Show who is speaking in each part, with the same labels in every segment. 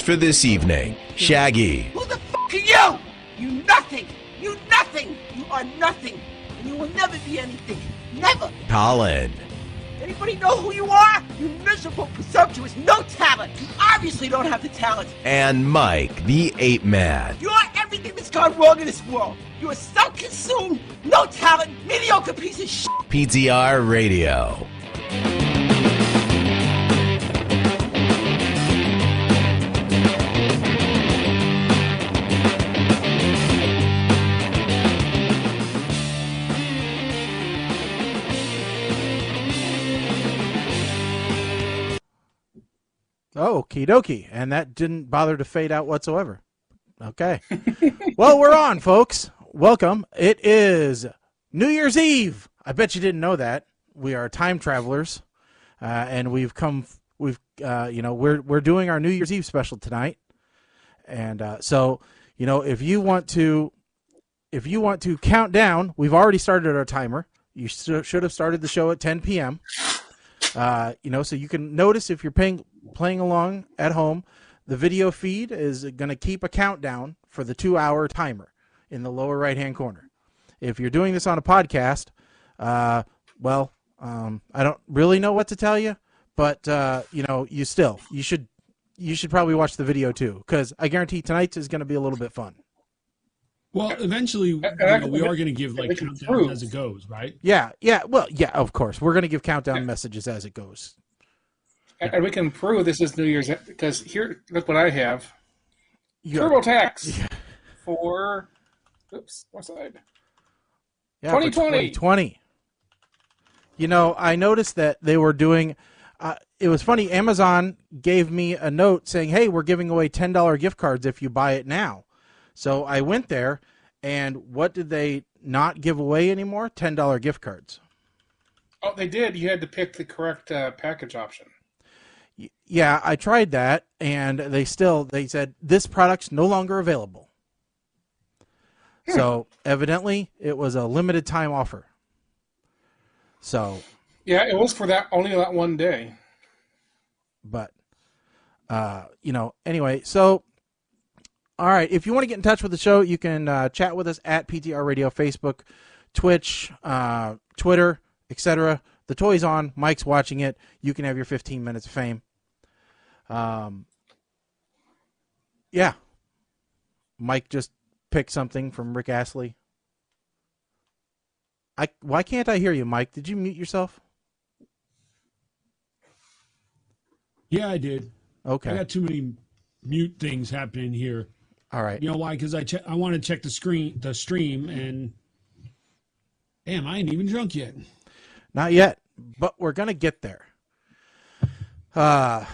Speaker 1: for this evening, Shaggy.
Speaker 2: Who the fuck are you? You nothing. You nothing. You are nothing. And you will never be anything. Never.
Speaker 1: Colin.
Speaker 2: Anybody know who you are? You miserable, presumptuous, no talent. You obviously don't have the talent.
Speaker 1: And Mike, the Ape Man.
Speaker 2: You are everything that's gone wrong in this world. You are self-consumed, no talent, mediocre piece of shit.
Speaker 1: PTR Radio.
Speaker 3: Oh, okie dokie. And that didn't bother to fade out whatsoever. Okay. Well, we're on, folks. Welcome. It is New Year's Eve. I bet you didn't know that. We are time travelers, and we're doing our New Year's Eve special tonight. And so, if you want to count down, we've already started our timer. You should have started the show at 10 p.m. So you can notice if you're playing along at home, the video feed is going to keep a countdown for the 2-hour timer in the lower right-hand corner. If you're doing this on a podcast, I don't really know what to tell you, but you should probably watch the video too, because I guarantee tonight's is going to be a little bit fun.
Speaker 4: Well, eventually, we are going to give countdowns as it goes, right?
Speaker 3: Yeah. Well, yeah, of course, we're going to give countdown messages as it goes.
Speaker 5: And we can prove this is New Year's, because here, look what I have. TurboTax for, what side?
Speaker 3: Yeah,
Speaker 5: 2020.
Speaker 3: 2020. I noticed that they were doing, it was funny, Amazon gave me a note saying, hey, we're giving away $10 gift cards if you buy it now. So I went there, and what did they not give away anymore? $10 gift cards.
Speaker 5: Oh, they did. You had to pick the correct package option.
Speaker 3: Yeah, I tried that, and they said, this product's no longer available. So, evidently, it was a limited time offer. So.
Speaker 5: Yeah, it was for only that one day.
Speaker 3: But, anyway, so, all right, if you want to get in touch with the show, you can chat with us at PTR Radio, Facebook, Twitch, Twitter, etc. The toy's on. Mike's watching it. You can have your 15 minutes of fame. Yeah. Mike just picked something from Rick Astley. Why can't I hear you, Mike? Did you mute yourself?
Speaker 4: Yeah, I did.
Speaker 3: Okay.
Speaker 4: I got too many mute things happening here.
Speaker 3: All right.
Speaker 4: You know why? Because I want to check the stream, and damn, I ain't even drunk yet.
Speaker 3: Not yet, but we're gonna get there. So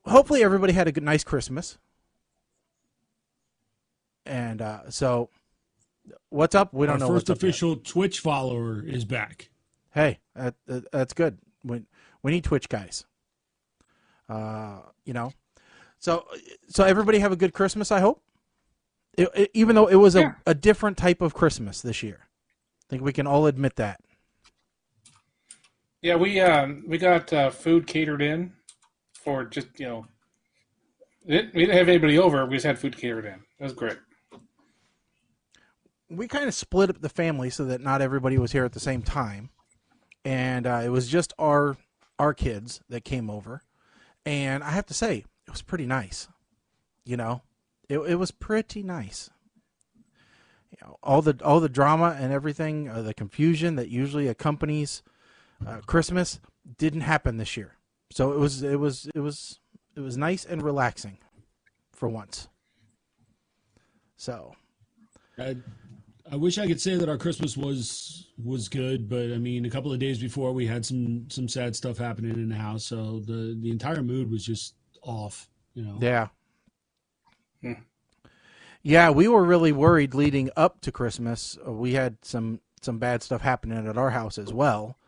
Speaker 3: hopefully everybody had a nice Christmas. And so, what's up? We don't know.
Speaker 4: Our first
Speaker 3: what's
Speaker 4: official Twitch follower is back.
Speaker 3: Hey, that's good. We need Twitch guys. So everybody have a good Christmas, I hope. Even though it was a different type of Christmas this year. I think we can all admit that.
Speaker 5: Yeah, we got food catered in for just, we didn't have anybody over. We just had food catered in. It was great.
Speaker 3: We kind of split up the family so that not everybody was here at the same time. And it was just our kids that came over. And I have to say, it was pretty nice. It was pretty nice. All the drama and everything, the confusion that usually accompanies Christmas didn't happen this year. So it was nice and relaxing for once. So
Speaker 4: I wish I could say that our Christmas was good, but I mean, a couple of days before we had some sad stuff happening in the house, so the entire mood was just off,
Speaker 3: Yeah. Yeah, we were really worried leading up to Christmas. We had some bad stuff happening at our house as well.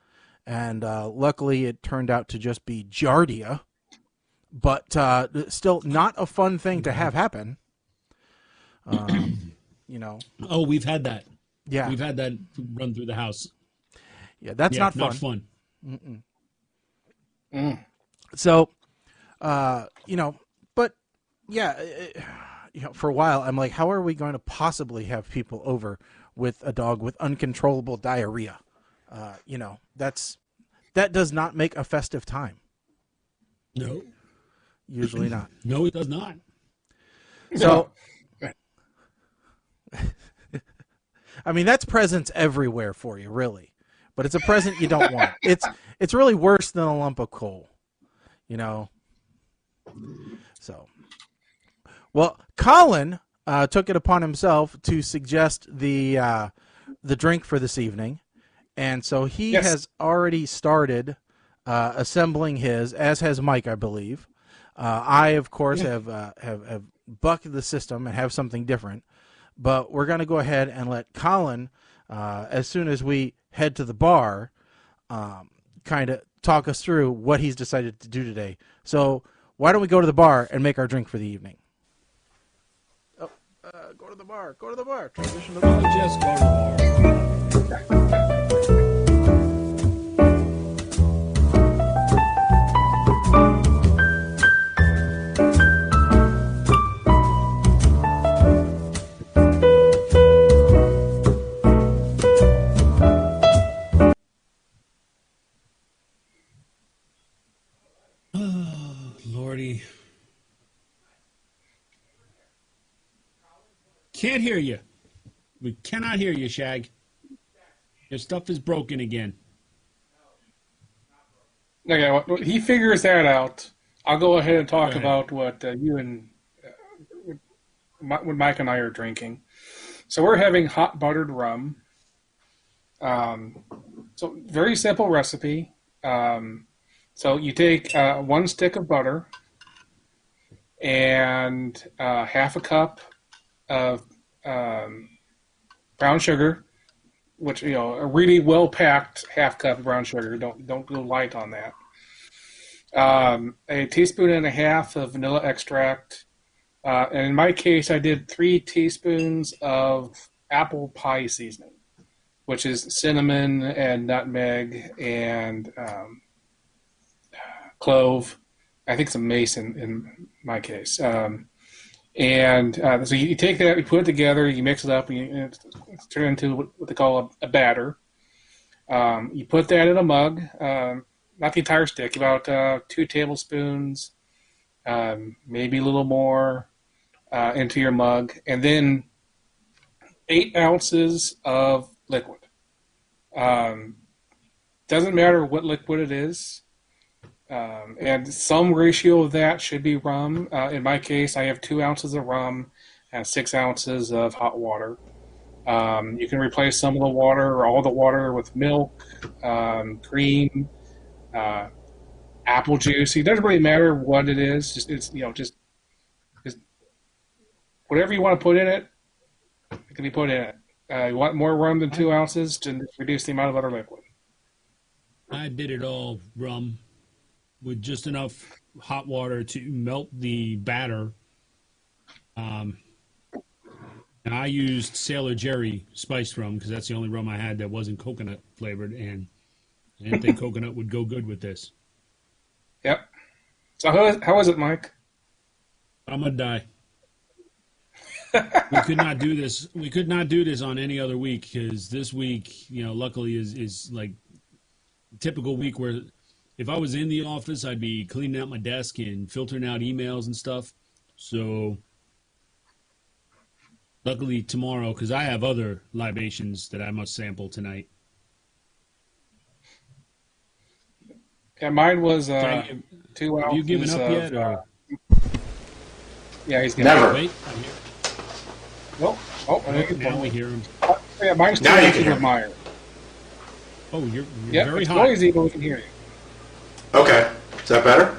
Speaker 3: And luckily it turned out to just be Giardia. But still not a fun thing to have happen.
Speaker 4: Oh, we've had that.
Speaker 3: Yeah.
Speaker 4: We've had that run through the house.
Speaker 3: Yeah, that's not fun.
Speaker 4: Not fun.
Speaker 3: So, But yeah, for a while I'm like, how are we going to possibly have people over with a dog with uncontrollable diarrhea? That does not make a festive time.
Speaker 4: No,
Speaker 3: usually not.
Speaker 4: No, it does not.
Speaker 3: So, I mean, that's presents everywhere for you, really. But it's a present you don't want. It's really worse than a lump of coal, So, well, Colin took it upon himself to suggest the drink for this evening, and so he has already started assembling his, as has Mike, I believe. I, of course, have bucked the system and have something different. But we're going to go ahead and let Colin, as soon as we head to the bar, kind of talk us through what he's decided to do today. So why don't we go to the bar and make our drink for the evening? Oh, go to the bar. Go to the bar. Transition to the bar.
Speaker 4: Just go to the bar. Can't hear you. We cannot hear you, Shag. Your stuff is broken again.
Speaker 5: Okay, well, he figures that out. I'll go ahead and talk about what you and what Mike and I are drinking. So we're having hot buttered rum. So very simple recipe. So you take 1 stick of butter and half a cup of brown sugar, which a really well packed half cup of brown sugar. Don't go light on that. A teaspoon and a half of vanilla extract, and in my case, I did 3 teaspoons of apple pie seasoning, which is cinnamon and nutmeg and clove. I think some mace in my case. And so you take that, you put it together, you mix it up, and you turn it into what they call a batter. You put that in a mug, not the entire stick, about 2 tablespoons, maybe a little more, into your mug, and then 8 ounces of liquid. Doesn't matter what liquid it is. And some ratio of that should be rum. In my case, I have 2 ounces of rum and 6 ounces of hot water. You can replace some of the water or all the water with milk, cream, apple juice. It doesn't really matter what it is. Just whatever you want to put in it, it can be put in it. You want more rum than 2 ounces to reduce the amount of other liquid.
Speaker 4: I did it all rum, with just enough hot water to melt the batter. And I used Sailor Jerry spiced rum because that's the only rum I had that wasn't coconut flavored, and I didn't think coconut would go good with this.
Speaker 5: Yep. So how is it, Mike?
Speaker 4: I'm gonna die. We could not do this. We could not do this on any other week because this week, luckily is like a typical week where if I was in the office, I'd be cleaning out my desk and filtering out emails and stuff. So, luckily tomorrow, because I have other libations that I must sample tonight.
Speaker 5: Yeah, mine was 2 ounces.
Speaker 4: Have you given up yet? Or?
Speaker 5: Yeah, he's
Speaker 6: gonna
Speaker 5: never.
Speaker 4: Wait,
Speaker 5: Nope.
Speaker 4: Now we hear him.
Speaker 5: Yeah, mine's 2 ounces of Meyer.
Speaker 4: Oh, you're
Speaker 5: yep,
Speaker 4: very
Speaker 5: it's
Speaker 4: hot.
Speaker 5: noisy, but we can hear you.
Speaker 6: Okay. Is that better?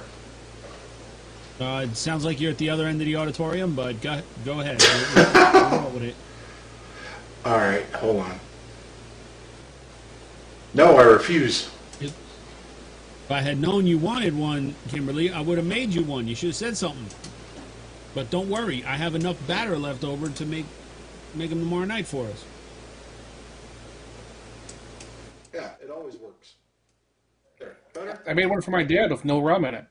Speaker 4: It sounds like you're at the other end of the auditorium, but go ahead. We'll with it.
Speaker 6: All right. Hold on. No, I refuse.
Speaker 4: If I had known you wanted one, Kimberly, I would have made you one. You should have said something. But don't worry. I have enough batter left over to make them tomorrow night for us.
Speaker 6: Yeah, it always works. There. Better?
Speaker 5: I made one for my dad with no rum in it.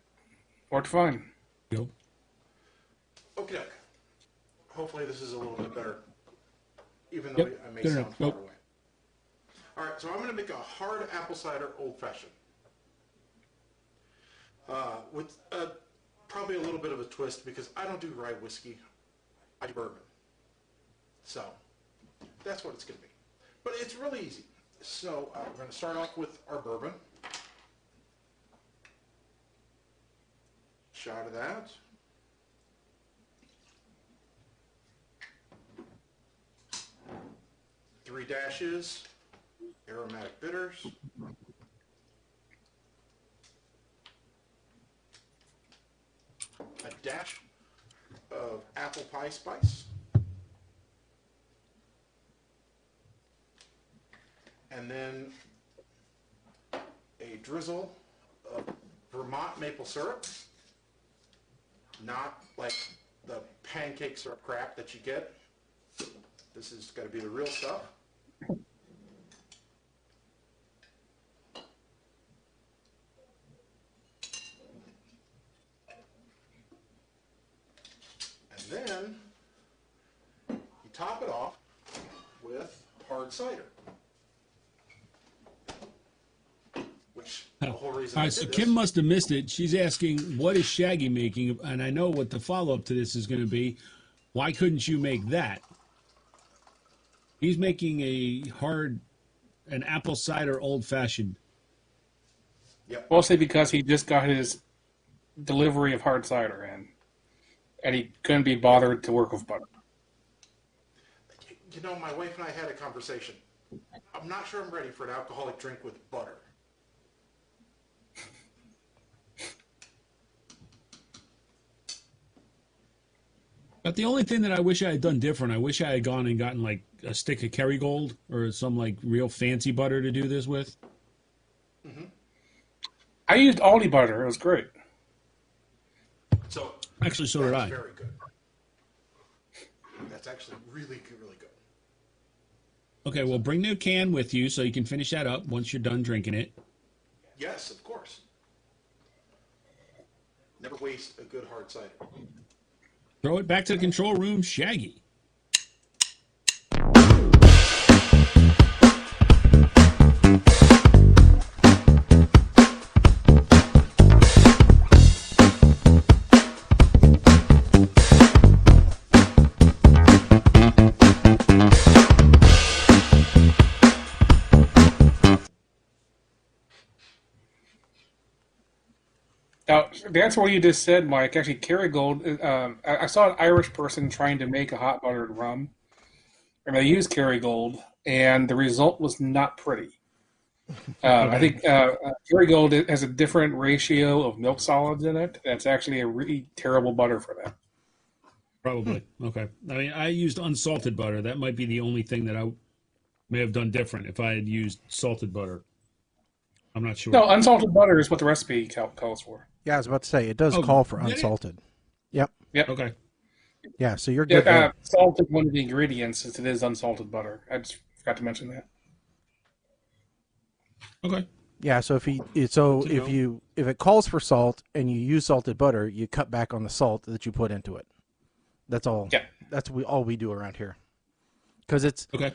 Speaker 5: Worked fine.
Speaker 4: Go.
Speaker 6: Hopefully this is a little bit better, even though
Speaker 4: Yep.
Speaker 6: I may
Speaker 4: Good
Speaker 6: sound
Speaker 4: enough.
Speaker 6: far
Speaker 4: Nope.
Speaker 6: away. All right, so I'm going to make a hard apple cider old fashioned with probably a little bit of a twist because I don't do rye whiskey, I do bourbon. So that's what it's going to be. But it's really easy. So we're going to start off with our bourbon. Shot of that. Three dashes, aromatic bitters. A dash of apple pie spice. And then a drizzle of Vermont maple syrup. Not like the pancake syrup crap that you get. This is got to be the real stuff. And then you top it off with hard cider. Which the whole reason
Speaker 4: All
Speaker 6: I
Speaker 4: right,
Speaker 6: did
Speaker 4: so
Speaker 6: this.
Speaker 4: Kim must have missed it. She's asking, what is Shaggy making? And I know what the follow-up to this is going to be. Why couldn't you make that? He's making an apple cider old-fashioned.
Speaker 6: Yep.
Speaker 5: Mostly because he just got his delivery of hard cider in, and he couldn't be bothered to work with butter.
Speaker 6: You know, my wife and I had a conversation. I'm not sure I'm ready for an alcoholic drink with butter.
Speaker 4: But the only thing that I wish I had done different, I wish I had gone and gotten like a stick of Kerrygold or some like real fancy butter to do this with.
Speaker 5: I used Aldi butter. It was great.
Speaker 6: So
Speaker 4: Actually, so did
Speaker 6: that's
Speaker 4: I.
Speaker 6: very good. That's actually really good, really good.
Speaker 4: Okay, well, bring the can with you so you can finish that up once you're done drinking it.
Speaker 6: Yes, of course. Never waste a good hard cider.
Speaker 4: Throw it back to the control room, Shaggy.
Speaker 5: Now, the answer to what you just said, Mike, actually, Kerrygold, I saw an Irish person trying to make a hot buttered rum, and they used Kerrygold, and the result was not pretty. I think Kerrygold has a different ratio of milk solids in it. That's actually a really terrible butter for that.
Speaker 4: Probably. Okay. I mean, I used unsalted butter. That might be the only thing that I may have done different if I had used salted butter. I'm not sure.
Speaker 5: No, unsalted butter is what the recipe calls for.
Speaker 3: Yeah, I was about to say, it does
Speaker 4: Oh,
Speaker 3: call for
Speaker 4: did it?
Speaker 3: unsalted. Yep.
Speaker 5: Yep.
Speaker 4: Okay.
Speaker 3: Yeah, so you're good
Speaker 5: Yeah,
Speaker 3: there.
Speaker 5: salt is one of the ingredients, since it is unsalted butter. I just forgot to mention that.
Speaker 4: Okay.
Speaker 3: Yeah, so if it calls for salt and you use salted butter, you cut back on the salt that you put into it. That's all.
Speaker 5: Yeah.
Speaker 3: That's all we do around here. Because
Speaker 4: Okay.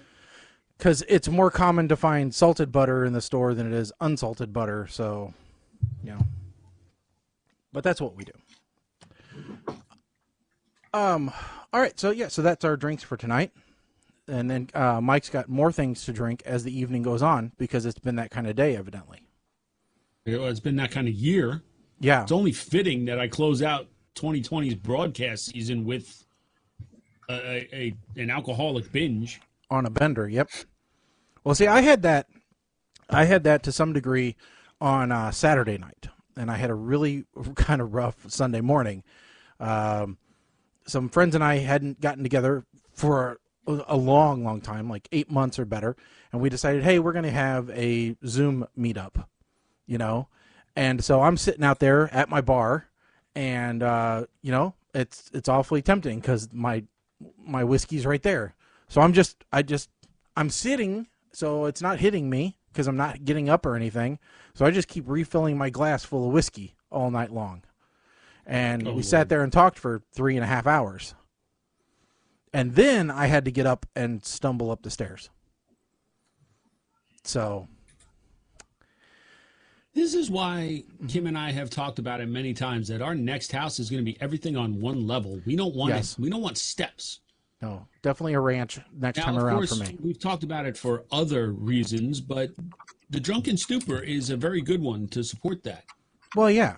Speaker 3: it's more common to find salted butter in the store than it is unsalted butter. So, you know. But that's what we do. All right. So so that's our drinks for tonight. And then Mike's got more things to drink as the evening goes on because it's been that kind of day, evidently.
Speaker 4: It's been that kind of year.
Speaker 3: Yeah.
Speaker 4: It's only fitting that I close out 2020's broadcast season with an alcoholic binge.
Speaker 3: On a bender, yep. Well, see, I had that to some degree on Saturday night, and I had a really kind of rough Sunday morning. Some friends and I hadn't gotten together for a long, long time, like 8 months or better, and we decided, hey, we're going to have a Zoom meetup, you know? And so I'm sitting out there at my bar, and, you know, it's awfully tempting because my whiskey's right there. So I'm sitting, so it's not hitting me because I'm not getting up or anything. So I just keep refilling my glass full of whiskey all night long. And we sat there and talked for 3.5 hours. And then I had to get up and stumble up the stairs. So
Speaker 4: this is why Kim and I have talked about it many times that our next house is going to be everything on one level. We don't want
Speaker 3: Yes.
Speaker 4: we don't want steps.
Speaker 3: no, definitely a ranch next
Speaker 4: Now,
Speaker 3: time
Speaker 4: of
Speaker 3: around
Speaker 4: course,
Speaker 3: for me.
Speaker 4: we've talked about it for other reasons, but the drunken stupor is a very good one to support that.
Speaker 3: Well, yeah.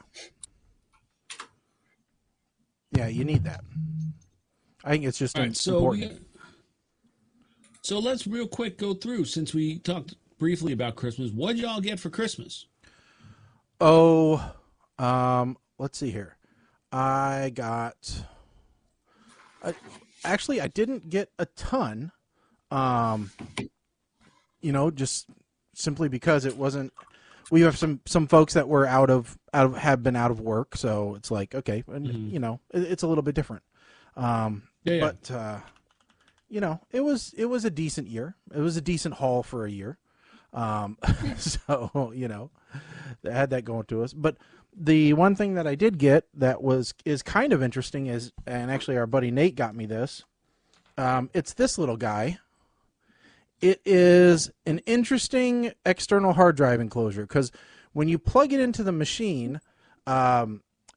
Speaker 3: Yeah, you need that. I think it's just
Speaker 4: All right,
Speaker 3: important.
Speaker 4: So let's real quick go through, since we talked briefly about Christmas. What did y'all get for Christmas?
Speaker 3: Oh, let's see here. I didn't get a ton. Just simply because it wasn't. We have some folks that were have been out of work, so it's like okay, and it's a little bit different. But it was a decent year. It was a decent haul for a year. So they had that going to us. But the one thing that I did get that is kind of interesting and actually our buddy Nate got me this. It's this little guy. It is an interesting external hard drive enclosure because when you plug it into the machine,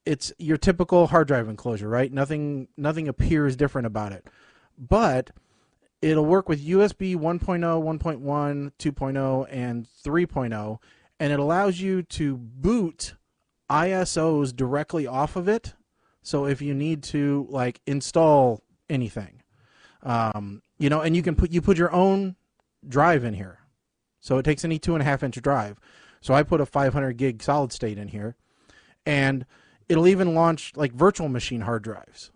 Speaker 3: it's your typical hard drive enclosure, right? Nothing appears different about it. But it'll work with USB 1.0, 1.1, 2.0, and 3.0, and it allows you to boot ISOs directly off of it. So if you need to install anything, and you can put your own drive in here. So it takes any 2.5-inch drive. So I put a 500 gig solid state in here, and it'll even launch virtual machine hard drives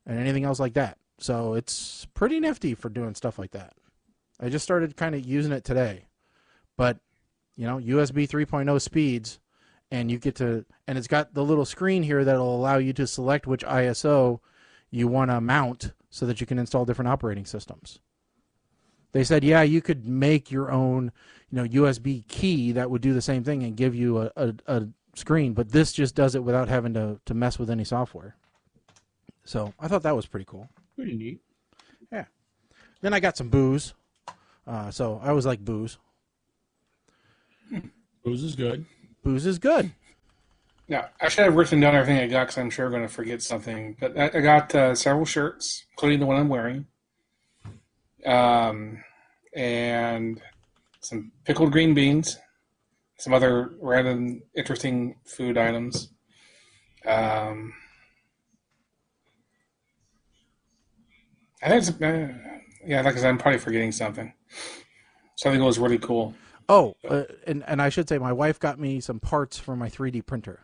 Speaker 3: and anything else like that. So it's pretty nifty for doing stuff like that. I just started kind of using it today, but USB 3.0 speeds, and and it's got the little screen here that'll allow you to select which ISO you want to mount so that you can install different operating systems. They said, yeah, you could make your own, USB key that would do the same thing and give you a screen, but this just does it without having to mess with any software. So I thought that was pretty cool.
Speaker 4: Pretty neat.
Speaker 3: Yeah. Then I got some booze. So I always like booze.
Speaker 4: Booze is good.
Speaker 3: Booze is good.
Speaker 5: Yeah, I should have written down everything I got because I'm sure I'm going to forget something. But I got several shirts, including the one I'm wearing. And some pickled green beans, some other random interesting food items. I think like I said, I'm probably forgetting something. Something that was really cool.
Speaker 3: Oh, and I should say my wife got me some parts for my 3D printer.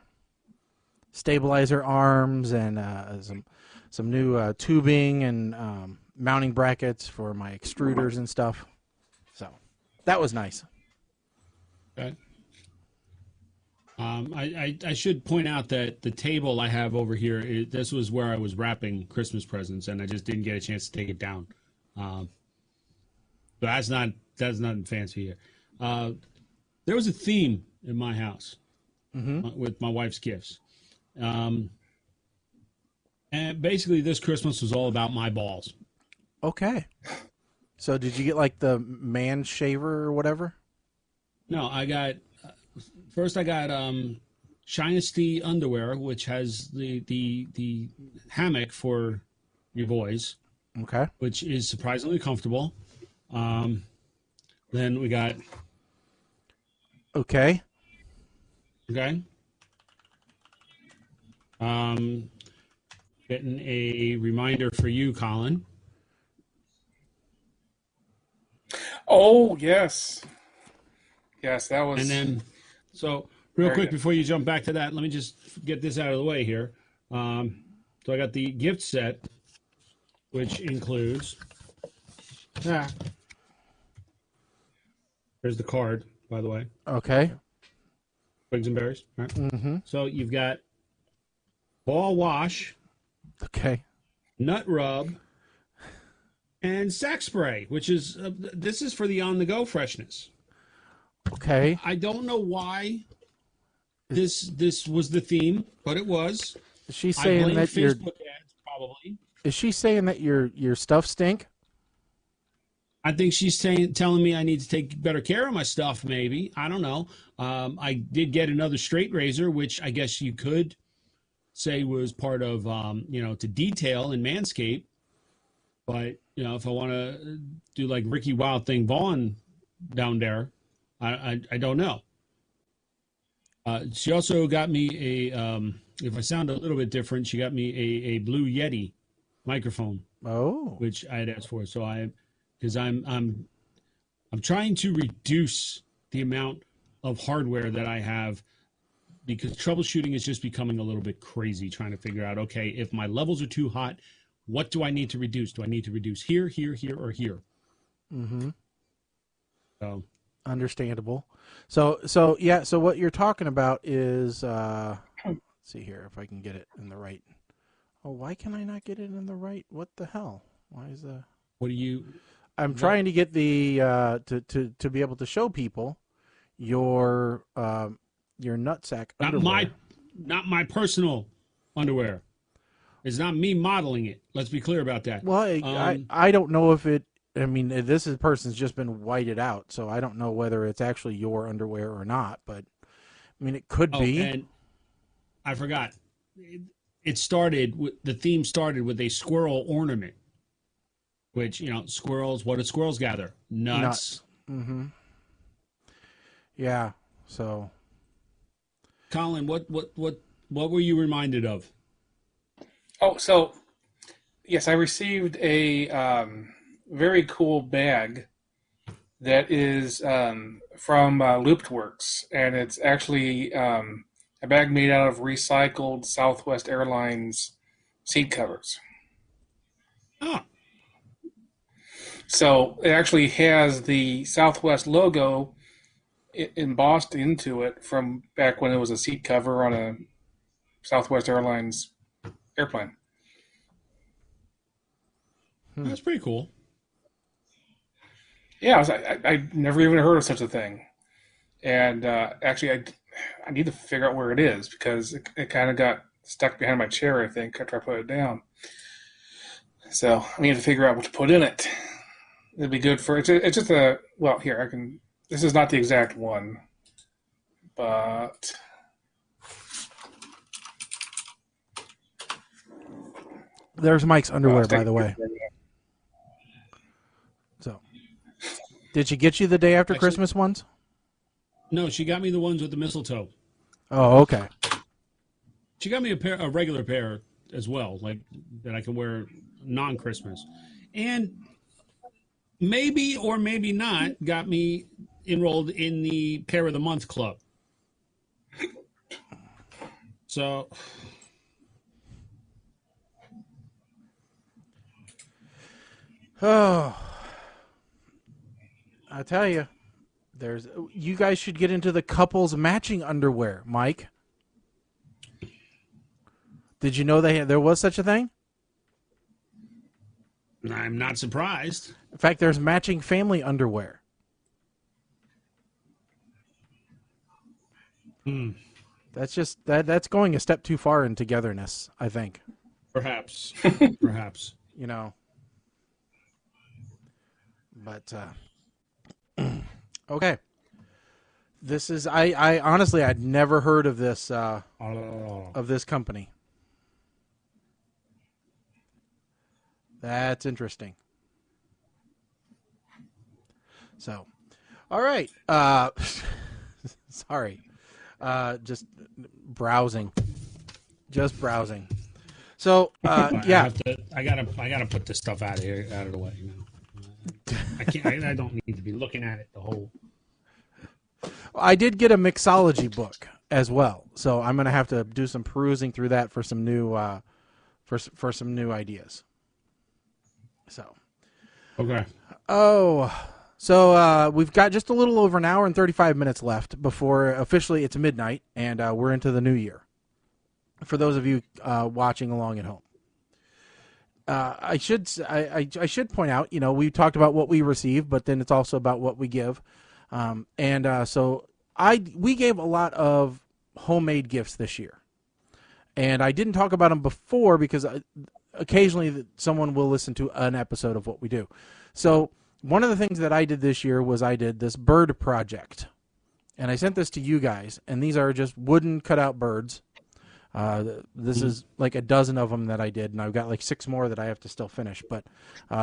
Speaker 3: Stabilizer arms and some new tubing and mounting brackets for my extruders and stuff. So that was nice.
Speaker 4: Okay. I should point out that the table I have over here, this was where I was wrapping Christmas presents, and I just didn't get a chance to take it down. But that's not fancy here. There was a theme in my house with my wife's gifts. And basically this Christmas was all about my balls.
Speaker 3: Okay. So did you get the man shaver or whatever?
Speaker 4: No, I got Shinesty underwear, which has the hammock for your boys.
Speaker 3: Okay.
Speaker 4: Which is surprisingly comfortable. Then we got
Speaker 3: Okay.
Speaker 4: Getting a reminder for you, Colin.
Speaker 5: Oh, yes. Yes, that was...
Speaker 4: And then, so real quick before you jump back to that, let me just get this out of the way here. So I got the gift set, which includes... There's the card, by the way.
Speaker 3: Okay.
Speaker 4: Twigs and berries. All right.
Speaker 3: Mm-hmm.
Speaker 4: So you've got ball wash,
Speaker 3: Okay.
Speaker 4: nut rub, and sack spray, which is this is for the on-the-go freshness.
Speaker 3: Okay.
Speaker 4: I don't know why this was the theme, but it was.
Speaker 3: She's
Speaker 4: I
Speaker 3: saying
Speaker 4: blame
Speaker 3: that
Speaker 4: Facebook ads probably.
Speaker 3: Is she saying that your stuff stink?
Speaker 4: I think she's telling me I need to take better care of my stuff. Maybe, I don't know. I did get another straight razor, which I guess you could say was part of to detail in Manscaped. But if I want to do like Ricky Wild Thing Vaughn down there, I don't know. She also got me a. If I sound a little bit different, she got me a Blue Yeti microphone.
Speaker 3: Oh,
Speaker 4: which I had asked for. So because I'm trying to reduce the amount of hardware that I have, because troubleshooting is just becoming a little bit crazy, trying to figure out, okay, if my levels are too hot, what do I need to reduce? Do I need to reduce here, here, here, or here?
Speaker 3: Mm-hmm.
Speaker 4: So
Speaker 3: understandable. So yeah. So what you're talking about is, let's see here if I can get it in the right. Oh, why can I not get it in the right? What the hell? Why is the?
Speaker 4: What do you?
Speaker 3: I'm trying to get the to be able to show people your nutsack underwear.
Speaker 4: Not my personal underwear. It's not me modeling it. Let's be clear about that.
Speaker 3: Well, I don't know if it. I mean, this person's just been whited out, so I don't know whether it's actually your underwear or not. But I mean, it could be.
Speaker 4: And I forgot. It started with the theme started with a squirrel ornament, which squirrels. What do squirrels gather? Nuts.
Speaker 3: Mm-hmm. Yeah. So,
Speaker 4: Colin, what were you reminded of?
Speaker 5: Oh, so yes, I received a very cool bag that is from Looped Works, and it's actually a bag made out of recycled Southwest Airlines seat covers.
Speaker 4: Oh.
Speaker 5: So it actually has the Southwest logo embossed into it from back when it was a seat cover on a Southwest Airlines airplane.
Speaker 4: That's pretty cool.
Speaker 5: Yeah, I never even heard of such a thing. And actually, I need to figure out where it is, because it kind of got stuck behind my chair, I think, after I put it down. So I need to figure out what to put in it. It'd be good for it's just a here I can. This is not the exact one, but
Speaker 3: there's Mike's underwear, by the way. So, did she get you the day after Christmas ones?
Speaker 4: No, she got me the ones with the mistletoe.
Speaker 3: Oh, okay.
Speaker 4: She got me a regular pair as well, like that I can wear non-Christmas, and maybe or maybe not got me enrolled in the Pair of the Month Club. So,
Speaker 3: oh, I tell you, you guys should get into the couples matching underwear, Mike. Did you know there was such a thing?
Speaker 4: I'm not surprised.
Speaker 3: In fact, there's matching family underwear. That's just that's going a step too far in togetherness, I think.
Speaker 4: Perhaps. Perhaps.
Speaker 3: But okay. This is I honestly I'd never heard of this company. That's interesting. So, all right. Sorry. Just browsing. So, yeah.
Speaker 4: I gotta put this stuff out of the way. I can't. I don't need to be looking at it the whole.
Speaker 3: I did get a mixology book as well, so I'm gonna have to do some perusing through that for some new, for some new ideas. So,
Speaker 4: okay.
Speaker 3: So we've got just a little over an hour and 35 minutes left before officially it's midnight, and we're into the new year. For those of you watching along at home, I should point out, we talked about what we receive, but then it's also about what we give, so we gave a lot of homemade gifts this year, and I didn't talk about them before because occasionally someone will listen to an episode of what we do. So one of the things that I did this year was I did this bird project. And I sent this to you guys, and these are just wooden cutout birds. This is like a dozen of them that I did, and I've got like 6 more that I have to still finish, but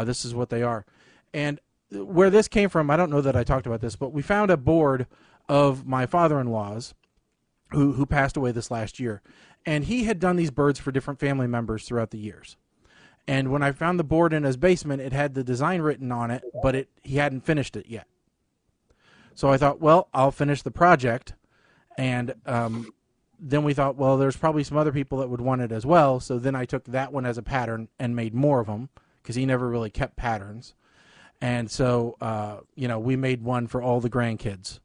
Speaker 3: this is what they are. And where this came from, I don't know that I talked about this, but we found a board of my father-in-law's who passed away this last year, and he had done these birds for different family members throughout the years. And when I found the board in his basement, it had the design written on it, but he hadn't finished it yet. So I thought, well, I'll finish the project, and then we thought, well, there's probably some other people that would want it as well. So then I took that one as a pattern and made more of them because he never really kept patterns. And so, we made one for all the grandkids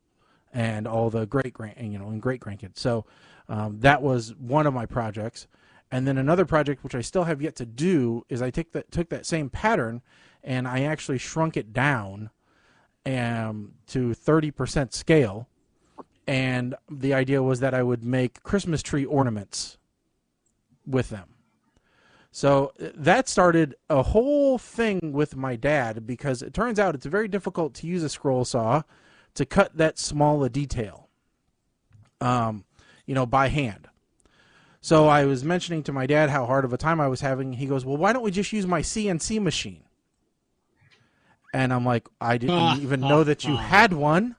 Speaker 3: and all the great grandkids. So that was one of my projects. And then another project, which I still have yet to do, is I took that same pattern and I actually shrunk it down to 30% scale. And the idea was that I would make Christmas tree ornaments with them. So that started a whole thing with my dad, because it turns out it's very difficult to use a scroll saw to cut that small a detail, by hand. So I was mentioning to my dad how hard of a time I was having. He goes, well, why don't we just use my CNC machine? And I'm like, I didn't even know that you had one.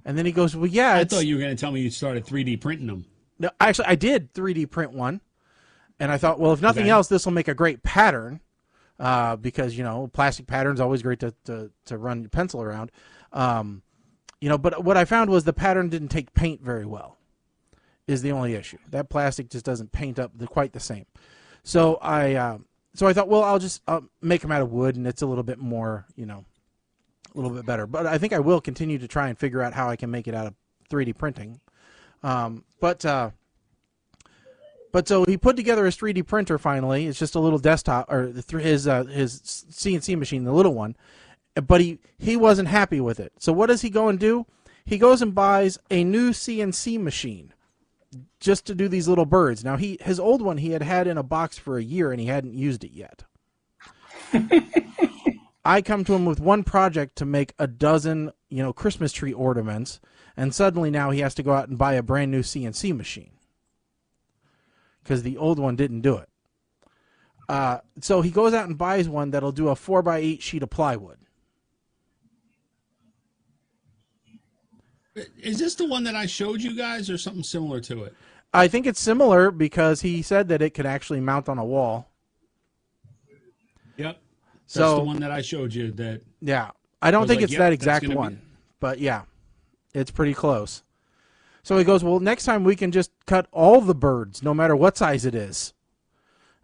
Speaker 3: And then he goes, well, yeah.
Speaker 4: I thought you were going to tell me you started 3D printing them.
Speaker 3: No, actually, I did 3D print one. And I thought, well, if nothing else, this will make a great pattern, because, plastic pattern's always great to run your pencil around. But what I found was the pattern didn't take paint very well, is the only issue. That plastic just doesn't paint up quite the same. So I thought, well, I'll just make them out of wood, and it's a little bit more, a little bit better. But I think I will continue to try and figure out how I can make it out of 3D printing. But so he put together his 3D printer finally. It's just a little desktop, or his CNC machine, the little one. But he wasn't happy with it. So what does he go and do? He goes and buys a new CNC machine just to do these little birds. Now his old one he had in a box for a year and he hadn't used it yet. I come to him with one project to make a dozen, Christmas tree ornaments, and suddenly now he has to go out and buy a brand new CNC machine because the old one didn't do it. So he goes out and buys one that'll do a 4x8 sheet of plywood.
Speaker 4: Is this the one that I showed you guys, or something similar to it?
Speaker 3: I think it's similar because he said that it could actually mount on a wall.
Speaker 4: Yep. That's
Speaker 3: So
Speaker 4: the one that I showed you. That
Speaker 3: yeah, I don't think it's that exact
Speaker 4: that's gonna
Speaker 3: one, but yeah, it's pretty close. So he goes, well, next time we can just cut all the birds, no matter what size it is.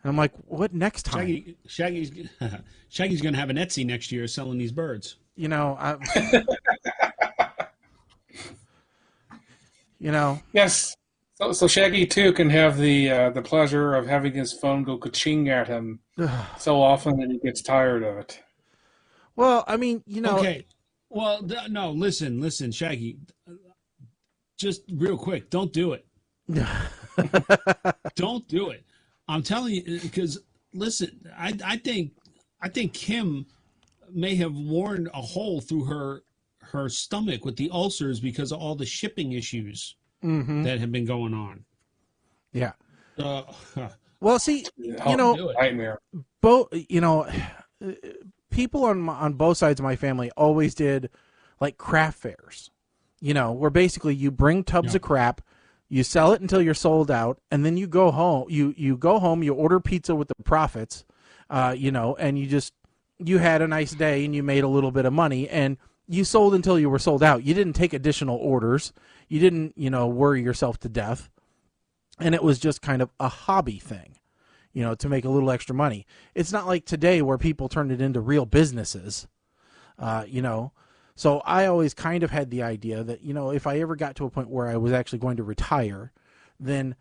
Speaker 3: And I'm like, what next time?
Speaker 4: Shaggy's going to have an Etsy next year selling these birds.
Speaker 5: Yes. So Shaggy too can have the pleasure of having his phone go ka-ching at him so often that he gets tired of it.
Speaker 3: Well, I mean,
Speaker 4: Okay. Well, no. Listen, Shaggy. Just real quick, don't do it. Don't do it. I'm telling you, because listen, I think Kim may have worn a hole through her stomach with the ulcers because of all the shipping issues that have been going on.
Speaker 3: Yeah. Well, see,
Speaker 5: nightmare.
Speaker 3: People on both sides of my family always did like craft fairs. Where basically you bring tubs of crap, you sell it until you're sold out, and then you go home. You go home, you order pizza with the profits, and you had a nice day and you made a little bit of money, and you sold until you were sold out. You didn't take additional orders. You didn't, worry yourself to death. And it was just kind of a hobby thing, to make a little extra money. It's not like today where people turn it into real businesses, So I always kind of had the idea that, if I ever got to a point where I was actually going to retire, then,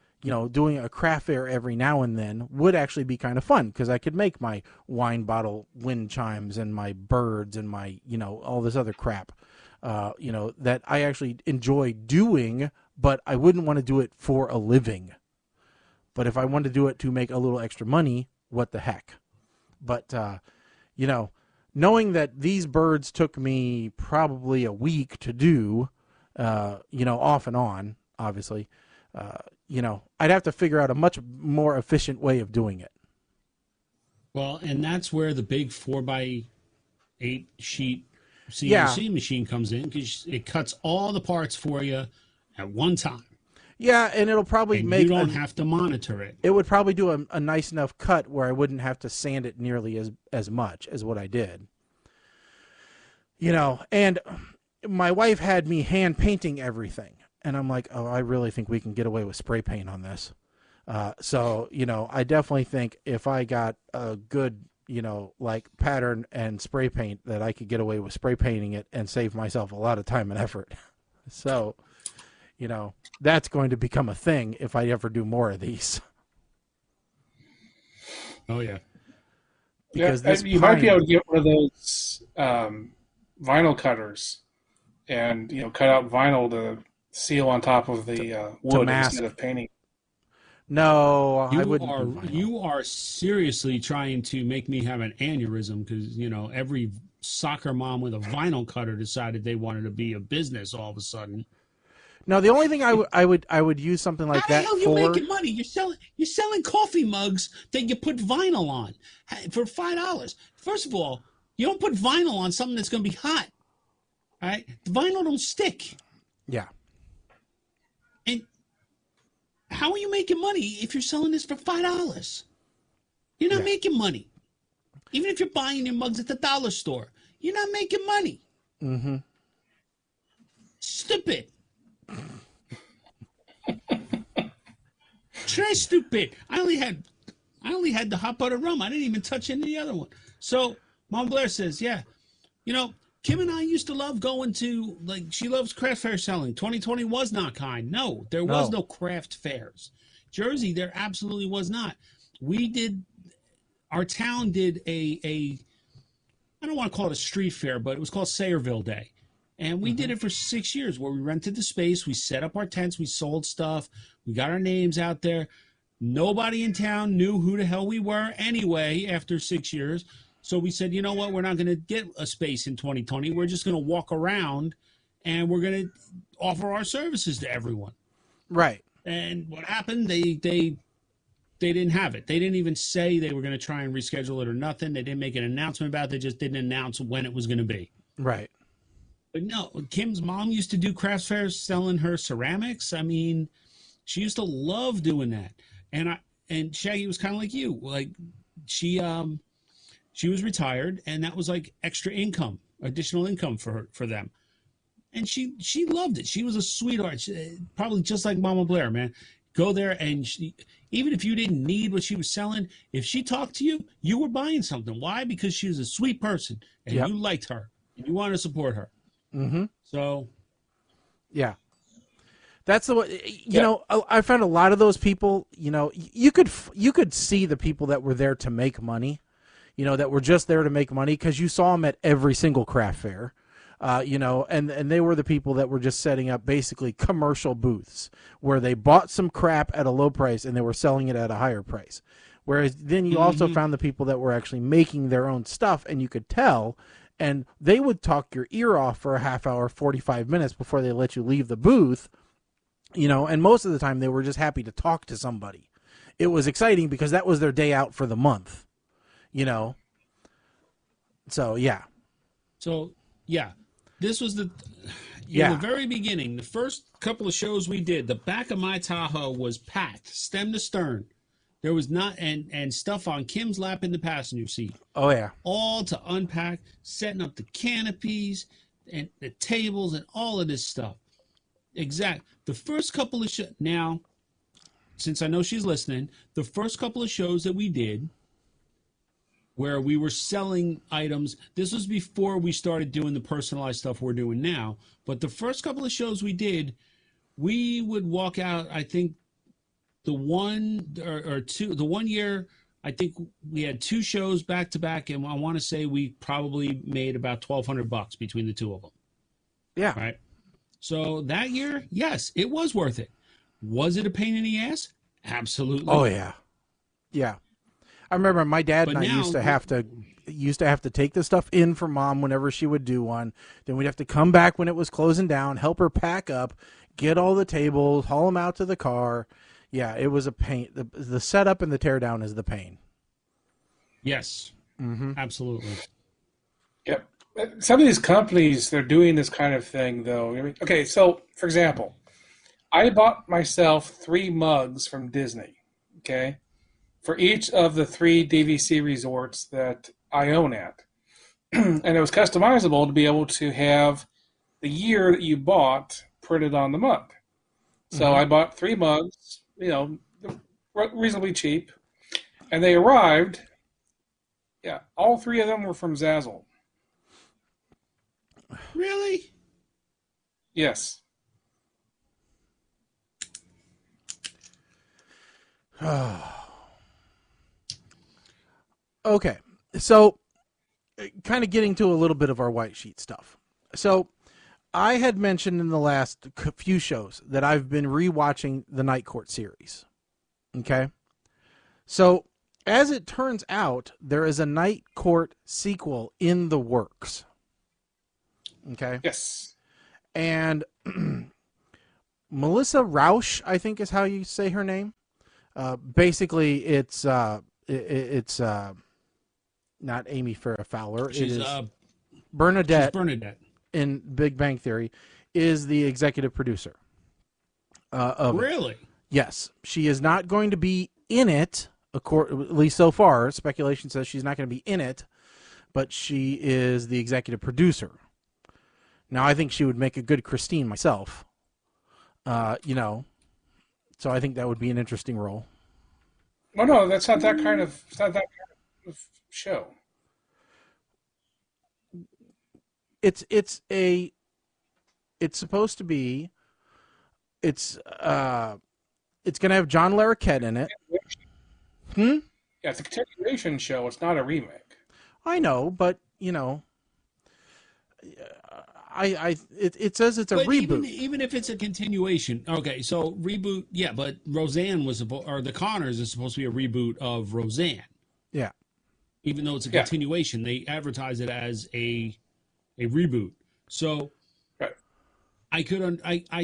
Speaker 3: doing a craft fair every now and then would actually be kind of fun because I could make my wine bottle wind chimes and my birds and my, all this other crap, that I actually enjoy doing, but I wouldn't want to do it for a living. But if I wanted to do it to make a little extra money, what the heck. But, knowing that these birds took me probably a week to do, off and on, obviously, I'd have to figure out a much more efficient way of doing it.
Speaker 4: Well, and that's where the big 4x8 sheet CNC machine comes in, because it cuts all the parts for you at one time.
Speaker 3: Yeah, and it'll probably
Speaker 4: you don't have to monitor it.
Speaker 3: It would probably do a nice enough cut where I wouldn't have to sand it nearly as much as what I did. And my wife had me hand painting everything. And I'm like, oh, I really think we can get away with spray paint on this. So, I definitely think if I got a good, pattern and spray paint, that I could get away with spray painting it and save myself a lot of time and effort. So, that's going to become a thing if I ever do more of these.
Speaker 4: Oh, yeah.
Speaker 3: Because
Speaker 5: you might be able to get one of those vinyl cutters and, cut out vinyl to seal on top of the wood instead of painting.
Speaker 3: No, I wouldn't.
Speaker 4: You are seriously trying to make me have an aneurysm, because, every soccer mom with a vinyl cutter decided they wanted to be a business all of a sudden.
Speaker 3: No, the only thing I would use something like that for.
Speaker 4: How the hell you making money? You're selling coffee mugs that you put vinyl on for $5. First of all, you don't put vinyl on something that's going to be hot. All right, the vinyl don't stick.
Speaker 3: Yeah.
Speaker 4: And how are you making money if you're selling this for $5? You're not making money. Even if you're buying your mugs at the dollar store, you're not making money.
Speaker 3: Mm-hmm.
Speaker 4: Stupid. Très stupid. I only had the hot butter rum. I didn't even touch any of the other one. So Mom Blair says, Kim and I used to love going to, she loves craft fair selling. 2020 was not kind. No, there was no craft fairs. Jersey, there absolutely was not. Our town did I don't want to call it a street fair, but it was called Sayreville Day. And we did it for 6 years, where we rented the space, we set up our tents, we sold stuff, we got our names out there. Nobody in town knew who the hell we were anyway after 6 years. So we said, you know what, we're not going to get a space in 2020. We're just going to walk around, and we're going to offer our services to everyone.
Speaker 3: Right.
Speaker 4: And what happened, they didn't have it. They didn't even say they were going to try and reschedule it or nothing. They didn't make an announcement about it. They just didn't announce when it was going to be.
Speaker 3: Right.
Speaker 4: But no, Kim's mom used to do craft fairs selling her ceramics. I mean, she used to love doing that. And Shaggy was kind of like you. Like, she was retired, and that was like extra income, additional income for them. And she loved it. She was a sweetheart. Probably just like Mama Blair, man. Go there, and even if you didn't need what she was selling, if she talked to you, you were buying something. Why? Because she was a sweet person, and you liked her, and you wanted to support her.
Speaker 3: Mm-hmm.
Speaker 4: So,
Speaker 3: yeah, that's the way. I found a lot of those people. You could see the people that were there to make money. That were just there to make money, because you saw them at every single craft fair. And they were the people that were just setting up basically commercial booths where they bought some crap at a low price and they were selling it at a higher price. Whereas then you also found the people that were actually making their own stuff, and you could tell, and they would talk your ear off for a half hour, 45 minutes before they let you leave the booth, and most of the time they were just happy to talk to somebody. It was exciting because that was their day out for the month, So, yeah.
Speaker 4: This was the very beginning. The first couple of shows we did, the back of my Tahoe was packed, stem to stern. There was not, and stuff on Kim's lap in the passenger seat.
Speaker 3: Oh, yeah.
Speaker 4: All to unpack, setting up the canopies and the tables and all of this stuff. Exact. The first couple of shows, now, since I know she's listening, the first couple of shows that we did where we were selling items, this was before we started doing the personalized stuff we're doing now, but the first couple of shows we did, we would walk out, I think, the 1 year, I think we had 2 shows back to back, and I want to say we probably made about $1,200 between the 2 of them.
Speaker 3: Yeah.
Speaker 4: Right. So that year, yes, it was worth it. Was it a pain in the ass? Absolutely.
Speaker 3: Oh, yeah. Yeah. I remember my dad
Speaker 4: But
Speaker 3: and I
Speaker 4: now-
Speaker 3: used to have to take the stuff in for Mom whenever she would do one. Then we'd have to come back when it was closing down, help her pack up, get all the tables, haul them out to the car. Yeah, it was a pain. The setup and the teardown is the pain.
Speaker 4: Yes, absolutely.
Speaker 5: Yep. Some of these companies, they're doing this kind of thing, though. Okay, so, for example, I bought myself 3 mugs from Disney, okay, for each of the 3 DVC resorts that I own at. And it was customizable to be able to have the year that you bought printed on the mug. So I bought 3 mugs, reasonably cheap, and they arrived. Yeah, all 3 of them were from Zazzle.
Speaker 4: Really?
Speaker 5: Yes.
Speaker 3: Okay, so kind of getting to a little bit of our white sheet stuff. So I had mentioned in the last few shows that I've been rewatching the Night Court series. Okay, so as it turns out, there is a Night Court sequel in the works. Okay.
Speaker 5: Yes.
Speaker 3: And Melissa Rauch, I think is how you say her name. Basically, it's not Amy Farrah Fowler.
Speaker 4: She's
Speaker 3: it is Bernadette.
Speaker 4: She's Bernadette
Speaker 3: in Big Bang Theory is the executive producer. Of
Speaker 4: Really?
Speaker 3: it. Yes, she is not going to be in it. At least so far, speculation says she's not going to be in it, but she is the executive producer. Now, I think she would make a good Christine myself. So I think that would be an interesting role.
Speaker 5: Oh no, that's not that kind of. It's not that kind of show.
Speaker 3: It's supposed to be. It's going to have John Larroquette in it.
Speaker 5: Yeah, it's a continuation show. It's not a remake.
Speaker 3: I know, but it says it's a reboot.
Speaker 4: Even if it's a continuation, okay. So reboot, yeah, but Roseanne the Connors is supposed to be a reboot of Roseanne.
Speaker 3: Yeah.
Speaker 4: Even though it's a continuation, they advertise it as a reboot. So,
Speaker 5: right.
Speaker 4: I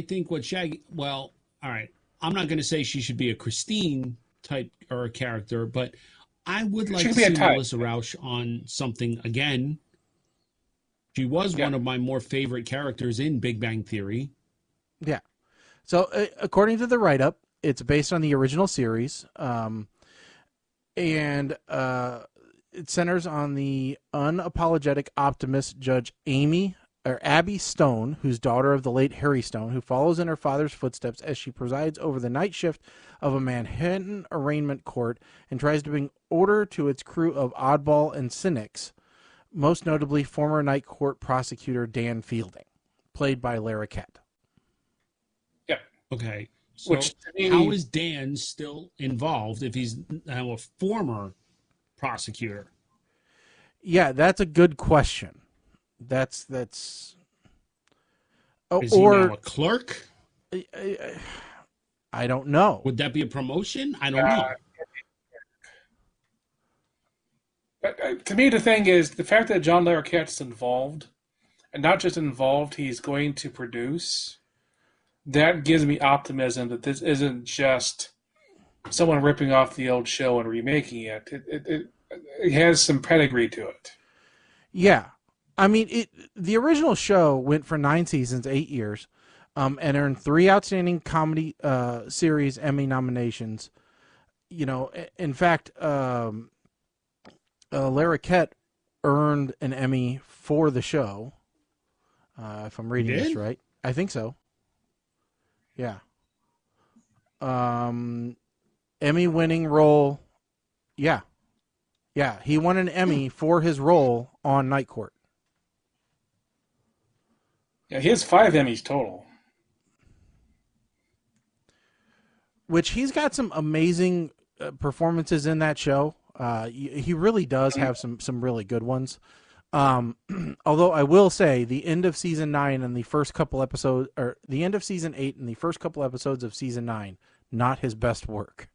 Speaker 4: think what Shaggy. Well, all right. I'm not going to say she should be a Christine type or a character, but I would like to see Melissa Rauch on something again. She was one of my more favorite characters in Big Bang Theory.
Speaker 3: Yeah. So according to the write-up, it's based on the original series, and it centers on the unapologetic optimist Judge Abby Stone, who's daughter of the late Harry Stone, who follows in her father's footsteps as she presides over the night shift of a Manhattan arraignment court and tries to bring order to its crew of oddball and cynics, most notably former Night Court prosecutor Dan Fielding, played by Larroquette.
Speaker 5: Yeah.
Speaker 4: Okay. So how is Dan still involved if he's now a former prosecutor?
Speaker 3: Yeah, that's a good question. That's
Speaker 4: is he now a clerk?
Speaker 3: I don't know.
Speaker 4: Would that be a promotion? I don't know.
Speaker 5: But to me, the thing is the fact that John Larroquette's involved, and not just involved, he's going to produce. That gives me optimism that this isn't just someone ripping off the old show and remaking it. It has some pedigree to it.
Speaker 3: Yeah. I mean, the original show went for 9 seasons, 8 years, and earned 3 Outstanding Comedy Series Emmy nominations. In fact, Larroquette earned an Emmy for the show, if I'm reading this right. I think so. Yeah. Emmy-winning role. Yeah. Yeah, he won an Emmy for his role on Night Court.
Speaker 5: Yeah, he has 5 Emmys total.
Speaker 3: Which he's got some amazing performances in that show. He really does have some really good ones. Although I will say the end of season 9 and the first couple episodes, or the end of season 8 and the first couple episodes of season 9, not his best work.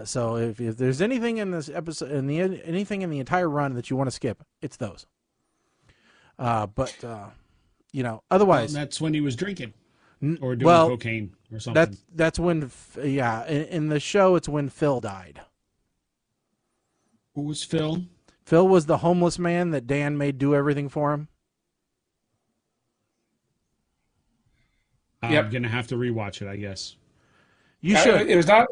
Speaker 3: So if there's anything in this episode, anything in the entire run that you want to skip, it's those. But otherwise,
Speaker 4: Well, that's when he was drinking or doing cocaine or something.
Speaker 3: That's when, in the show, it's when Phil died.
Speaker 4: Who was Phil?
Speaker 3: Phil was the homeless man that Dan made do everything for him.
Speaker 4: I'm gonna have to rewatch it, I guess.
Speaker 3: You should.
Speaker 5: It was not.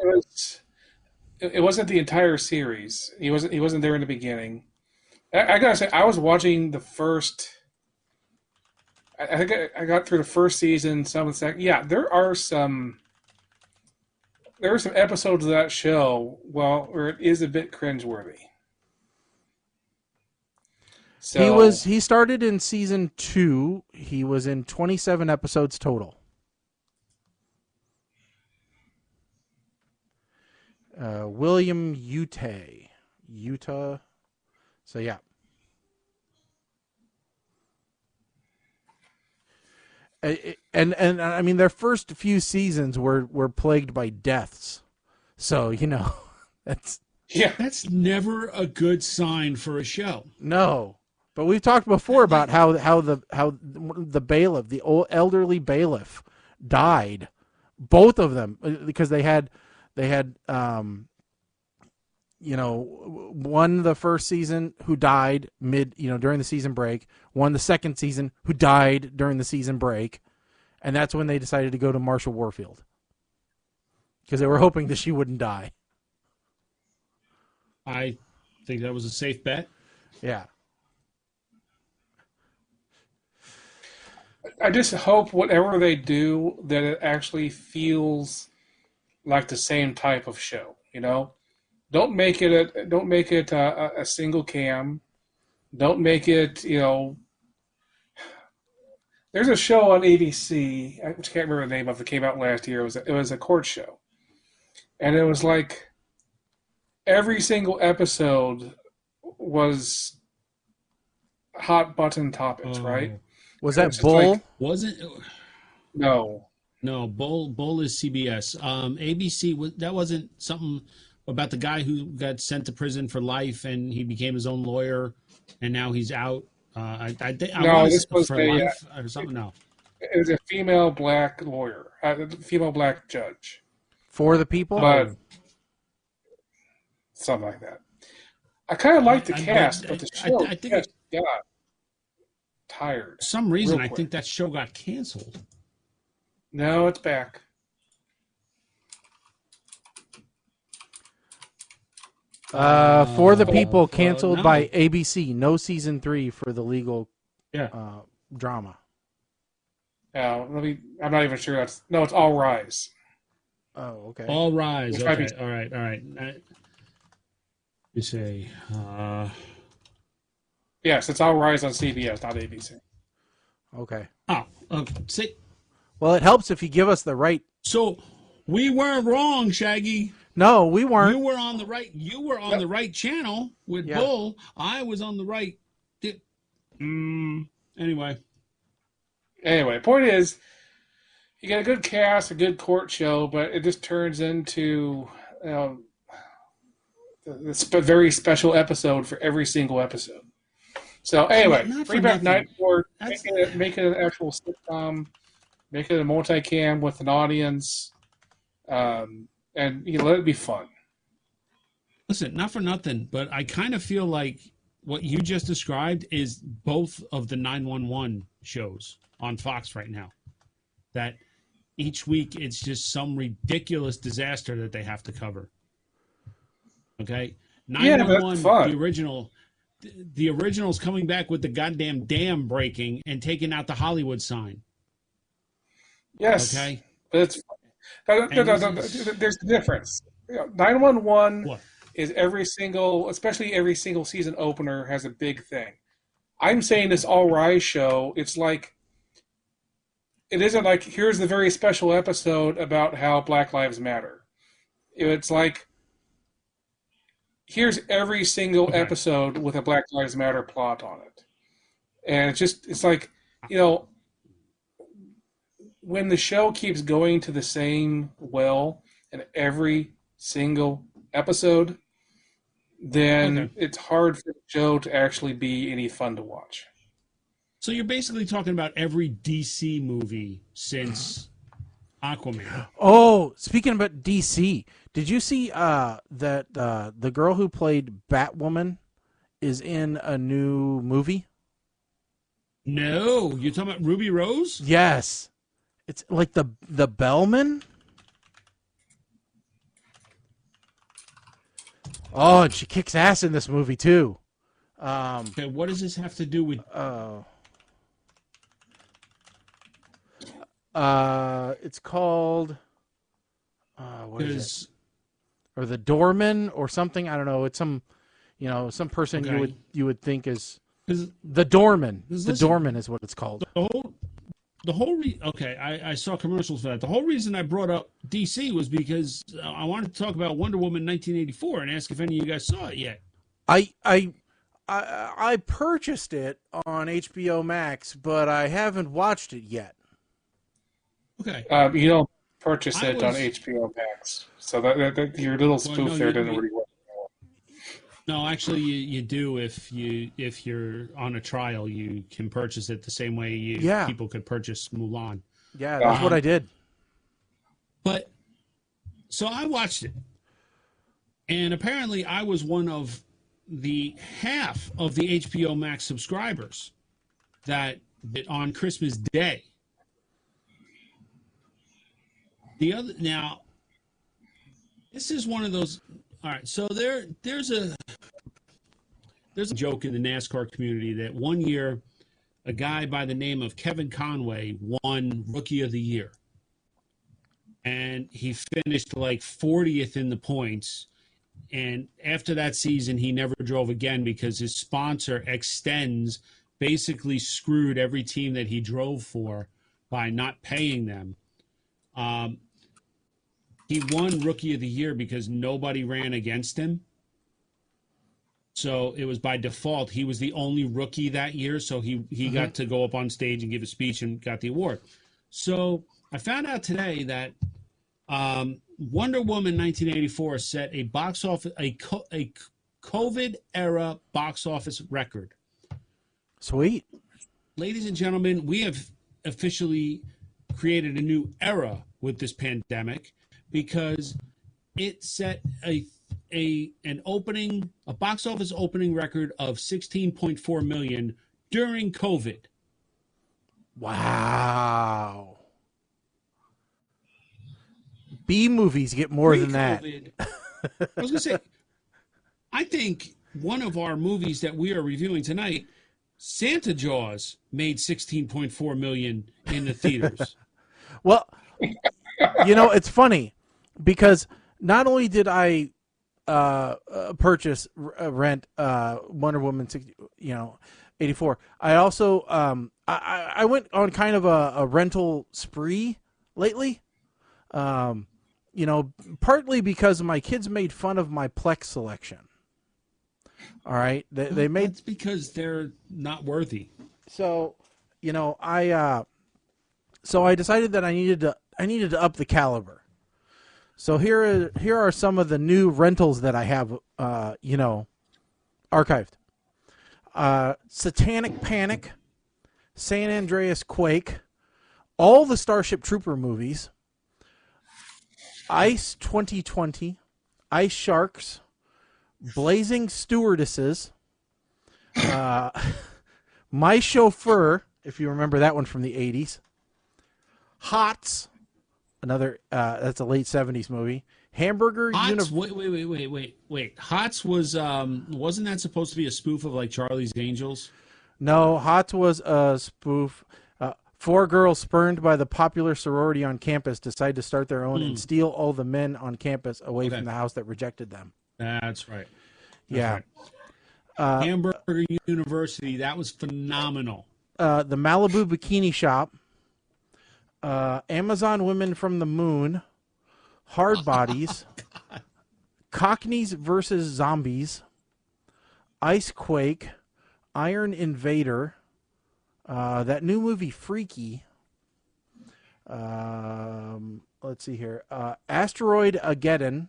Speaker 5: It wasn't the entire series. He wasn't there in the beginning. I gotta say, I was watching the first. I think I got through the first season, some of the second. Yeah, there are some episodes of that show, where it is a bit cringeworthy. So
Speaker 3: He started in season 2. He was in 27 episodes total. William Utah. So yeah. And I mean, their first few seasons were plagued by deaths. So, that's
Speaker 4: never a good sign for a show.
Speaker 3: No. But we've talked before about how the bailiff, the old elderly bailiff, died. Both of them, because they had one the first season who died during the season break, one the second season who died during the season break, and that's when they decided to go to Marsha Warfield because they were hoping that she wouldn't die.
Speaker 4: I think that was a safe bet.
Speaker 3: Yeah.
Speaker 5: I just hope whatever they do that it actually feels like the same type of show. Don't make it a single cam. Don't make it There's a show on ABC. I can't remember the name of it. Came out last year. It was a court show, and it was like every single episode was hot button topics, right?
Speaker 3: Was that Bull?
Speaker 4: Wasn't
Speaker 5: No.
Speaker 4: Bull is CBS. ABC that wasn't something about the guy who got sent to prison for life and he became his own lawyer and now he's out.
Speaker 5: This was
Speaker 4: for life or something. No,
Speaker 5: it was a female black lawyer, female black judge
Speaker 3: for the people,
Speaker 5: but something like that. I kind of liked the cast, but the show got tired.
Speaker 4: For some reason, I think that show got canceled.
Speaker 5: No, it's back.
Speaker 3: For the people canceled by ABC. No season 3 for the legal drama.
Speaker 5: Yeah, I'm not even sure it's All Rise.
Speaker 3: Oh, okay.
Speaker 4: All Rise. Okay. All right. You say.
Speaker 5: Yes, it's All Rise on CBS, not ABC.
Speaker 3: Okay.
Speaker 4: Oh, okay. See.
Speaker 3: Well, it helps if you give us the right.
Speaker 4: So we weren't wrong, Shaggy.
Speaker 3: No, we weren't.
Speaker 4: You were on the right. You were on the right channel with Bull. I was on the right. Anyway,
Speaker 5: point is, you got a good cast, a good court show, but it just turns into this very special episode for every single episode. So anyway, bring back Night Court, make it an actual sitcom, make it a multicam with an audience, and let it be fun.
Speaker 4: Listen, not for nothing, but I kind of feel like what you just described is both of the 911 shows on Fox right now. That each week it's just some ridiculous disaster that they have to cover. Okay? 911, the original's coming back with the goddamn dam breaking and taking out the Hollywood sign.
Speaker 5: Yes.
Speaker 4: Okay?
Speaker 5: But there's a difference. 911 is especially every single season opener has a big thing. I'm saying this All Rise show, it isn't like, here's the very special episode about how Black Lives Matter. It's like, here's every single episode with a Black Lives Matter plot on it. And it's like, when the show keeps going to the same well in every single episode, then
Speaker 4: Okay.
Speaker 5: it's hard for the show to actually be any fun to watch.
Speaker 4: So you're basically talking about every DC movie since Aquaman.
Speaker 3: Oh, speaking about DC, did you see that the girl who played Batwoman is in a new movie?
Speaker 4: No, you're talking about Ruby Rose?
Speaker 3: Yes. It's like the Bellman. Oh, and she kicks ass in this movie too.
Speaker 4: Okay, what does this have to do with?
Speaker 3: It's called what is it?
Speaker 4: Because
Speaker 3: Or the Doorman or something. I don't know. It's some person
Speaker 4: Okay.
Speaker 3: you would think is
Speaker 4: the
Speaker 3: the Doorman. The
Speaker 4: Listen.
Speaker 3: Doorman is what it's called.
Speaker 4: whole okay, I saw commercials for that. The whole reason I brought up DC was because I wanted to talk about Wonder Woman 1984 and ask if any of you guys saw it yet.
Speaker 3: I purchased it on HBO Max, but I haven't watched it yet.
Speaker 4: Okay,
Speaker 5: You don't purchase
Speaker 4: I
Speaker 5: it on
Speaker 4: was-
Speaker 5: HBO Max, so that your little spoof
Speaker 4: no,
Speaker 5: there
Speaker 4: you-
Speaker 5: doesn't
Speaker 4: you-
Speaker 5: really work.
Speaker 4: no, actually, you do if you're on a trial, you can purchase it the same way people could purchase Mulan.
Speaker 3: Yeah, that's what I did.
Speaker 4: But so I watched it, and apparently I was one of the half of the HBO Max subscribers that on Christmas Day. The other now, this is one of those. All right, so there's a joke in the NASCAR community that one year a guy by the name of Kevin Conway won Rookie of the Year. And he finished like 40th in the points. And after that season, he never drove again because his sponsor, Extends, basically screwed every team that he drove for by not paying them. He won Rookie of the Year because nobody ran against him. So it was by default. He was the only rookie that year, so he got to go up on stage and give a speech and got the award. So I found out today that Wonder Woman 1984 set a box office a COVID era box office record.
Speaker 3: Sweet.
Speaker 4: Ladies and gentlemen, we have officially created a new era with this pandemic because it set a box office opening record of 16.4 million during COVID.
Speaker 3: Wow. B movies get more than that.
Speaker 4: Pre-COVID, I was going to say, I think one of our movies that we are reviewing tonight, Santa Jaws, made 16.4 million in the theaters.
Speaker 3: Well, it's funny because not only did I rent Wonder Woman 84, I also I went on kind of a rental spree lately. Partly because my kids made fun of my Plex selection. All right, they made
Speaker 4: That's because they're not worthy.
Speaker 3: so, I decided that I needed to up the caliber. So here are some of the new rentals that I have, archived. Satanic Panic, San Andreas Quake, all the Starship Trooper movies, Ice 2020, Ice Sharks, Blazing Stewardesses, My Chauffeur, if you remember that one from the 80s, Hots, another that's a late 70s movie, Hamburger
Speaker 4: Hots, wait. Hots was wasn't that supposed to be a spoof of like Charlie's Angels?
Speaker 3: No, Hots was a spoof. Four girls spurned by the popular sorority on campus decide to start their own and steal all the men on campus away from the house that rejected them.
Speaker 4: That's right.
Speaker 3: Yeah.
Speaker 4: Right. Hamburger University, that was phenomenal.
Speaker 3: The Malibu Bikini Shop, Amazon Women from the Moon, Hard Bodies, Cockneys versus Zombies, Ice Quake, Iron Invader, that new movie Freaky. Let's see here. Asteroid Ageddon.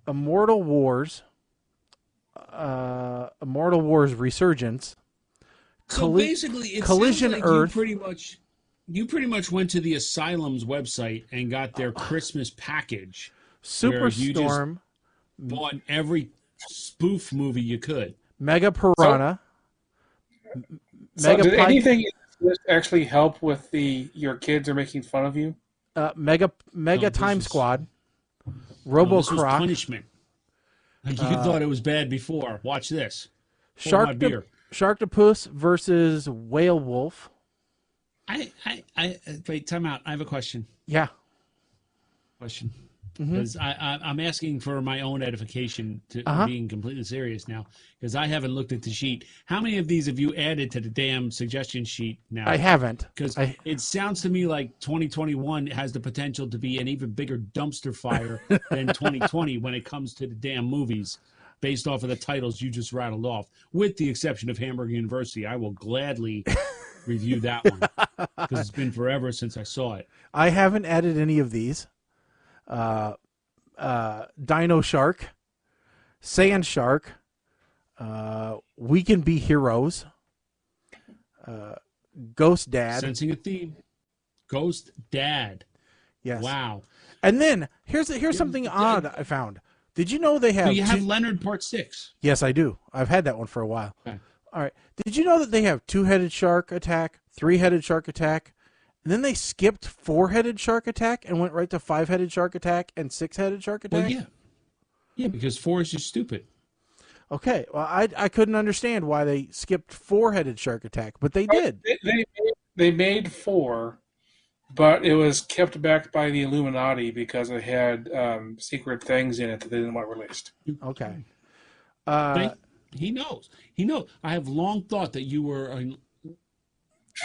Speaker 3: Immortal Wars, Resurgence.
Speaker 4: So basically, it
Speaker 3: Collision
Speaker 4: sounds like
Speaker 3: Earth.
Speaker 4: You pretty much went to the Asylum's website and got their Christmas package.
Speaker 3: Superstorm.
Speaker 4: Bought every spoof movie you could.
Speaker 3: Mega Piranha.
Speaker 5: So did anything in this actually help with your kids are making fun of you?
Speaker 3: Mega Time Squad.
Speaker 4: No, this was
Speaker 3: RoboCroc.
Speaker 4: punishment. You thought it was bad before. Watch this. Hold my beer.
Speaker 3: Sharktopus versus Whale Wolf.
Speaker 4: Wait, time out. I have a question.
Speaker 3: Yeah.
Speaker 4: Because I'm asking for my own edification to being completely serious now, because I haven't looked at the sheet. How many of these have you added to the damn suggestion sheet now?
Speaker 3: I haven't.
Speaker 4: Because it sounds to me like 2021 has the potential to be an even bigger dumpster fire than 2020 when it comes to the damn movies, based off of the titles you just rattled off, with the exception of Hamburger University. I will gladly review that one, because it's been forever since I saw it.
Speaker 3: I haven't added any of these. Dino Shark, Sand Shark, We Can Be Heroes, Ghost Dad.
Speaker 4: Sensing a theme. Ghost Dad.
Speaker 3: Yes.
Speaker 4: Wow.
Speaker 3: And then here's something odd I found. Did you know they have?
Speaker 4: Do you have Leonard Part 6?
Speaker 3: Yes, I do. I've had that one for a while.
Speaker 4: Okay.
Speaker 3: All right. Did you know that they have 2-headed shark attack, 3-headed shark attack, and then they skipped 4-headed shark attack and went right to 5-headed shark attack and 6-headed shark attack?
Speaker 4: Well, yeah. Yeah, because 4 is just stupid.
Speaker 3: Okay. Well, I couldn't understand why they skipped 4-headed shark attack, but they did.
Speaker 5: They made 4, but it was kept back by the Illuminati because it had secret things in it that they didn't want released.
Speaker 3: Okay.
Speaker 4: He knows. He knows. I have long thought that you were in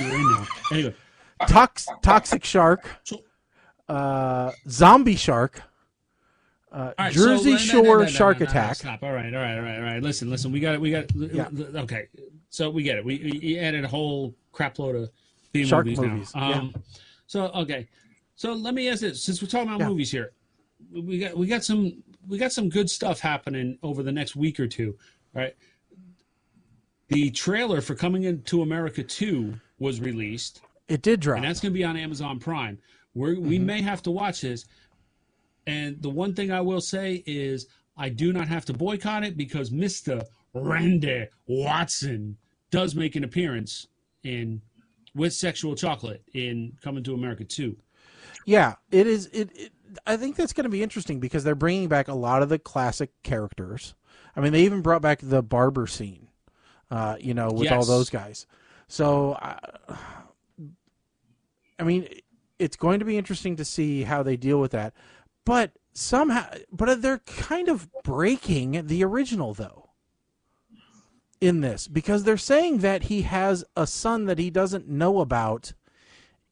Speaker 4: there. Anyway.
Speaker 3: Toxic Shark, Zombie Shark,
Speaker 4: Right,
Speaker 3: Jersey Shore Shark Attack.
Speaker 4: Stop. All right. Listen. We got it.
Speaker 3: Yeah.
Speaker 4: Okay. So we get it. We added a whole crap load of theme
Speaker 3: Shark
Speaker 4: movies now.
Speaker 3: yeah.
Speaker 4: So okay. So let me ask this: since we're talking about movies here, we got some good stuff happening over the next week or two. Right. The trailer for Coming Into America 2 was released.
Speaker 3: It did drop.
Speaker 4: And that's going to be on Amazon Prime. We may have to watch this. And the one thing I will say is I do not have to boycott it because Mr. Randy Watson does make an appearance with Sexual Chocolate in Coming to America 2.
Speaker 3: Yeah, it is. I think that's going to be interesting because they're bringing back a lot of the classic characters. I mean, they even brought back the barber scene, with all those guys. So, I mean, it's going to be interesting to see how they deal with that. But they're kind of breaking the original, though, in this. Because they're saying that he has a son that he doesn't know about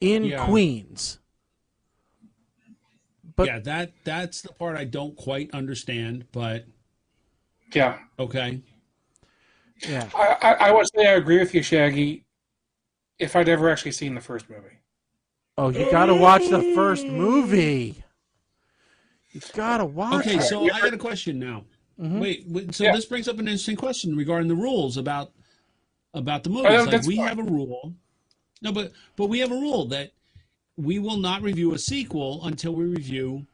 Speaker 3: in Queens. But,
Speaker 4: yeah, that's the part I don't quite understand, but...
Speaker 5: Yeah.
Speaker 4: Okay.
Speaker 3: Yeah.
Speaker 5: I would say I agree with you, Shaggy, if I'd ever actually seen the first movie.
Speaker 3: Oh, you got to watch the first movie. You got to watch it.
Speaker 4: Okay, so I got a question now. Mm-hmm. Wait, so this brings up an interesting question regarding the rules about the movies. Like we have a rule. No, but we have a rule that we will not review a sequel until we review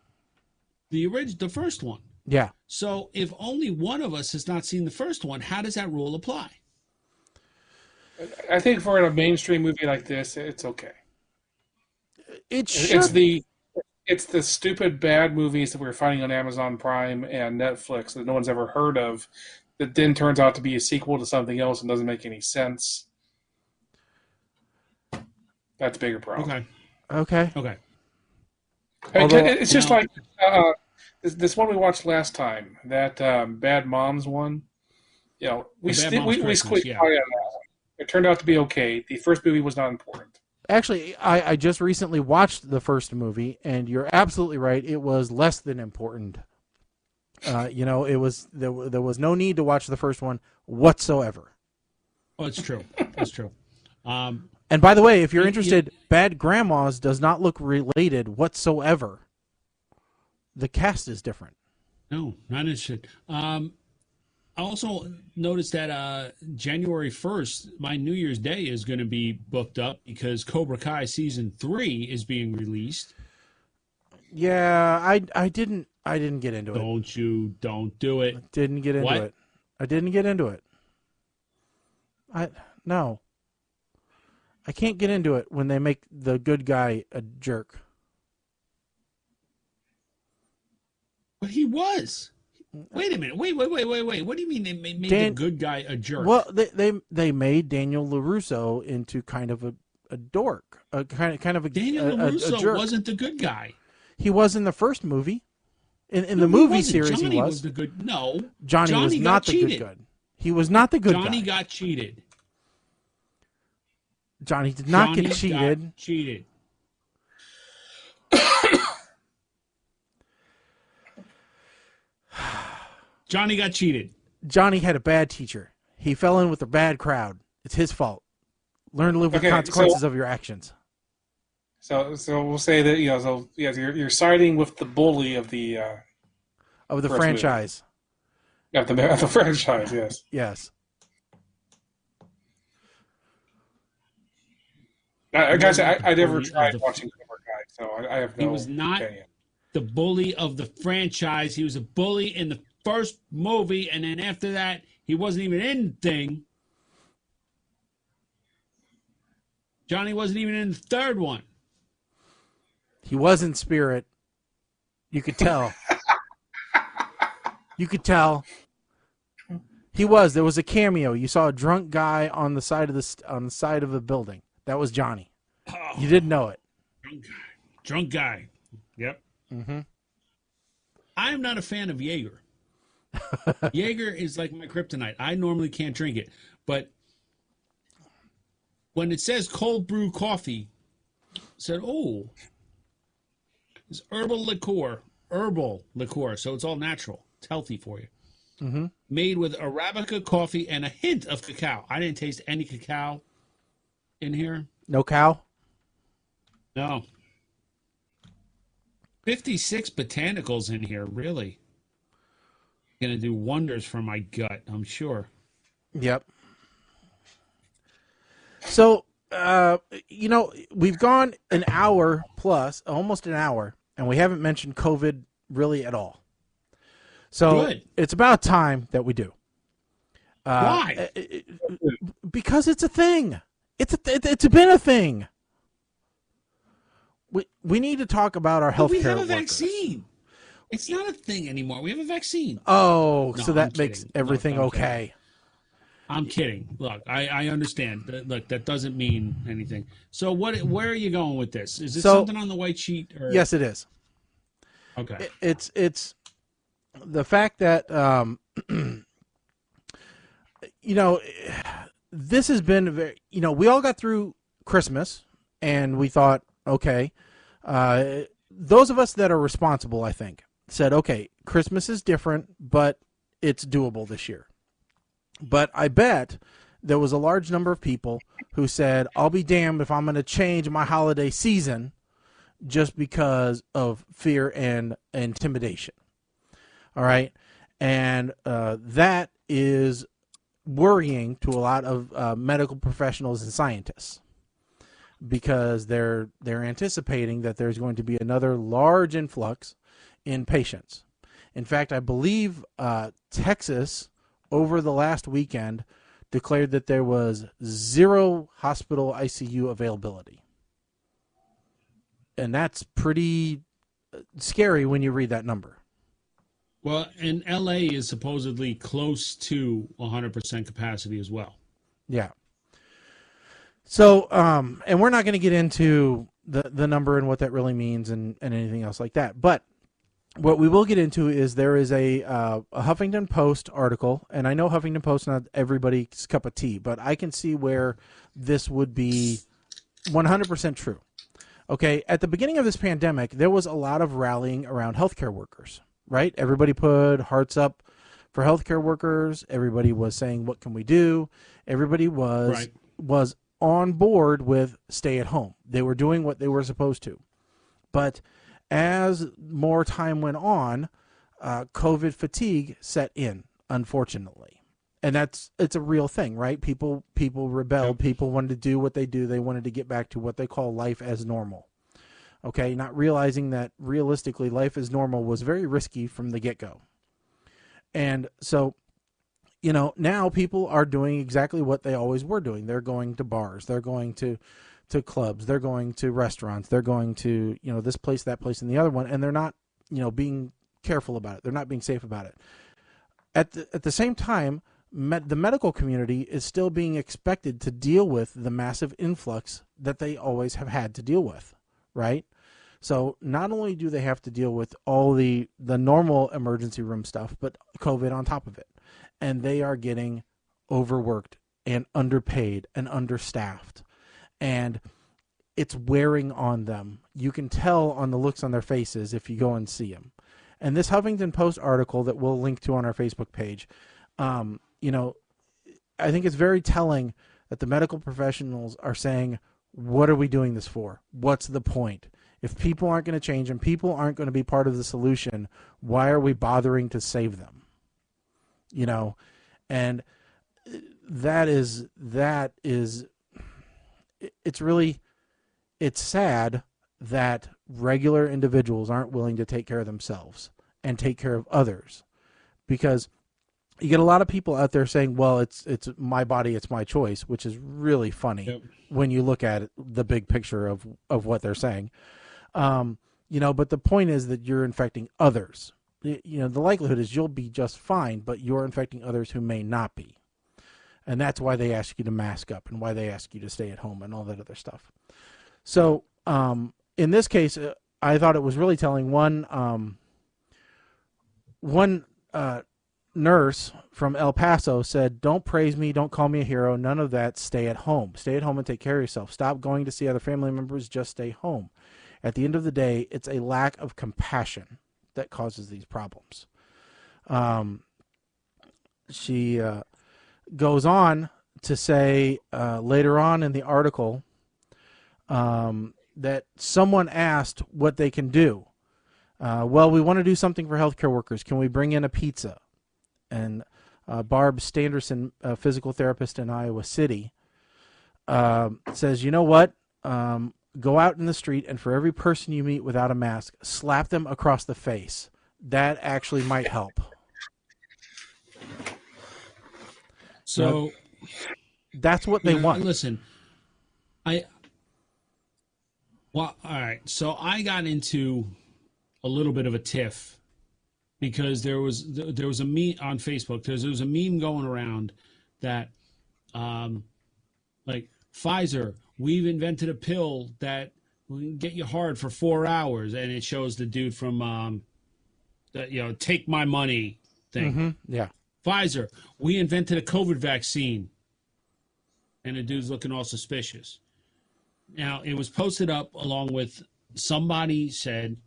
Speaker 4: the first one.
Speaker 3: Yeah.
Speaker 4: So if only one of us has not seen the first one, how does that rule apply?
Speaker 5: I think for a mainstream movie like this, it's okay.
Speaker 3: It's
Speaker 5: the stupid bad movies that we're finding on Amazon Prime and Netflix that no one's ever heard of that then turns out to be a sequel to something else and doesn't make any sense. That's a bigger problem.
Speaker 3: Okay.
Speaker 5: It's just like this one we watched last time, that Bad Moms one. We squeaked out on that one. It turned out to be okay. The first movie was not important.
Speaker 3: Actually, I just recently watched the first movie, and you're absolutely right. It was less than important. It was there was no need to watch the first one whatsoever.
Speaker 4: Oh, it's true. That's true.
Speaker 3: And by the way, if you're interested, Bad Grandmas does not look related whatsoever. The cast is different.
Speaker 4: No, not interested. I also noticed that January 1st, my New Year's Day is going to be booked up because Cobra Kai Season 3 is being released.
Speaker 3: Yeah, I didn't get into it.
Speaker 4: Don't do it.
Speaker 3: Didn't get into it. I didn't get into it. No. I can't get into it when they make the good guy a jerk.
Speaker 4: But he was. Wait a minute. Wait. What do you mean they made the good guy a jerk?
Speaker 3: Well, they made Daniel LaRusso into kind of a dork, kind of a
Speaker 4: Daniel LaRusso
Speaker 3: a jerk.
Speaker 4: wasn't the good guy.
Speaker 3: He was in the first movie. In the movie series,
Speaker 4: Johnny
Speaker 3: he was.
Speaker 4: the good. No,
Speaker 3: Johnny was not the good guy. He was not the good guy.
Speaker 4: Johnny got cheated.
Speaker 3: Johnny did not get cheated.
Speaker 4: Got cheated. Johnny got cheated.
Speaker 3: Johnny had a bad teacher. He fell in with a bad crowd. It's his fault. Learn to live with consequences of your actions.
Speaker 5: So we'll say that you're siding with the bully of the
Speaker 3: franchise.
Speaker 5: Of the franchise, yes.
Speaker 3: Yes.
Speaker 5: Guys, I never tried watching Cobra Kai, so I have no.
Speaker 4: He was not
Speaker 5: opinion.
Speaker 4: The bully of the franchise. He was a bully in the first movie, and then after that, he wasn't even in the thing. Johnny wasn't even in the third one.
Speaker 3: He was in spirit. You could tell. You could tell. He was. There was a cameo. You saw a drunk guy on the side of the building. That was Johnny.
Speaker 4: Oh,
Speaker 3: you didn't know it.
Speaker 4: Drunk guy. Yep.
Speaker 3: Mm-hmm.
Speaker 4: I am not a fan of Jaeger. Jaeger is like my kryptonite. I normally can't drink it, but when it says cold brew coffee, I said, "Oh, it's herbal liqueur, so it's all natural. It's healthy for you."
Speaker 3: Mm-hmm.
Speaker 4: Made with Arabica coffee and a hint of cacao. I didn't taste any cacao in here.
Speaker 3: No cow?
Speaker 4: No. 56 botanicals in here, really. Going to do wonders for my gut, I'm sure.
Speaker 3: Yep. So, we've gone an hour plus, almost an hour, and we haven't mentioned COVID really at all. So
Speaker 4: Good.
Speaker 3: It's about time that we do.
Speaker 4: Why?
Speaker 3: Because it's a thing. It's been a thing. We need to talk about our healthcare workers.
Speaker 4: We have a vaccine. It's not a thing anymore. We have a vaccine.
Speaker 3: Oh,
Speaker 4: No,
Speaker 3: so that makes everything okay.
Speaker 4: I'm kidding. Look, I understand. Look, that doesn't mean anything. So where are you going with this? Is it something on the white sheet? Or?
Speaker 3: Yes, it is.
Speaker 4: Okay.
Speaker 3: It's the fact that this has been very. We all got through Christmas, and we thought, okay, those of us that are responsible, I think, said, okay, Christmas is different, but it's doable this year. But I bet there was a large number of people who said, I'll be damned if I'm going to change my holiday season just because of fear and intimidation. All right? And that is worrying to a lot of medical professionals and scientists, because they're anticipating that there's going to be another large influx in patients. In fact, I believe Texas, over the last weekend, declared that there was 0 hospital ICU availability. And that's pretty scary when you read that number.
Speaker 4: Well, and LA is supposedly close to 100% capacity as well.
Speaker 3: Yeah. So, and we're not going to get into the number and what that really means and anything else like that. But what we will get into is there is a Huffington Post article, and I know Huffington Post not everybody's cup of tea, but I can see where this would be 100% true. Okay, at the beginning of this pandemic, there was a lot of rallying around healthcare workers, right? Everybody put hearts up for healthcare workers. Everybody was saying, what can we do? Everybody was on board with stay at home. They were doing what they were supposed to. But as more time went on, COVID fatigue set in, unfortunately. And it's a real thing, right? People rebelled. People wanted to do what they do. They wanted to get back to what they call life as normal. Okay, not realizing that realistically life as normal was very risky from the get-go. And so, now people are doing exactly what they always were doing. They're going to bars. They're going to clubs. They're going to restaurants. They're going to, this place, that place, and the other one. And they're not, being careful about it. They're not being safe about it. At the same time, the medical community is still being expected to deal with the massive influx that they always have had to deal with, right? So not only do they have to deal with all the normal emergency room stuff, but COVID on top of it. And they are getting overworked and underpaid and understaffed. And it's wearing on them. You can tell on the looks on their faces if you go and see them. And this Huffington Post article that we'll link to on our Facebook page, I think it's very telling that the medical professionals are saying, what are we doing this for? What's the point? If people aren't going to change and people aren't going to be part of the solution, why are we bothering to save them? And it's sad that regular individuals aren't willing to take care of themselves and take care of others, because you get a lot of people out there saying, well, it's my body, it's my choice, which is really funny when you look at it, the big picture of what they're saying. But the point is that you're infecting others. The likelihood is you'll be just fine, but you're infecting others who may not be. And that's why they ask you to mask up and why they ask you to stay at home and all that other stuff. So in this case, I thought it was really telling. One nurse from El Paso said, don't praise me, don't call me a hero, none of that, stay at home. Stay at home and take care of yourself. Stop going to see other family members, just stay home. At the end of the day, it's a lack of compassion that causes these problems. She goes on to say later on in the article that someone asked what they can do. Well, we want to do something for healthcare workers. Can we bring in a pizza? And Barb Standerson, a physical therapist in Iowa City, says, you know what? Go out in the street, and for every person you meet without a mask, slap them across the face. That actually might help.
Speaker 4: So
Speaker 3: that's what they want.
Speaker 4: Listen, all right. So I got into a little bit of a tiff because there was a meme on Facebook. There was a meme going around that, like, Pfizer, we've invented a pill that will get you hard for 4 hours, and it shows the dude from take my money thing.
Speaker 3: Mm-hmm. Yeah.
Speaker 4: Pfizer, we invented a COVID vaccine, and the dude's looking all suspicious. Now, it was posted up along with somebody said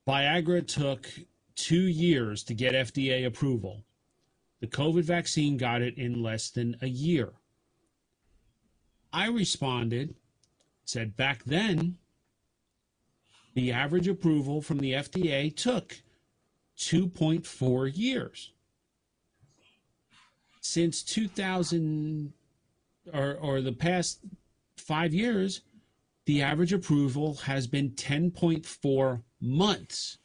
Speaker 4: Viagra took 2 years to get FDA approval. The COVID vaccine got it in less than a year. I responded, said back then, the average approval from the FDA took 2.4 years. Since 2000 or the past 5 years, the average approval has been 10.4 months.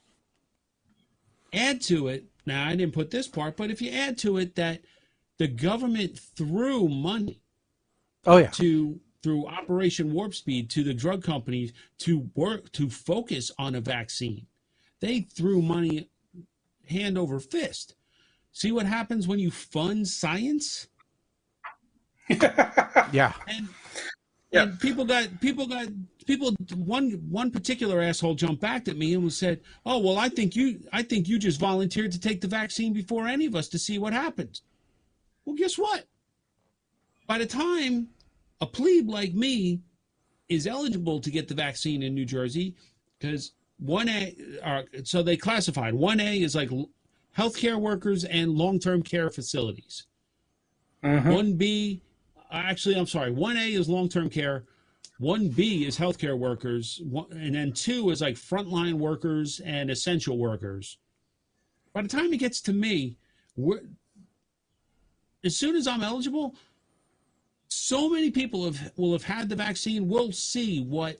Speaker 4: Add to it, now I didn't put this part, but if you add to it that the government threw money through Operation Warp Speed to the drug companies to focus on a vaccine. They threw money hand over fist. See what happens when you fund science?
Speaker 3: Yeah.
Speaker 4: And one particular asshole jumped back at me and said, "Oh, well, I think you just volunteered to take the vaccine before any of us to see what happens." Well, guess what? By the time a plebe like me is eligible to get the vaccine in New Jersey, because 1A, so they classified 1A is like healthcare workers and long-term care facilities. 1B, actually, I'm sorry, 1A is long-term care. 1B is healthcare workers, and then 2 is like frontline workers and essential workers. By the time it gets to me, as soon as I'm eligible, so many people will have had the vaccine. We'll see what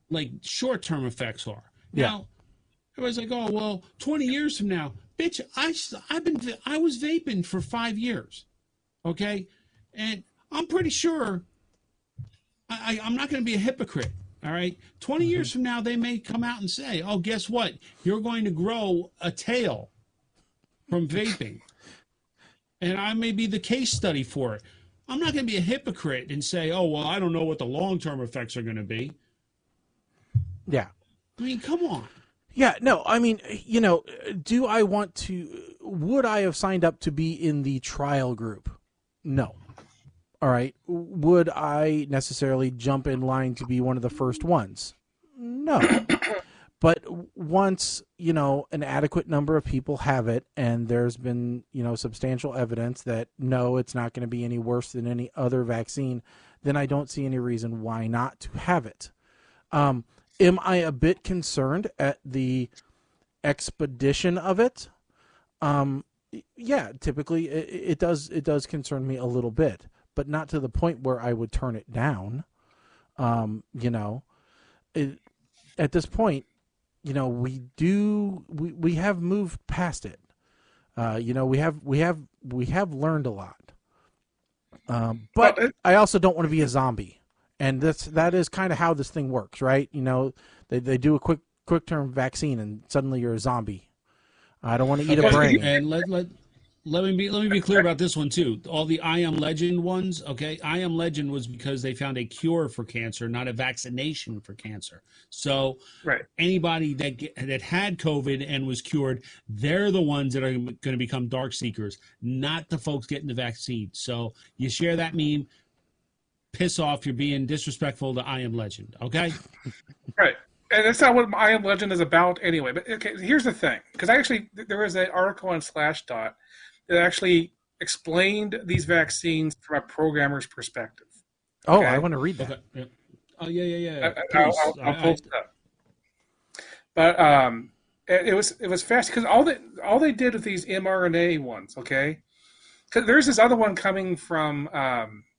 Speaker 4: like short-term effects are.
Speaker 3: Yeah.
Speaker 4: Now, everybody's like, "Oh, well, 20 years from now, bitch, I was vaping for 5 years, okay, and I'm pretty sure I'm not going to be a hypocrite." All right. 20 years from now, they may come out and say, "Oh, guess what? You're going to grow a tail from vaping." And I may be the case study for it. I'm not going to be a hypocrite and say, "Oh, well, I don't know what the long-term effects are going to be."
Speaker 3: Yeah.
Speaker 4: I mean, come on.
Speaker 3: Yeah, no, I mean, do I want to, would I have signed up to be in the trial group? No. All right. Would I necessarily jump in line to be one of the first ones? No. But once, an adequate number of people have it and there's been, substantial evidence that no, it's not going to be any worse than any other vaccine, then I don't see any reason why not to have it. Am I a bit concerned at the expedition of it? Yeah, typically it does concern me a little bit, but not to the point where I would turn it down. At this point, we have moved past it. We have learned a lot. But I also don't want to be a zombie. And that is kind of how this thing works, right? They do a quick term vaccine and suddenly you're a zombie. I don't want to eat a brain.
Speaker 4: And let me be clear about this one too. All the I Am Legend ones, okay? I Am Legend was because they found a cure for cancer, not a vaccination for cancer. So anybody that had COVID and was cured, they're the ones that are going to become dark seekers, not the folks getting the vaccine. So you share that meme, piss off, you're being disrespectful to I Am Legend, okay?
Speaker 5: Right. And that's not what I Am Legend is about anyway. But okay, here's the thing. Because there was an article on Slashdot that actually explained these vaccines from a programmer's perspective.
Speaker 3: Okay? Oh, I want to read that.
Speaker 4: Okay. Yeah. Oh, yeah.
Speaker 5: I'll post it up. But it was fast because all they did with these mRNA ones, okay? Because there's this other one coming from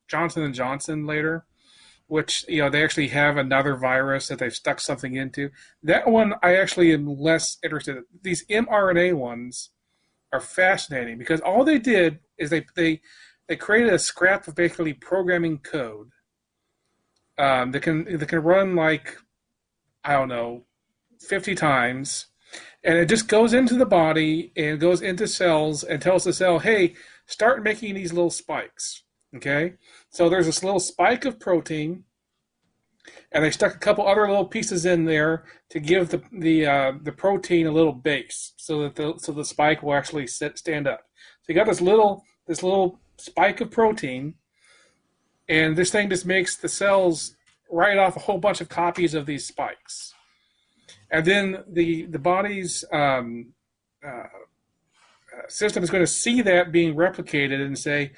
Speaker 5: Johnson & Johnson later, which, they actually have another virus that they've stuck something into. That one I actually am less interested in. These mRNA ones are fascinating because all they did is they created a scrap of basically programming code that can run like, I don't know, 50 times, and it just goes into the body and goes into cells and tells the cell, hey, start making these little spikes. Okay, so there's this little spike of protein, and they stuck a couple other little pieces in there to give the protein a little base, so that the spike will actually stand up. So you got this little spike of protein, and this thing just makes the cells write off a whole bunch of copies of these spikes, and then the body's system is going to see that being replicated and say,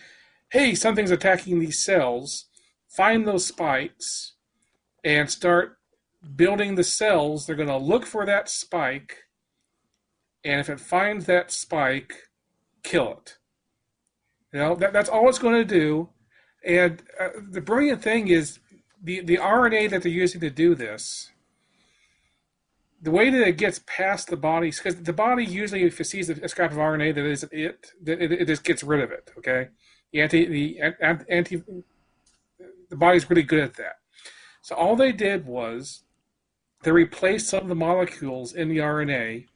Speaker 5: hey, something's attacking these cells, find those spikes, and start building the cells. They're going to look for that spike, and if it finds that spike, kill it. That's all it's going to do. And the brilliant thing is the RNA that they're using to do this, the way that it gets past the body, because the body usually, if it sees a scrap of RNA that isn't it just gets rid of it, okay? The body's really good at that. So all they did was they replaced some of the molecules in the RNA,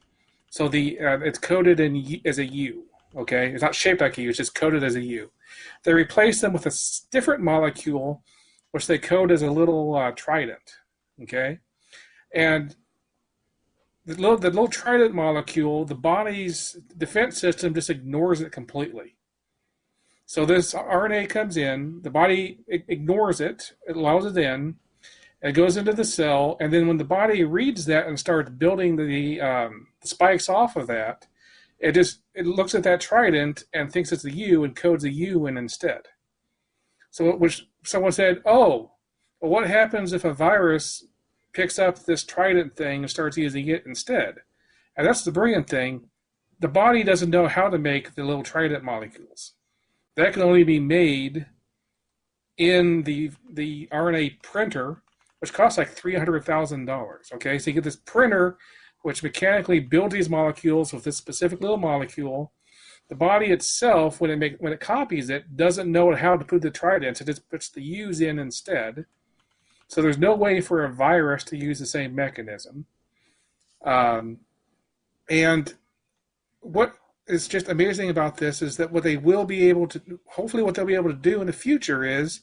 Speaker 5: so it's coded as a U. Okay, it's not shaped like a U; it's just coded as a U. They replaced them with a different molecule, which they code as a little trident. Okay, and the little trident molecule, the body's defense system just ignores it completely. So this RNA comes in, the body ignores it, it allows it in, it goes into the cell, and then when the body reads that and starts building the spikes off of that, it looks at that trident and thinks it's a U and codes a U in instead. So which someone said, oh, Well, what happens if a virus picks up this trident thing and starts using it instead? And that's the brilliant thing. The body doesn't know how to make the little trident molecules. That can only be made in the RNA printer, which costs like $300,000. Okay, so you get this printer which mechanically builds these molecules with this specific little molecule. The body itself, when it copies it, doesn't know how to put the tridents. It just puts the U's in instead. So there's no way for a virus to use the same mechanism. And what is just amazing about this is that what they will be able to, hopefully what they'll be able to do in the future is,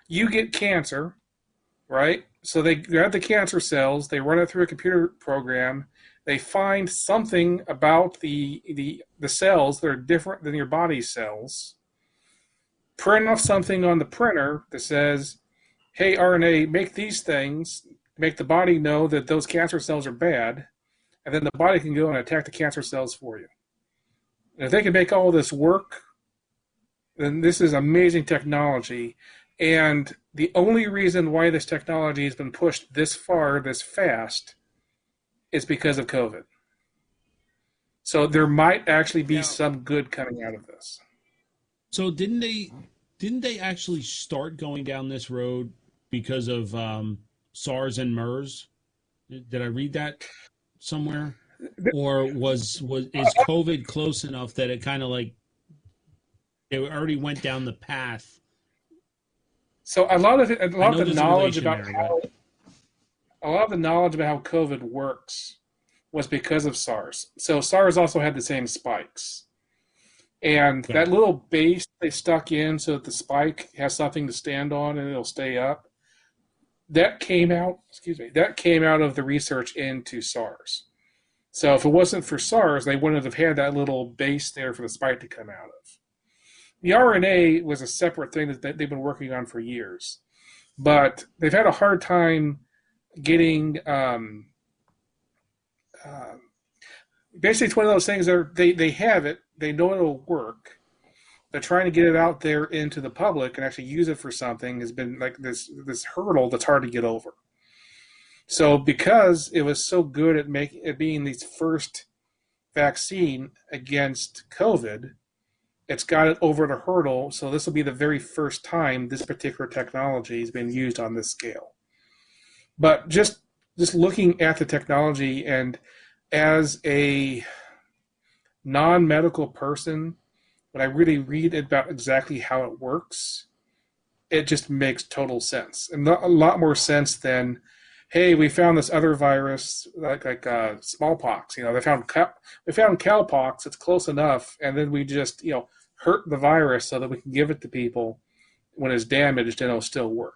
Speaker 5: you get cancer, right? So they grab the cancer cells, they run it through a computer program, they find something about the cells that are different than your body's cells, print off something on the printer that says, hey, RNA, make these things, make the body know that those cancer cells are bad, and then the body can go and attack the cancer cells for you. And if they can make all this work, then this is amazing technology. And the only reason why this technology has been pushed this far, this fast, is because of COVID. So there might actually be some good coming out of this.
Speaker 4: So didn't they actually start going down this road because of SARS and MERS? Did I read that somewhere? Or is COVID close enough that it kind of like it already went down the path?
Speaker 5: So a lot of the knowledge about how COVID works was because of SARS. So SARS also had the same spikes. And that little base they stuck in so that the spike has something to stand on and it'll stay up, that came out of the research into SARS. So if it wasn't for SARS, they wouldn't have had that little base there for the spike to come out of. The RNA was a separate thing that they've been working on for years. But they've had a hard time getting basically it's one of those things that they have it, they know it'll work. They're trying to get it out there into the public and actually use it for something has been like this hurdle that's hard to get over. So because it was so good at being the first vaccine against COVID, it's got it over the hurdle. So this will be the very first time this particular technology has been used on this scale. But just looking at the technology, and as a non-medical person, when I really read about exactly how it works, it just makes total sense. And a lot more sense than, hey, we found this other virus like smallpox. They found cowpox. It's close enough, and then we just hurt the virus so that we can give it to people when it's damaged and it'll still work.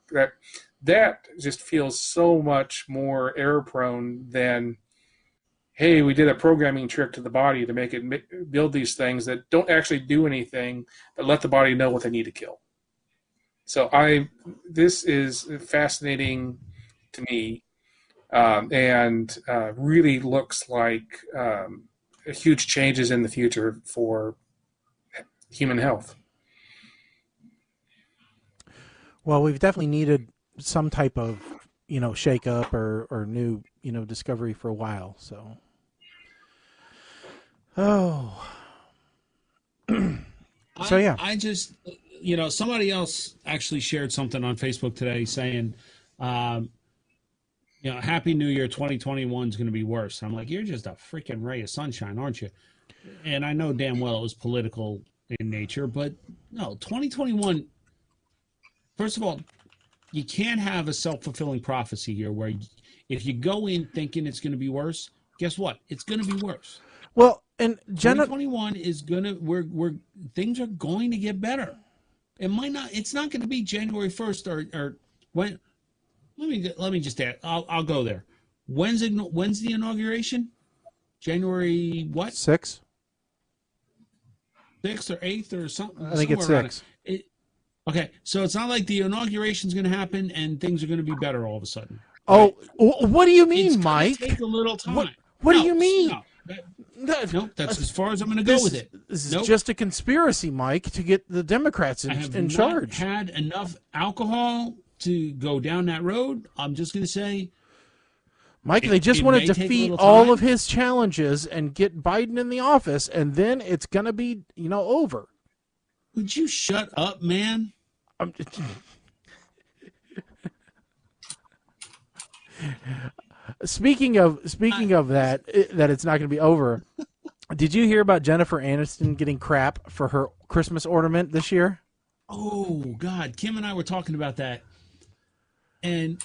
Speaker 5: That just feels so much more error prone than, hey, we did a programming trick to the body to make it build these things that don't actually do anything but let the body know what they need to kill. So this is fascinating to me. And really looks like huge changes in the future for human health.
Speaker 3: Well, we've definitely needed some type of, shake up or new, discovery for a while. So, yeah.
Speaker 4: I just, somebody else actually shared something on Facebook today saying, Happy New Year 2021 is going to be worse. I'm like, you're just a freaking ray of sunshine, aren't you? And I know damn well it was political in nature, but no, 2021, first of all, you can't have a self-fulfilling prophecy here where if you go in thinking it's going to be worse, guess what? It's going to be worse.
Speaker 3: Well, and
Speaker 4: 2021 is going to, things are going to get better. It's not going to be January 1st or when. Let me just add. I'll go there. When's the inauguration? January what?
Speaker 3: 6th.
Speaker 4: 6th or 8th or something.
Speaker 3: I think it's 6th.
Speaker 4: Okay, so it's not like the inauguration's going to happen and things are going to be better all of a sudden.
Speaker 3: Oh, right? What do you mean,
Speaker 4: it's
Speaker 3: Mike?
Speaker 4: Take a little time.
Speaker 3: What do you mean?
Speaker 4: No, that's as far as I'm going to go with it.
Speaker 3: This is just a conspiracy, Mike, to get the Democrats in charge.
Speaker 4: I have not had enough alcohol to go down that road, I'm just going to say,
Speaker 3: Mike, they just want to defeat all of his challenges and get Biden in the office, and then it's going to be, over.
Speaker 4: Would you shut up, man?
Speaker 3: Speaking of that it's not going to be over. Did you hear about Jennifer Aniston getting crap for her Christmas ornament this year?
Speaker 4: Oh God, Kim and I were talking about that, and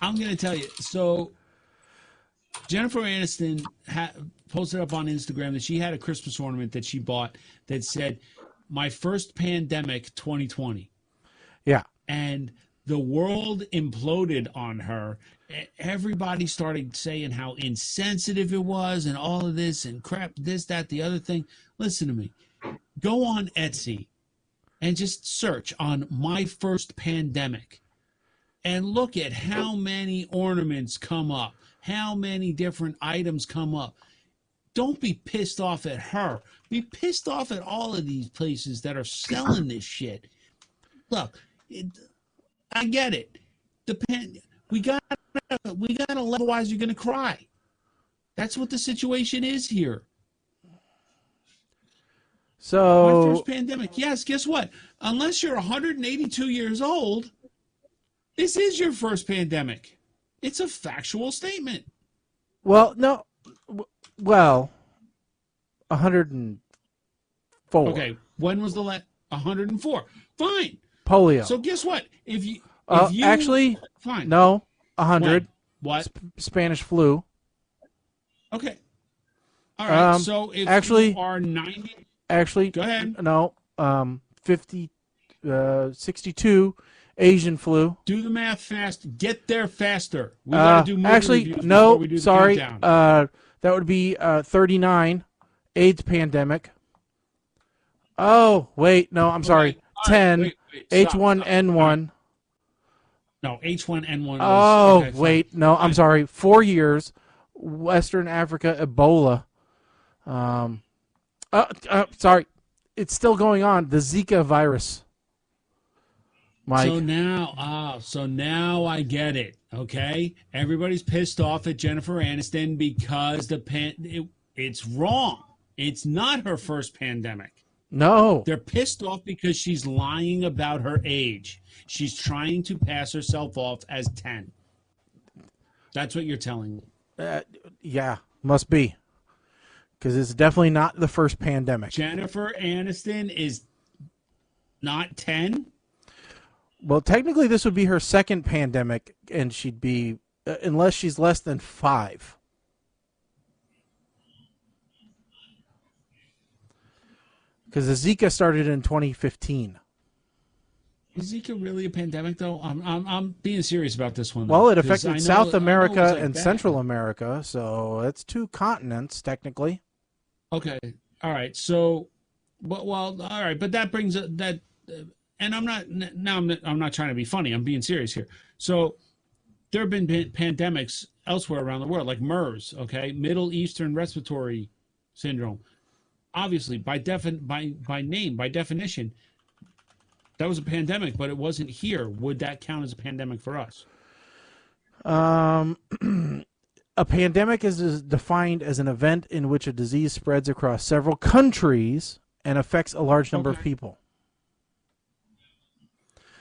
Speaker 4: I'm going to tell you. So Jennifer Aniston posted up on Instagram that she had a Christmas ornament that she bought that said, "My first pandemic, 2020."
Speaker 3: Yeah,
Speaker 4: and the world imploded on her. Everybody started saying how insensitive it was and all of this and crap, this, that, the other thing. Listen to me. Go on Etsy and just search on "my first pandemic" and look at how many ornaments come up, how many different items come up. Don't be pissed off at her. Be pissed off at all of these places that are selling this shit. Look, I get it. We got a level, otherwise you're going to cry. That's what the situation is here.
Speaker 3: So
Speaker 4: my first pandemic. Yes, guess what? Unless you're 182 years old, this is your first pandemic. It's a factual statement.
Speaker 3: Well, no. Well, 104.
Speaker 4: Okay, when was the last? 104. Fine.
Speaker 3: Polio.
Speaker 4: So guess what? If you
Speaker 3: actually,
Speaker 4: fine.
Speaker 3: No, 100.
Speaker 4: What?
Speaker 3: Spanish flu.
Speaker 4: Okay. All right. So if
Speaker 3: actually,
Speaker 4: you are 90.
Speaker 3: Actually,
Speaker 4: go ahead.
Speaker 3: No, 62 Asian flu.
Speaker 4: Do the math fast. Get there faster. We gotta do more
Speaker 3: actually,
Speaker 4: reviews
Speaker 3: no.
Speaker 4: before we do the
Speaker 3: Sorry.
Speaker 4: countdown.
Speaker 3: That would be 39 AIDS pandemic. Oh wait, no. I'm sorry.
Speaker 4: Right.
Speaker 3: 10
Speaker 4: Wait,
Speaker 3: H1N1.
Speaker 4: No, H1N1.
Speaker 3: Oh
Speaker 4: okay,
Speaker 3: wait, no. I'm sorry. 4 years. Western Africa Ebola. Sorry, it's still going on. The Zika virus. Mike.
Speaker 4: So now I get it. Okay, everybody's pissed off at Jennifer Aniston because it's wrong. It's not her first pandemic.
Speaker 3: No,
Speaker 4: they're pissed off because she's lying about her age. She's trying to pass herself off as 10. That's what you're telling me.
Speaker 3: Yeah, must be. Because it's definitely not the first pandemic.
Speaker 4: Jennifer Aniston is not 10?
Speaker 3: Well, technically this would be her second pandemic, and she'd be, unless she's less than 5. Because the Zika started in 2015.
Speaker 4: Is Zika really a pandemic, though? I'm being serious about this one.
Speaker 3: Well, it affected South
Speaker 4: like
Speaker 3: America and
Speaker 4: bad.
Speaker 3: Central America, so it's 2 continents, technically.
Speaker 4: Okay, all right. So, all right, but that brings that, and I'm not trying to be funny. I'm being serious here. So, there have been pandemics elsewhere around the world, like MERS. Okay, Middle Eastern Respiratory Syndrome. Obviously, by definition, that was a pandemic, but it wasn't here. Would that count as a pandemic for us?
Speaker 3: A pandemic is defined as an event in which a disease spreads across several countries and affects a large number of people.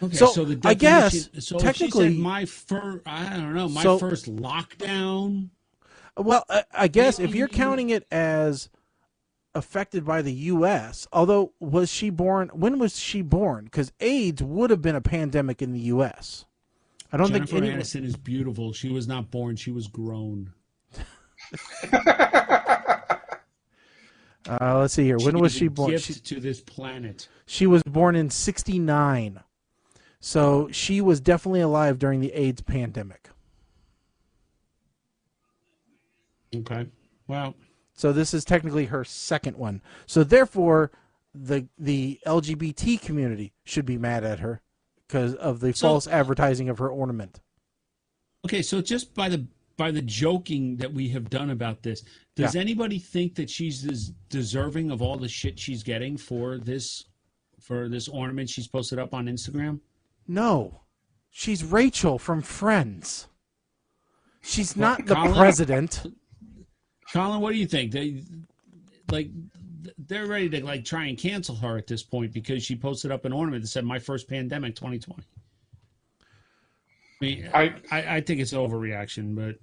Speaker 4: Okay,
Speaker 3: so
Speaker 4: the
Speaker 3: I guess
Speaker 4: so
Speaker 3: technically,
Speaker 4: she said my first lockdown.
Speaker 3: Well, I guess if you're counting it as affected by the U.S., although was she born? When was she born? Because AIDS would have been a pandemic in the U.S. I don't think
Speaker 4: Jennifer Aniston is beautiful. She was not born; she was grown.
Speaker 3: Let's see here. When was she born?
Speaker 4: Gift to this planet.
Speaker 3: She was born in '69, so she was definitely alive during the AIDS pandemic.
Speaker 4: Okay. Well.
Speaker 3: So this is technically her second one. So therefore, the LGBT community should be mad at her because of the false advertising of her ornament.
Speaker 4: Okay, so just by the joking that we have done about this, does anybody think that she's deserving of all the shit she's getting for this ornament she's posted up on Instagram?
Speaker 3: No. She's Rachel from Friends. She's not the
Speaker 4: Colin?
Speaker 3: president.
Speaker 4: Colin, what do you think? They're ready to like try and cancel her at this point because she posted up an ornament that said "My first pandemic, 2020." I mean, I think it's overreaction, but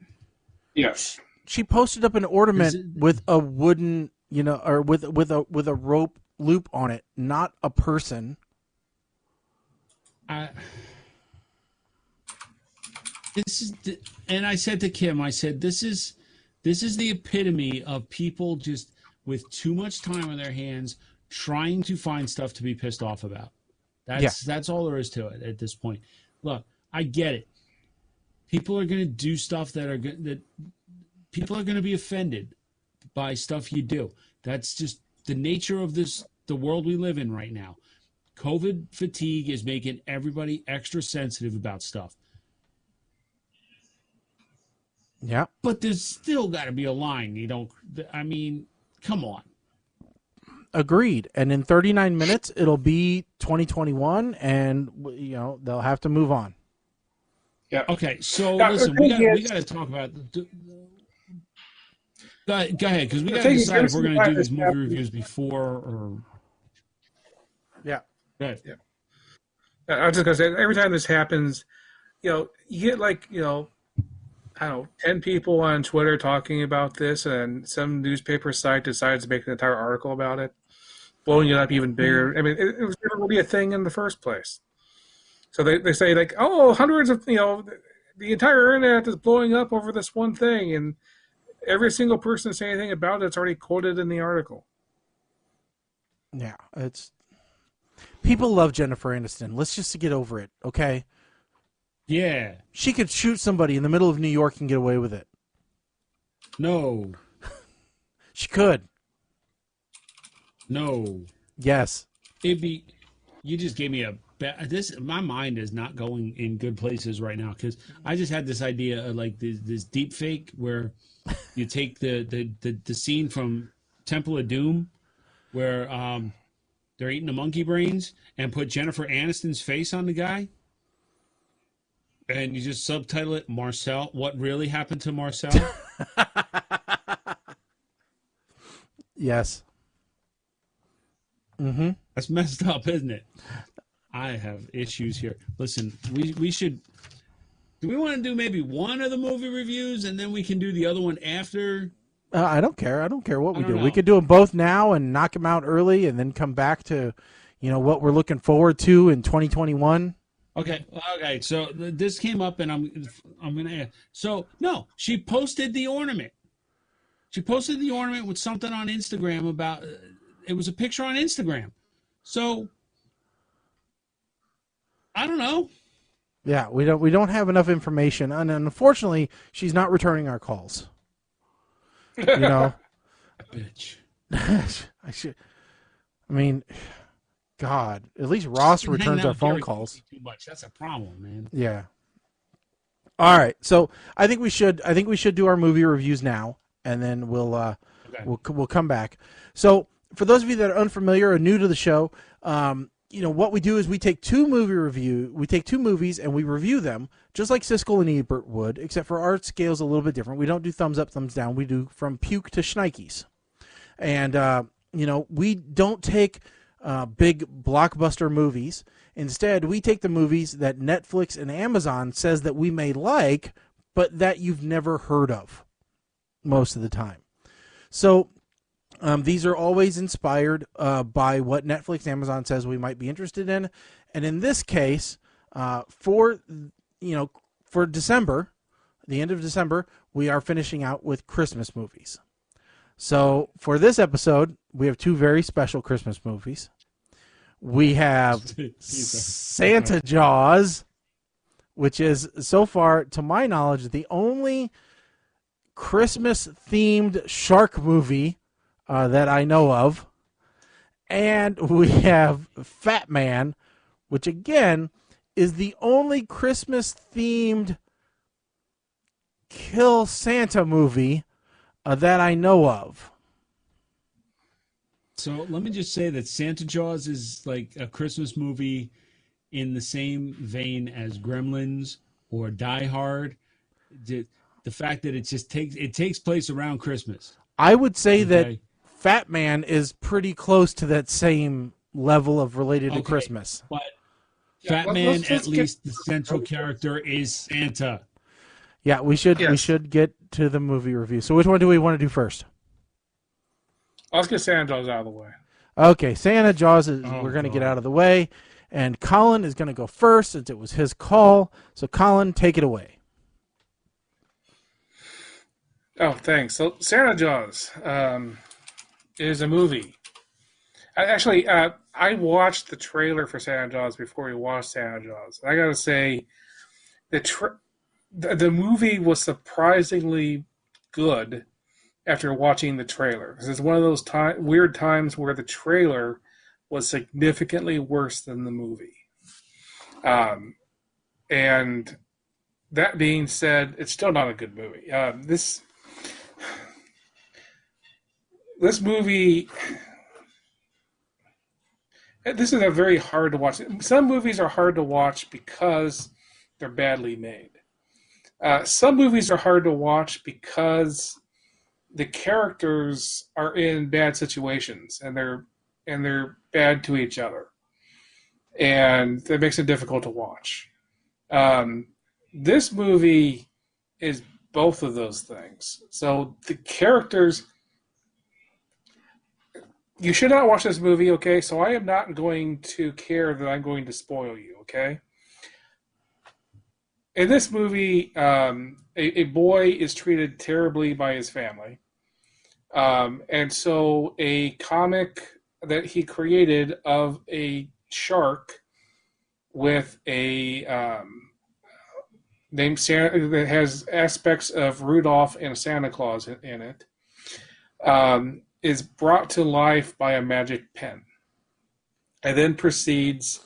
Speaker 5: yes,
Speaker 3: she posted up an ornament with a wooden, or with a rope loop on it, not a person.
Speaker 4: And I said to Kim, I said, this is the epitome of people just with too much time on their hands trying to find stuff to be pissed off about. That's all there is to it at this point. Look, I get it. People are going to do stuff that people are going to be offended by stuff you do. That's just the nature of the world we live in right now. COVID fatigue is making everybody extra sensitive about stuff.
Speaker 3: Yeah.
Speaker 4: But there's still got to be a line. Come on.
Speaker 3: Agreed. And in 39 minutes, it'll be 2021, and they'll have to move on.
Speaker 5: Yeah.
Speaker 4: Okay. So listen, we got to talk about. Go ahead, because we got to decide if we're going to do these movie reviews before or.
Speaker 3: Yeah.
Speaker 4: Go ahead.
Speaker 5: Yeah. I was just going to say, every time this happens, you get I don't know, 10 people on Twitter talking about this, and some newspaper site decides to make an entire article about it, blowing it up even bigger. I mean, it was never really a thing in the first place. So they say, hundreds of, the entire internet is blowing up over this one thing, and every single person saying anything about it's already quoted in the article.
Speaker 3: Yeah, people love Jennifer Aniston. Let's just get over it, okay?
Speaker 4: Yeah.
Speaker 3: She could shoot somebody in the middle of New York and get away with it.
Speaker 4: No.
Speaker 3: She could.
Speaker 4: No.
Speaker 3: Yes.
Speaker 4: You just gave me my mind is not going in good places right now, because I just had this idea of like this deep fake where you take the scene from Temple of Doom where they're eating the monkey brains and put Jennifer Aniston's face on the guy. And you just subtitle it, Marcel. What really happened to Marcel?
Speaker 3: Yes. Mm-hmm.
Speaker 4: That's messed up, isn't it? I have issues here. Listen, we should. Do we want to do maybe one of the movie reviews and then we can do the other one after?
Speaker 3: I don't care. I don't care what we do.
Speaker 4: know.
Speaker 3: We could do them both now and knock them out early, and then come back to, what we're looking forward to in 2021.
Speaker 4: Okay. So this came up, and I'm gonna ask. So no, she posted the ornament. She posted the ornament with something on Instagram about. It was a picture on Instagram. So I don't know.
Speaker 3: Yeah, we don't have enough information, and unfortunately, she's not returning our calls.
Speaker 4: Bitch.
Speaker 3: God, at least Ross returns our phone calls.
Speaker 4: Too much. That's a problem, man.
Speaker 3: Yeah. All right, so I think we should do our movie reviews now, and then we'll come back. So for those of you that are unfamiliar or new to the show, what we do is we take two movies and we review them just like Siskel and Ebert would, except for our scale's a little bit different. We don't do thumbs up, thumbs down. We do from puke to shnikes, and we don't take big blockbuster movies. Instead, we take the movies that Netflix and Amazon says that we may like, but that you've never heard of most of the time. So these are always inspired by what Netflix, Amazon says we might be interested in. And in this case, for December, the end of December, we are finishing out with Christmas movies. So for this episode, we have two very special Christmas movies. We have Santa Jaws, which is, so far, to my knowledge, the only Christmas-themed shark movie that I know of. And we have Fat Man, which, again, is the only Christmas-themed Kill Santa movie that I know of.
Speaker 4: So let me just say that Santa Jaws is like a Christmas movie in the same vein as Gremlins or Die Hard. The fact that it takes place around Christmas.
Speaker 3: I would say that
Speaker 4: Okay.
Speaker 3: Fat Man is pretty close to that same level of related to
Speaker 4: Okay.
Speaker 3: Christmas.
Speaker 4: But
Speaker 5: Yeah,
Speaker 4: Fat Man,
Speaker 5: let's
Speaker 4: at
Speaker 5: get-
Speaker 4: least the central character is Santa.
Speaker 3: Yeah, we should get to the movie review. So which one do we want to do first?
Speaker 5: Let's get Santa Claus out of the way.
Speaker 3: Okay, Santa Jaws is
Speaker 4: Oh,
Speaker 3: we're going to get
Speaker 4: God.
Speaker 3: out of the way, and Colin is going to go first since it was his call. So Colin, take it away.
Speaker 5: Oh, thanks. So Santa Jaws is a movie. I watched the trailer for Santa Jaws before we watched Santa Jaws. I got to say, the movie was surprisingly good after watching the trailer. This is one of those weird times where the trailer was significantly worse than the movie. And that being said, it's still not a good movie. This movie, this is a very hard to watch. Some movies are hard to watch because they're badly made. Some movies are hard to watch because the characters are in bad situations and they're bad to each other, and that makes it difficult to watch. This movie is both of those things. So the characters. You should not watch this movie, okay? So I am not going to care that I'm going to spoil you, okay? In this movie, a boy is treated terribly by his family. And so a comic that he created of a shark with a named Santa that has aspects of Rudolph and Santa Claus in it. Is brought to life by a magic pen and then proceeds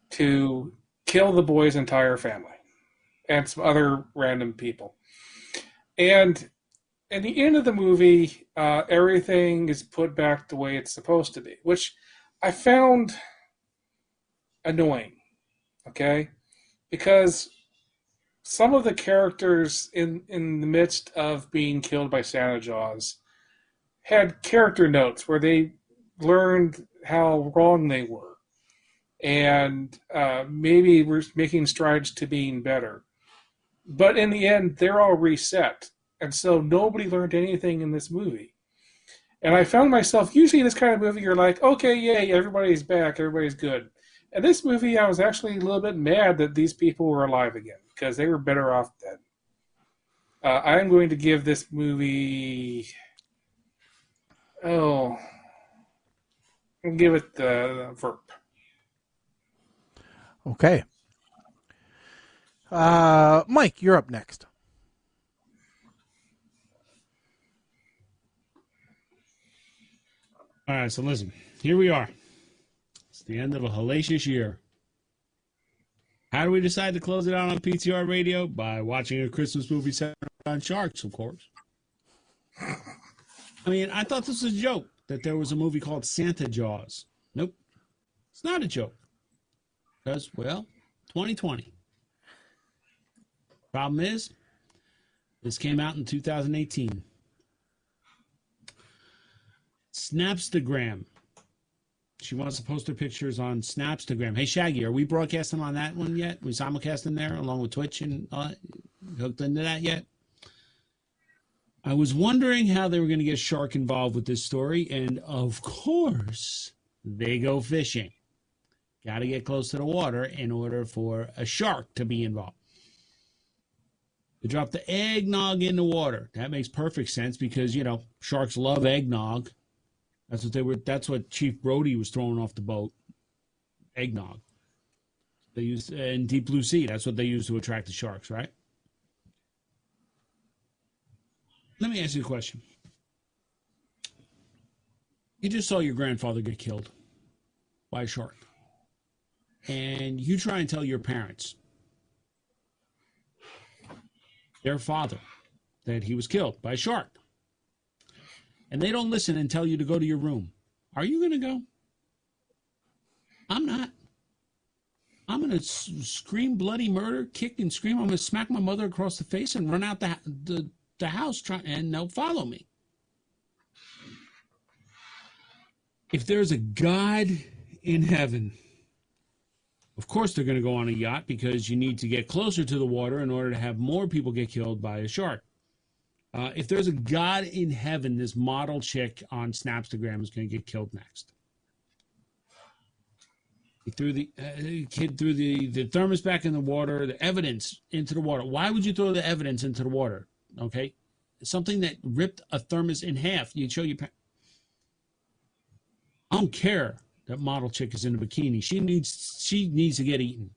Speaker 5: to kill the boy's entire family and some other random people. And at the end of the movie, everything is put back the way it's supposed to be, which I found annoying, okay? Because some of the characters in the midst of being killed by Santa Jaws had character notes where they learned how wrong they were and maybe were making strides to being better. But in the end, they're all reset. And so nobody learned anything in this movie. And I found myself, usually in this kind of movie, you're like, okay, yay, everybody's back, everybody's good. In this movie, I was actually a little bit mad that these people were alive again because they were better off dead. I'm going to give this movie... I'll give it the verb.
Speaker 3: Okay. Mike, you're up next.
Speaker 4: All right, so listen. Here we are. It's the end of a hellacious year. How do we decide to close it out on PTR Radio? By watching a Christmas movie centered on sharks, of course. I mean, I thought this was a joke, that there was a movie called Santa Jaws. Nope. It's not a joke. Because, well, 2020. Problem is, this came out in 2018. Snapstagram. She wants to post her pictures on Snapstagram. Hey, Shaggy, are we broadcasting on that one yet? We simulcasting there along with Twitch and hooked into that yet? I was wondering how they were going to get shark involved with this story, and of course, they go fishing. Got to get close to the water in order for a shark to be involved. They drop the eggnog in the water. That makes perfect sense because, you know, sharks love eggnog. That's what Chief Brody was throwing off the boat. Eggnog. They use in Deep Blue Sea. That's what they use to attract the sharks, right? Let me ask you a question. You just saw your grandfather get killed by a shark. And you try and tell your parents, their father, that he was killed by a shark. And they don't listen and tell you to go to your room. Are you going to go? I'm not. I'm going to scream bloody murder, kick and scream. I'm going to smack my mother across the face and run out the house, and they'll follow me. If there's a God in heaven, of course they're going to go on a yacht because you need to get closer to the water in order to have more people get killed by a shark. If there's a God in heaven, this model chick on Snapstagram is going to get killed next. He threw the kid threw the thermos back in the water, the evidence into the water. Why would you throw the evidence into the water? Okay, something that ripped a thermos in half. You'd show your. I don't care that model chick is in a bikini. She needs to get eaten.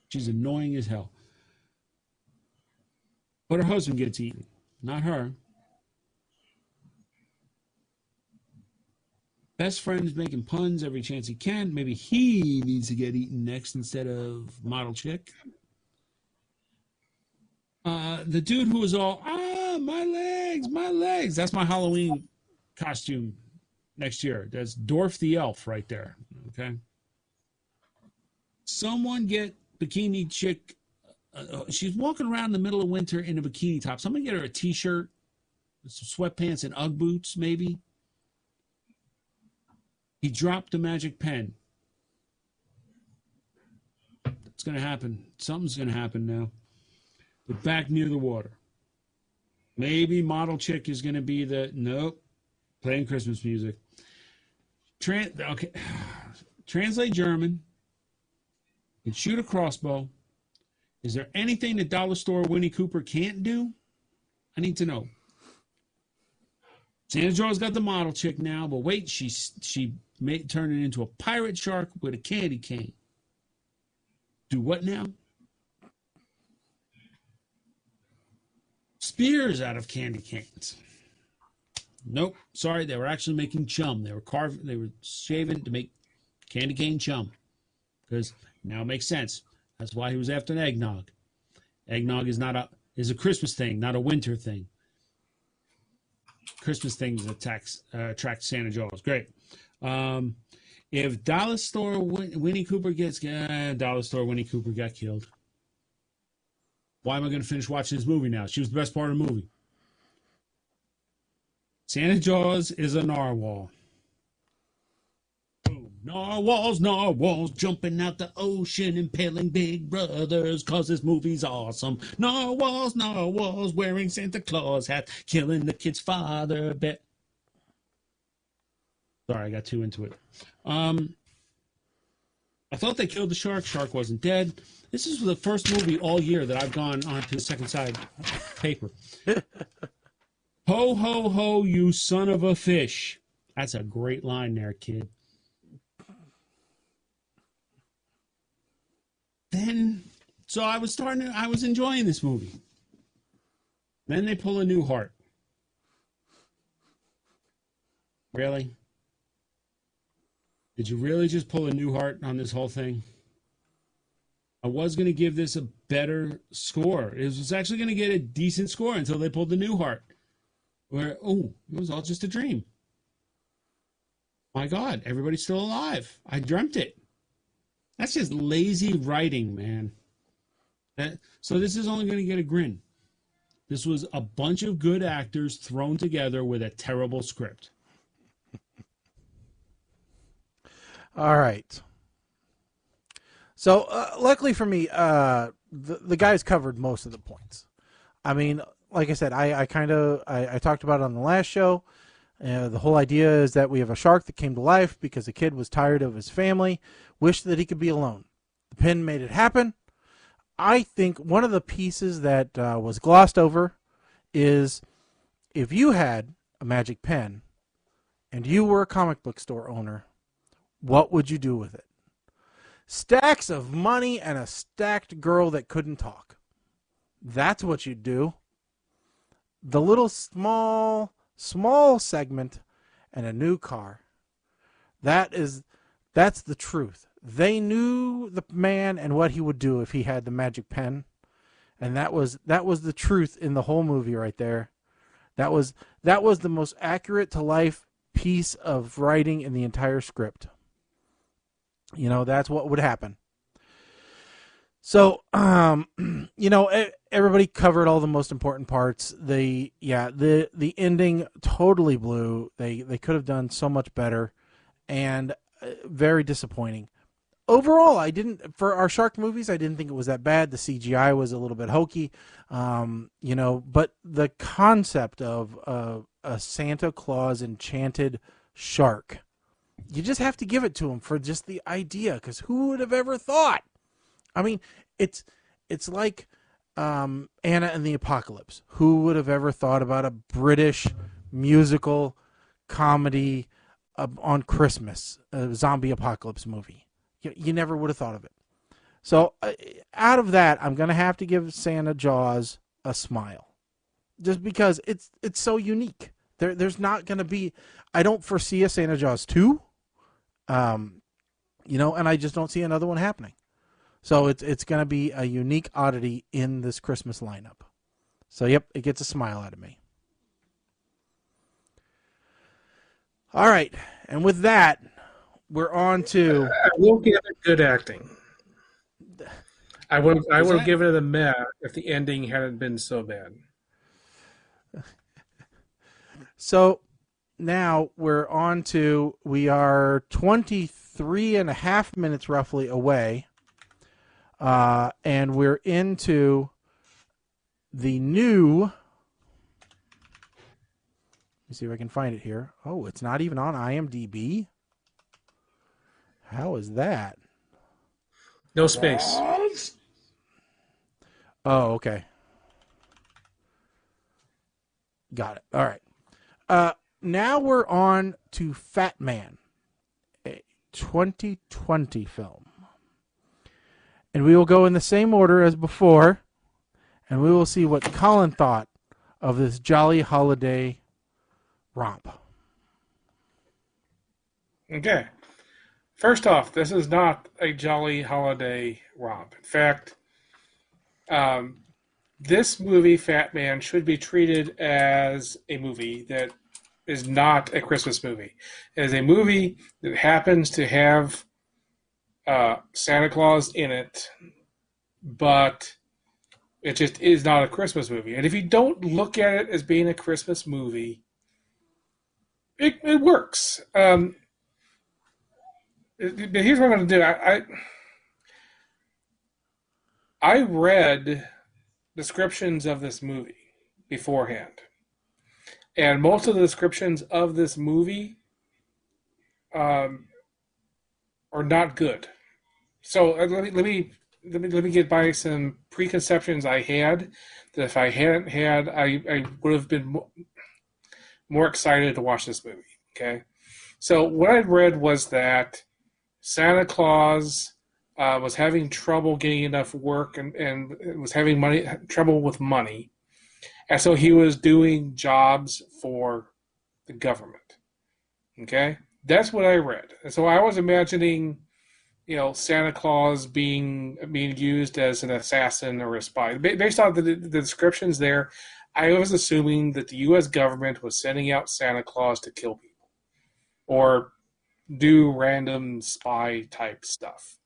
Speaker 4: She's annoying as hell. But her husband gets eaten, not her. Best friend's making puns every chance he can. Maybe he needs to get eaten next instead of model chick. The dude who was all, my legs. That's my Halloween costume next year. That's Dorf the Elf right there. Okay. Someone get bikini chick. She's walking around in the middle of winter in a bikini top. Someone get her a t-shirt, some sweatpants, and Ugg boots, maybe. He dropped the magic pen. It's going to happen. Something's going to happen now. They're back near the water. Maybe model chick is going to be nope, playing Christmas music. Okay. Translate German. And shoot a crossbow. Is there anything that Dollar Store Winnie Cooper can't do? I need to know. Santa Claus got the model chick now, but wait, she turned it into a pirate shark with a candy cane. Do what now? Spears out of candy canes. Nope, sorry, they were actually making chum. They were shaving to make candy cane chum. Because now it makes sense. That's why he was after an eggnog. Eggnog is a Christmas thing, not a winter thing. Christmas things attract Santa Claus. Great. If Dollar Store Winnie Cooper Dollar Store Winnie Cooper got killed. Why am I going to finish watching this movie now? She was the best part of the movie. Santa Claus is a narwhal. Narwhals, jumping out the ocean, impaling big brothers, cause this movie's awesome. Narwhals, wearing Santa Claus hat, killing the kid's father. Sorry, I got too into it. I thought they killed the shark. Shark wasn't dead. This is the first movie all year that I've gone on to the second side paper. Ho, ho, ho, you son of a fish. That's a great line there, kid. So I was enjoying this movie. Then they pull a Newhart. Really? Did you really just pull a Newhart on this whole thing? I was going to give this a better score. It was actually going to get a decent score until they pulled the Newhart. It was all just a dream. My God, everybody's still alive. I dreamt it. That's just lazy writing, man. So this is only going to get a grin. This was a bunch of good actors thrown together with a terrible script.
Speaker 3: All right. So luckily for me, the guys covered most of the points. I mean, like I said, I talked about it on the last show. The whole idea is that we have a shark that came to life because a kid was tired of his family, wished that he could be alone. The pen made it happen. I think one of the pieces that was glossed over is if you had a magic pen and you were a comic book store owner, what would you do with it? Stacks of money and a stacked girl that couldn't talk. That's what you'd do. The little small segment and a new car. That's the truth. They knew the man and what he would do if he had the magic pen. And that was the truth in the whole movie right there. That was the most accurate to life piece of writing in the entire script. You know, that's what would happen. So, everybody covered all the most important parts. The ending totally blew. They could have done so much better, and very disappointing. Overall, for our shark movies, I didn't think it was that bad. The CGI was a little bit hokey, but the concept of a Santa Claus enchanted shark, you just have to give it to him for just the idea, because who would have ever thought? I mean, it's like Anna and the Apocalypse. Who would have ever thought about a British musical comedy on Christmas, a zombie apocalypse movie? You never would have thought of it. So out of that, I'm going to have to give Santa Jaws a smile, just because it's so unique. There's not going to be. I don't foresee a Santa Jaws 2, and I just don't see another one happening. So it's going to be a unique oddity in this Christmas lineup. So, yep, it gets a smile out of me. All right, and with that, we're on to...
Speaker 5: I will give it good acting. I would have given it a meh if the ending hadn't been so bad.
Speaker 3: So, now we're on to... We are 23 and a half minutes roughly away. And we're into the new. Let me see if I can find it here. Oh, it's not even on IMDb. How is that?
Speaker 5: No space.
Speaker 3: Oh, okay. Got it. All right. Now we're on to Fat Man, a 2020 film. And we will go in the same order as before, and we will see what Colin thought of this jolly holiday romp.
Speaker 5: Okay. First off, this is not a jolly holiday romp. In fact, this movie, Fat Man, should be treated as a movie that is not a Christmas movie. It is a movie that happens to have Santa Claus in it, but it just is not a Christmas movie. And if you don't look at it as being a Christmas movie, it works. But here's what I'm going to do. I read descriptions of this movie beforehand, and most of the descriptions of this movie are not good. So let me get by some preconceptions I had that if I hadn't had, I would have been more excited to watch this movie. Okay, so what I read was that Santa Claus was having trouble getting enough work and was having trouble with money, and so he was doing jobs for the government. Okay, that's what I read, and so I was imagining, Santa Claus being used as an assassin or a spy. Based on the descriptions there, I was assuming that the U.S. government was sending out Santa Claus to kill people or do random spy type stuff.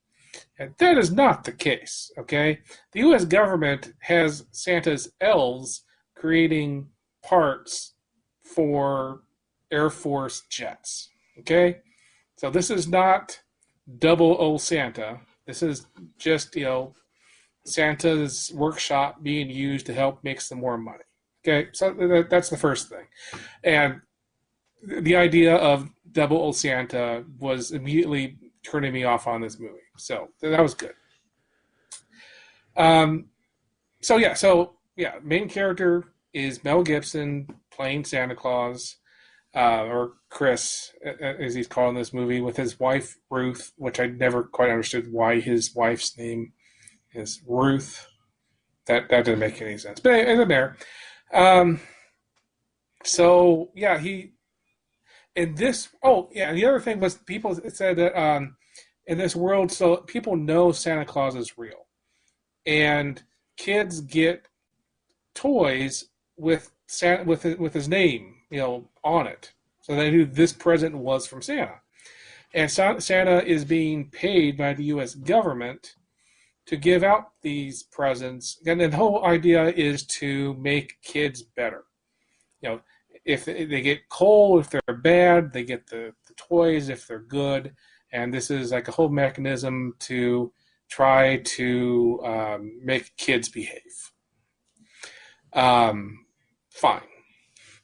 Speaker 5: And that is not the case, okay? The U.S. government has Santa's elves creating parts for Air Force jets, okay? So this is not double O Santa. This is just, Santa's workshop being used to help make some more money. Okay, so that's the first thing. And the idea of double O Santa was immediately turning me off on this movie. So that was good. Main character is Mel Gibson playing Santa Claus. Or Chris, as he's called in this movie, with his wife, Ruth, which I never quite understood why his wife's name is Ruth. That didn't make any sense. But it's in there. And the other thing was people said that in this world, so people know Santa Claus is real. And kids get toys with his name, on it. So they knew this present was from Santa. And Santa is being paid by the U.S. government to give out these presents. And the whole idea is to make kids better. If they get coal, if they're bad, they get the toys if they're good. And this is like a whole mechanism to try to make kids behave. Fine.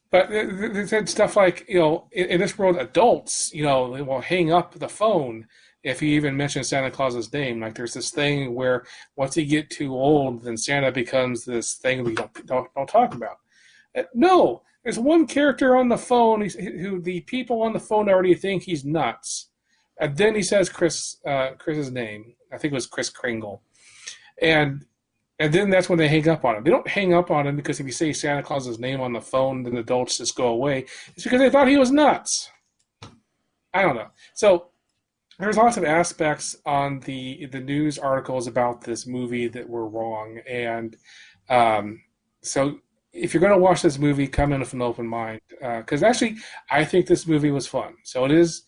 Speaker 5: But they said stuff like, in this world, adults, they will hang up the phone if you even mention Santa Claus's name. Like there's this thing where once you get too old, then Santa becomes this thing we don't talk about. No, there's one character on the phone who the people on the phone already think he's nuts. And then he says Chris's name. I think it was Kris Kringle. And then that's when they hang up on him. They don't hang up on him because if you say Santa Claus's name on the phone, then adults just go away. It's because they thought he was nuts. I don't know. So there's lots of aspects on the news articles about this movie that were wrong. And so if you're going to watch this movie, come in with an open mind. Because actually, I think this movie was fun. So it is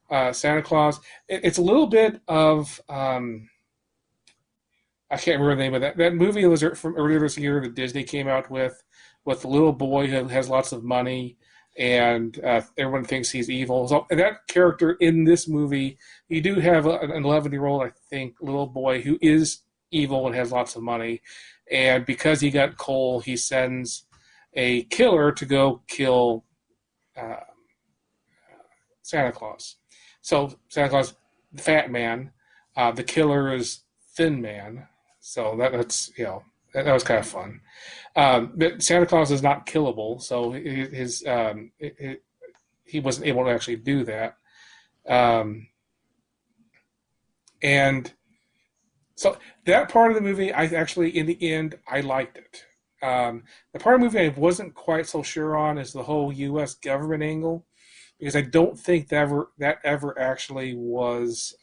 Speaker 5: Santa Claus. It's a little bit of... I can't remember the name of that movie was from earlier this year that Disney came out with the little boy who has lots of money and everyone thinks he's evil. So that character in this movie, you do have an 11-year-old, I think, little boy who is evil and has lots of money. And because he got coal, he sends a killer to go kill Santa Claus. So Santa Claus, the fat man, the killer is thin man. So that's that was kind of fun. But Santa Claus is not killable, so he wasn't able to actually do that. And so that part of the movie, I actually, in the end, I liked it. The part of the movie I wasn't quite so sure on is the whole U.S. government angle, because I don't think that ever actually was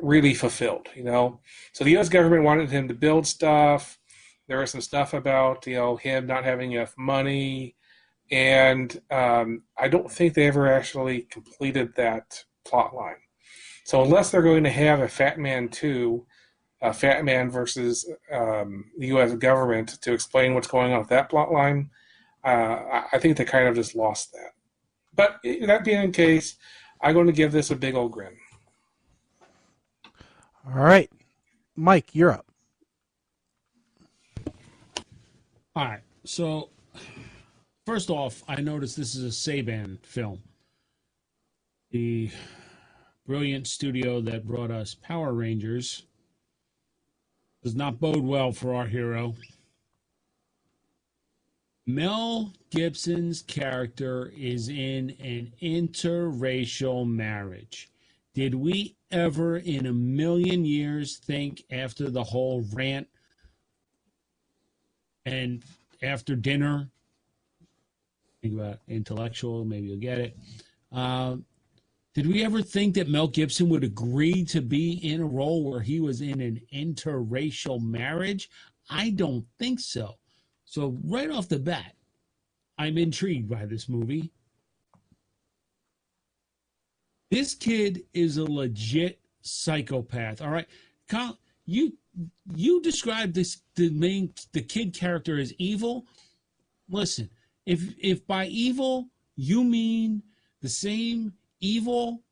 Speaker 5: really fulfilled, So the U.S. government wanted him to build stuff. There was some stuff about, him not having enough money. And I don't think they ever actually completed that plot line. So unless they're going to have a Fat Man 2, Fat Man versus the U.S. government to explain what's going on with that plot line, I think they kind of just lost that. But that being the case, I'm going to give this a big old grin.
Speaker 3: All right. Mike, you're up.
Speaker 4: All right. So, first off, I noticed this is a Saban film. The brilliant studio that brought us Power Rangers does not bode well for our hero. Mel Gibson's character is in an interracial marriage. Did we ever in a million years think after the whole rant and after dinner, think about intellectual, maybe you'll get it. Did we ever think that Mel Gibson would agree to be in a role where he was in an interracial marriage? I don't think so. So right off the bat, I'm intrigued by this movie. This kid is a legit psychopath. All right, Kyle, you described the kid character as evil. Listen, if by evil you mean the same evil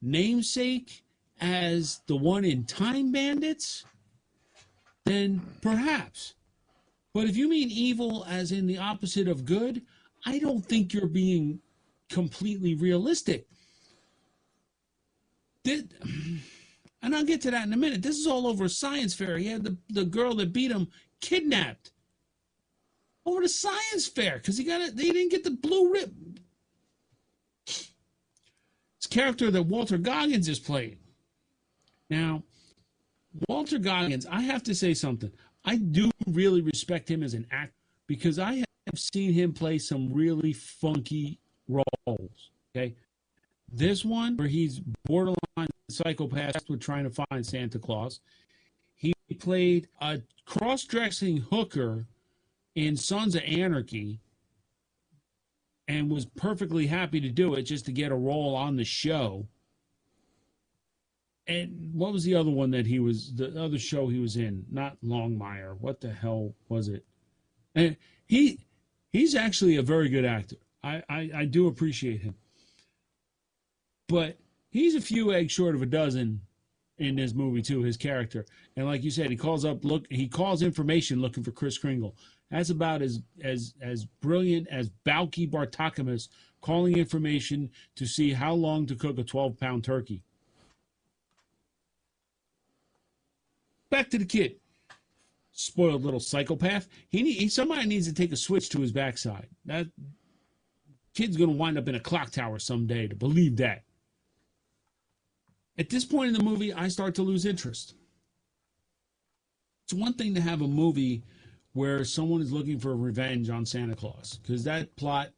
Speaker 4: namesake as the one in Time Bandits, then perhaps. But if you mean evil as in the opposite of good, I don't think you're being completely realistic. And I'll get to that in a minute. This is all over a science fair. He had the girl that beat him kidnapped over the science fair because they didn't get the blue rib. This character that Walter Goggins is playing. Now, Walter Goggins, I have to say something. I do really respect him as an actor because I have seen him play some really funky roles. Okay, this one where he's borderline psychopath with trying to find Santa Claus. He played a cross-dressing hooker in Sons of Anarchy and was perfectly happy to do it just to get a role on the show. And what was the other one that the other show he was in? Not Longmire. What the hell was it? And he's actually a very good actor. I do appreciate him. But he's a few eggs short of a dozen in this movie too, his character. And like you said, he calls information looking for Kris Kringle. That's about as brilliant as Balki Bartokomous calling information to see how long to cook a 12-pound turkey. Back to the kid. Spoiled little psychopath. Somebody needs to take a switch to his backside. That kid's going to wind up in a clock tower someday to believe that. At this point in the movie, I start to lose interest. It's one thing to have a movie where someone is looking for revenge on Santa Claus, because that plot,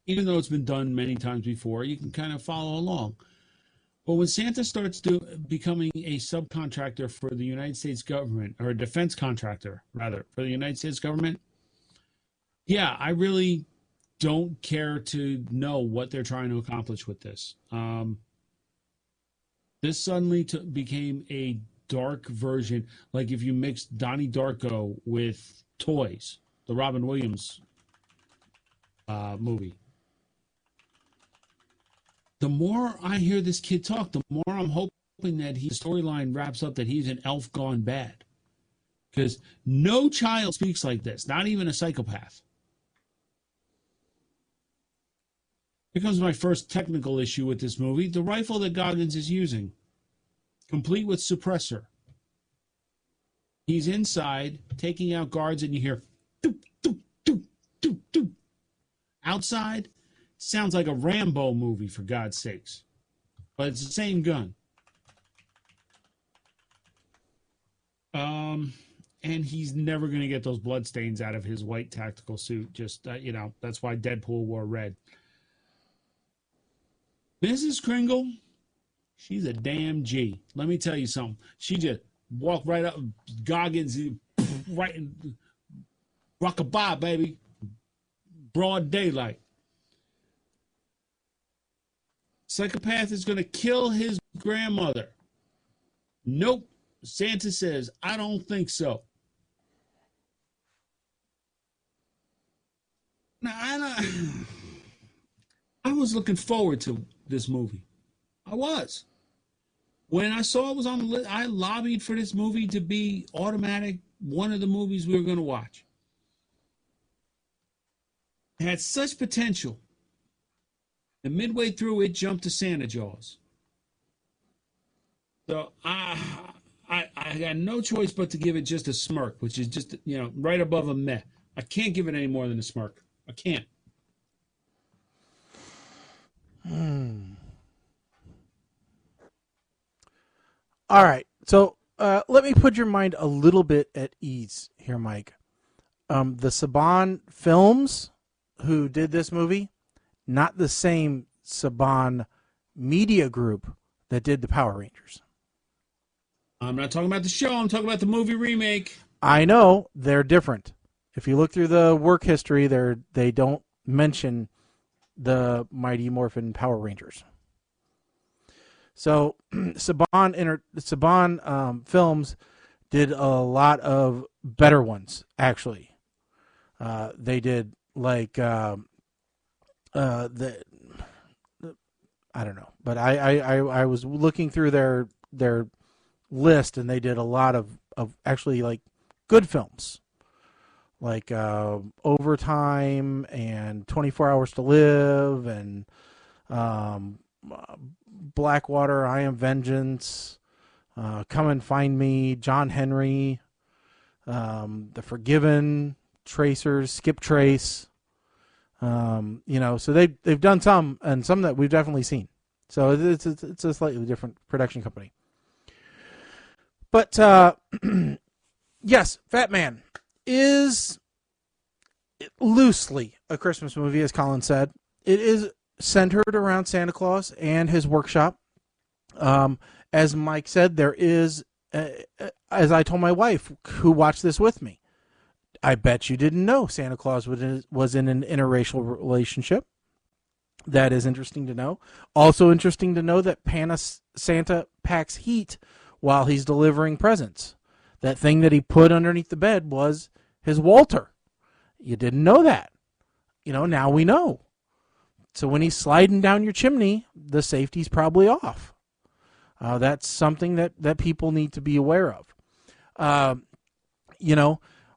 Speaker 4: even though it's been done many times before, you can kind of follow along. But when Santa starts becoming a subcontractor for the United States government, or a defense contractor, rather, for the United States government, yeah, I really don't care to know what they're trying to accomplish with this. This suddenly became a dark version, like if you mixed Donnie Darko with Toys, the Robin Williams movie. The more I hear this kid talk, the more I'm hoping that the storyline wraps up that he's an elf gone bad. Because no child speaks like this, not even a psychopath. Here comes my first technical issue with this movie. The rifle that Goggins is using, complete with suppressor. He's inside, taking out guards, and you hear doop, doop, doop, doop, doop. Outside, sounds like a Rambo movie, for God's sakes. But it's the same gun. And he's never going to get those bloodstains out of his white tactical suit. Just, that's why Deadpool wore red. Mrs. Kringle, she's a damn G. Let me tell you something. She just walked right up, Goggins, right in, rock-a-bye, baby. Broad daylight. Psychopath is going to kill his grandmother. Nope. Santa says, I don't think so. Now, I was looking forward to this movie. I was. When I saw it was on the list, I lobbied for this movie to be automatic one of the movies we were going to watch. It had such potential. And midway through, it jumped to Santa Jaws. So I got no choice but to give it just a smirk, which is just, right above a meh. I can't give it any more than a smirk. I can't.
Speaker 3: All right. So let me put your mind a little bit at ease here, Mike. The Saban Films, who did this movie, not the same Saban media group that did the Power Rangers.
Speaker 4: I'm not talking about the show. I'm talking about the movie remake.
Speaker 3: I know they're different. If you look through the work history, they don't mention the Mighty Morphin Power Rangers. So Saban Films did a lot of better ones, actually. They did like I don't know, but I was looking through their list, and they did a lot of actually like good films, like Overtime and 24 Hours to Live and Blackwater, I Am Vengeance, Come and Find Me, John Henry, The Forgiven, Tracers, Skip Trace. So they've done some, and some that we've definitely seen. So it's a slightly different production company. But yes, Fat Man is loosely a Christmas movie, as Colin said. It is centered around Santa Claus and his workshop. As Mike said, there is, as I told my wife who watched this with me, I bet you didn't know Santa Claus was in an interracial relationship. That is interesting to know. Also interesting to know that Santa packs heat while he's delivering presents. That thing that he put underneath the bed was his Walter. You didn't know that. Now we know. So when he's sliding down your chimney, the safety's probably off. That's something that people need to be aware of.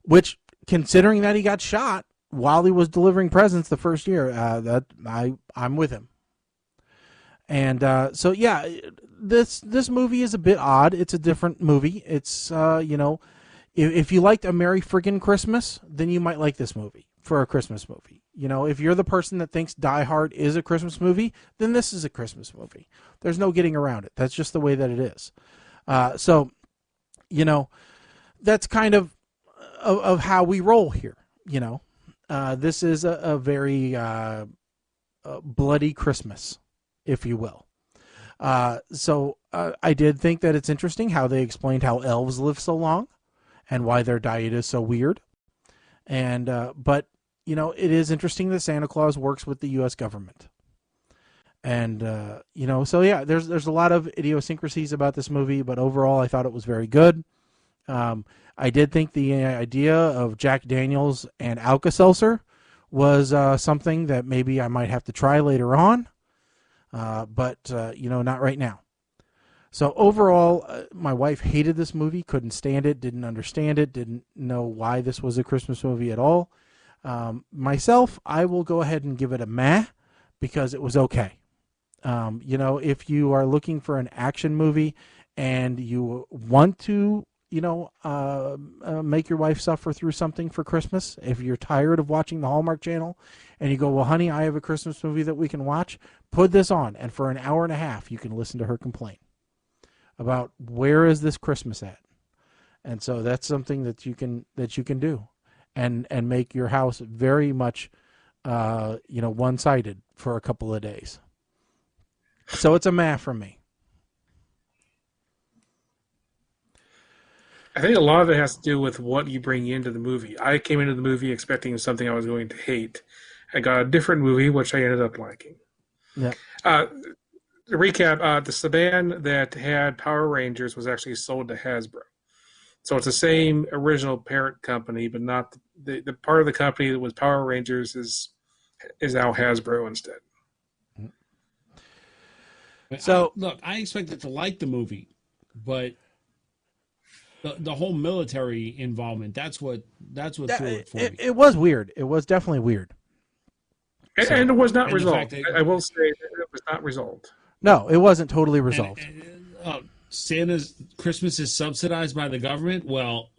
Speaker 3: Which, considering that he got shot while he was delivering presents the first year, I'm with him. And this movie is a bit odd. It's a different movie. It's if you liked A Merry Friggin' Christmas, then you might like this movie for a Christmas movie. If you're the person that thinks Die Hard is a Christmas movie, then this is a Christmas movie. There's no getting around it. That's just the way that it is. That's kind of how we roll here. This is a very bloody Christmas, if you will. I did think that it's interesting how they explained how elves live so long and why their diet is so weird. But it is interesting that Santa Claus works with the U.S. government. And, there's a lot of idiosyncrasies about this movie, but overall I thought it was very good. I did think the idea of Jack Daniels and Alka-Seltzer was something that maybe I might have to try later on, but not right now. So overall, my wife hated this movie, couldn't stand it, didn't understand it, didn't know why this was a Christmas movie at all. Myself, I will go ahead and give it a meh because it was okay. If you are looking for an action movie and you want to, make your wife suffer through something for Christmas, if you're tired of watching the Hallmark Channel and you go, well, honey, I have a Christmas movie that we can watch, put this on, and for an hour and a half, you can listen to her complain about where is this Christmas at. And so that's something that you can do and make your house very much, one-sided for a couple of days. So it's a meh from me.
Speaker 5: I think a lot of it has to do with what you bring into the movie. I came into the movie expecting something I was going to hate. I got a different movie, which I ended up liking.
Speaker 3: Yeah.
Speaker 5: To recap, the sedan that had Power Rangers was actually sold to Hasbro. So it's the same original parent company, but not the part of the company that was Power Rangers is now Hasbro instead.
Speaker 3: So
Speaker 4: look, I expected to like the movie, but the whole military involvement, that's what threw it for me.
Speaker 3: It was weird. It was definitely weird.
Speaker 5: And it was not resolved. I will say that it was not resolved.
Speaker 3: No, it wasn't totally resolved.
Speaker 4: Santa's Christmas is subsidized by the government? Well,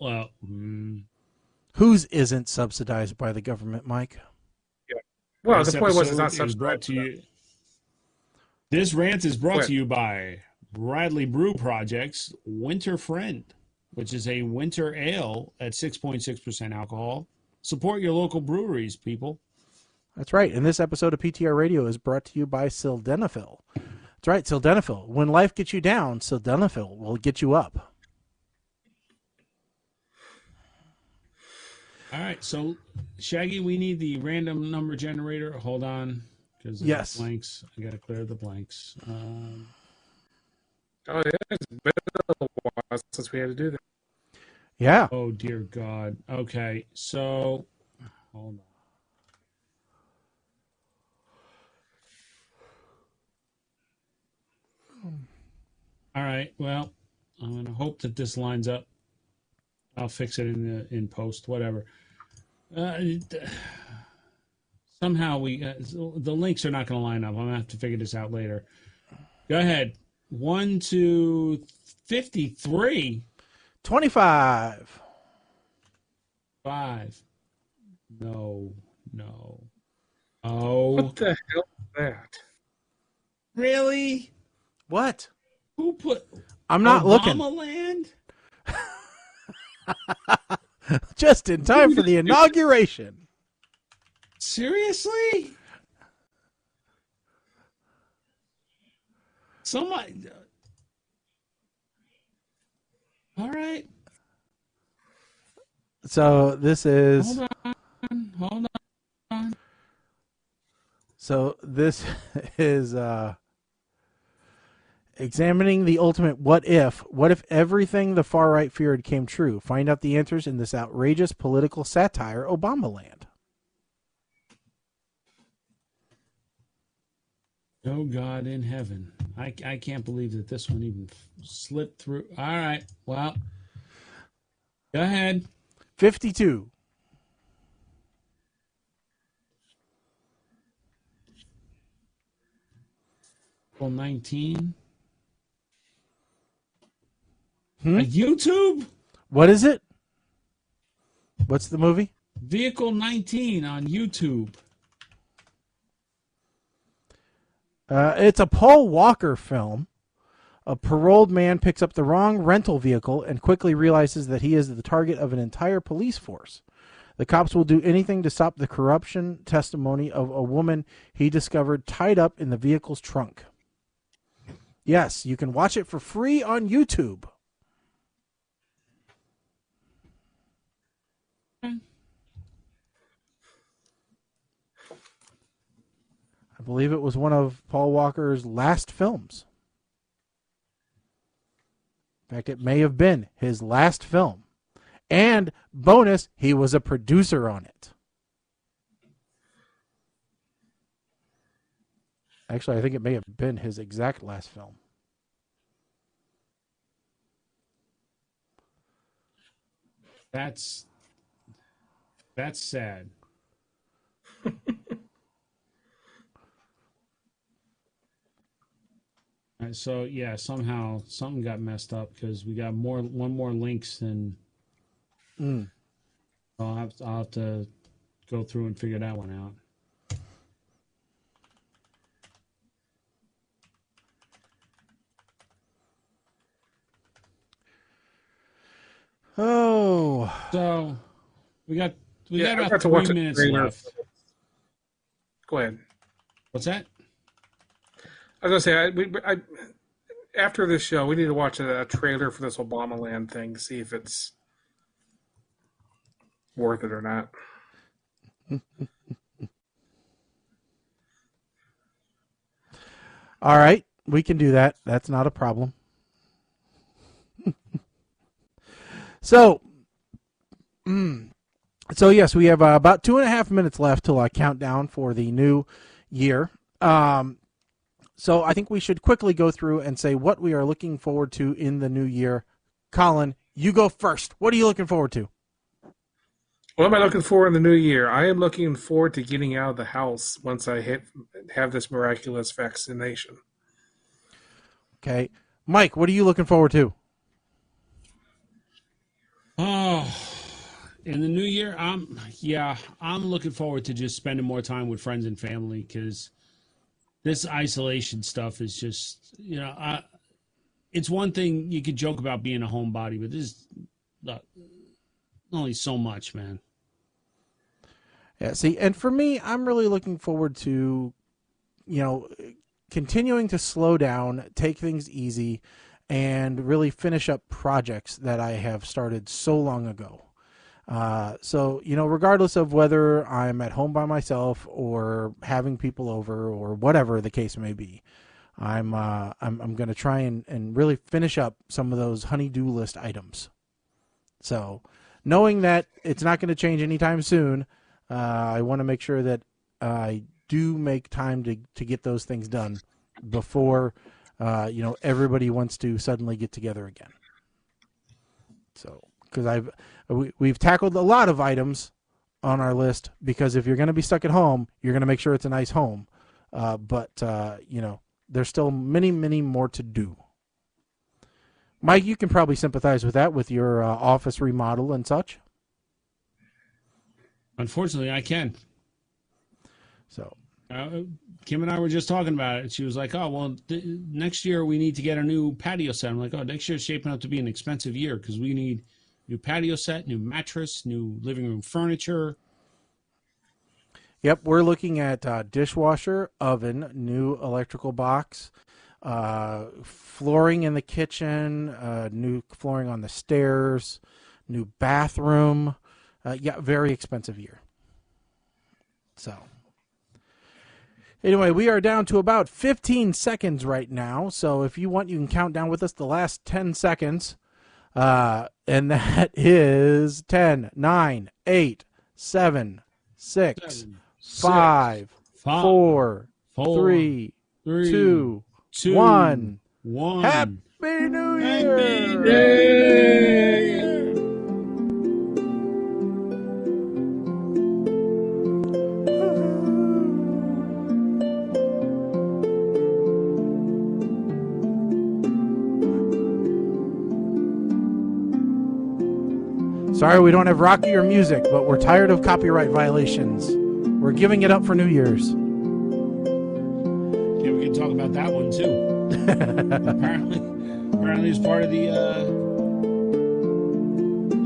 Speaker 3: Whose isn't subsidized by the government, Mike?
Speaker 5: Yeah. Well, the point was it's not subsidized.
Speaker 4: This rant is brought to you by Bradley Brew Project's Winter Friend, which is a winter ale at 6.6% alcohol. Support your local breweries, people.
Speaker 3: That's right. And this episode of PTR Radio is brought to you by Sildenafil. That's right, Sildenafil. When life gets you down, Sildenafil will get you up.
Speaker 4: All right, so Shaggy, we need the random number generator. Hold on, because
Speaker 3: yes,
Speaker 4: blanks. I got to clear the blanks.
Speaker 5: Oh yeah, it's been a while since we had to do that.
Speaker 3: Yeah.
Speaker 4: Oh dear God. Okay, so hold on. All right. Well, I'm going to hope that this lines up. I'll fix it in post, whatever. Somehow the links are not going to line up. I'm going to have to figure this out later. Go ahead. 1 to 53.
Speaker 3: 25.
Speaker 4: 5. No. Oh.
Speaker 5: What the hell is that?
Speaker 4: Really?
Speaker 3: What?
Speaker 4: Who put?
Speaker 3: I'm not looking.
Speaker 4: Land?
Speaker 3: Just in time for the inauguration.
Speaker 4: Seriously? Somebody. All right.
Speaker 3: So this is.
Speaker 4: Hold on.
Speaker 3: So this is examining the ultimate what if. What if everything the far right feared came true? Find out the answers in this outrageous political satire, Obamaland.
Speaker 4: Oh, God in heaven. I can't believe that this one even slipped through. All right. Well, go ahead.
Speaker 3: 52.
Speaker 4: Well, 19. YouTube?
Speaker 3: What is it? What's the movie?
Speaker 4: Vehicle 19 on YouTube.
Speaker 3: It's a Paul Walker film. A paroled man picks up the wrong rental vehicle and quickly realizes that he is the target of an entire police force. The cops will do anything to stop the corruption testimony of a woman he discovered tied up in the vehicle's trunk. Yes, you can watch it for free on YouTube. I believe it was one of Paul Walker's last films. In fact, it may have been his last film. And bonus, he was a producer on it. Actually, I think it may have been his exact last film.
Speaker 4: That's sad. All right, so yeah, somehow something got messed up because we got one more links than. I'll have to go through and figure that one out.
Speaker 3: Oh.
Speaker 4: So we got
Speaker 5: I
Speaker 4: about
Speaker 5: got to watch
Speaker 4: 3
Speaker 5: it
Speaker 4: minutes
Speaker 5: trailer.
Speaker 4: left.
Speaker 5: Go ahead.
Speaker 4: What's that?
Speaker 5: I was gonna say, after this show, we need to watch a trailer for this Obamaland thing to see if it's worth it or not.
Speaker 3: All right, we can do that. That's not a problem. So yes, we have about 2.5 minutes left till I count down for the new year. So I think we should quickly go through and say what we are looking forward to in the new year. Colin, you go first. What are you looking forward to?
Speaker 5: What am I looking for in the new year? I am looking forward to getting out of the house once I have this miraculous vaccination.
Speaker 3: Okay. Mike, what are you looking forward to?
Speaker 4: Oh, in the new year, I'm looking forward to just spending more time with friends and family because this isolation stuff is just, it's one thing you could joke about being a homebody, but this is only so much, man.
Speaker 3: Yeah, see, and for me, I'm really looking forward to, continuing to slow down, take things easy, and really finish up projects that I have started so long ago. So, regardless of whether I'm at home by myself or having people over or whatever the case may be, I'm going to try and really finish up some of those honey-do list items. So, knowing that it's not going to change anytime soon, I want to make sure that I do make time to get those things done before, everybody wants to suddenly get together again. So, because we've tackled a lot of items on our list, because if you're going to be stuck at home, you're going to make sure it's a nice home. But there's still many, many more to do. Mike, you can probably sympathize with that with your office remodel and such.
Speaker 4: Unfortunately, I can.
Speaker 3: So
Speaker 4: Kim and I were just talking about it. She was like, oh, well, next year we need to get a new patio set. I'm like, oh, next year's shaping up to be an expensive year because we need new patio set, new mattress, new living room furniture.
Speaker 3: Yep, we're looking at dishwasher, oven, new electrical box, flooring in the kitchen, new flooring on the stairs, new bathroom. Very expensive year. So, Anyway, we are down to about 15 seconds right now. So if you want, you can count down with us the last 10 seconds. And that is 10, 9, 8, 7, 6, 5, 4, 3, 2, 1. Happy New Year! Sorry we don't have rockier music, but we're tired of copyright violations. We're giving it up for New Year's.
Speaker 4: Yeah, we can talk about that one too. apparently as part of the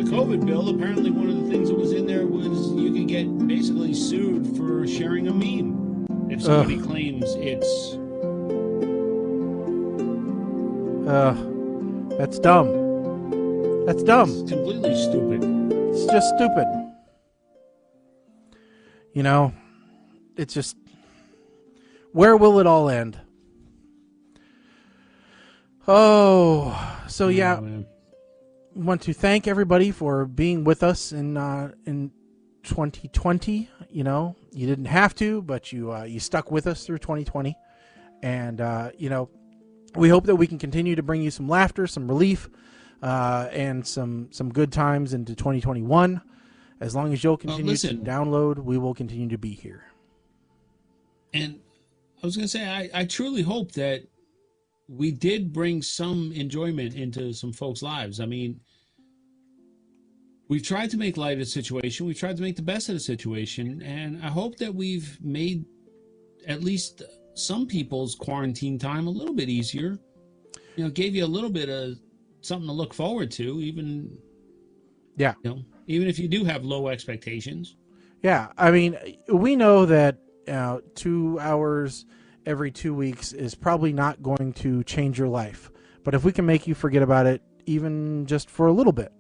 Speaker 4: COVID bill, apparently one of the things that was in there was you could get basically sued for sharing a meme if somebody claims it's...
Speaker 3: That's dumb. That's dumb.
Speaker 4: It's completely stupid.
Speaker 3: It's just stupid. You know, it's just... Where will it all end? Oh, so yeah. Want to thank everybody for being with us in 2020. You know, you didn't have to, but you stuck with us through 2020. And, you know, we hope that we can continue to bring you some laughter, some relief, and some good times into 2021. As long as you'll continue to download, we will continue to be here.
Speaker 4: And I was going to say, I truly hope that we did bring some enjoyment into some folks' lives. I mean, we've tried to make light of the situation. We've tried to make the best of the situation. And I hope that we've made at least some people's quarantine time a little bit easier. You know, gave you a little bit of something to look forward to, even,
Speaker 3: yeah,
Speaker 4: you know, even if you do have low expectations.
Speaker 3: Yeah, I mean, we know that 2 hours every 2 weeks is probably not going to change your life, but if we can make you forget about it, even just for a little bit,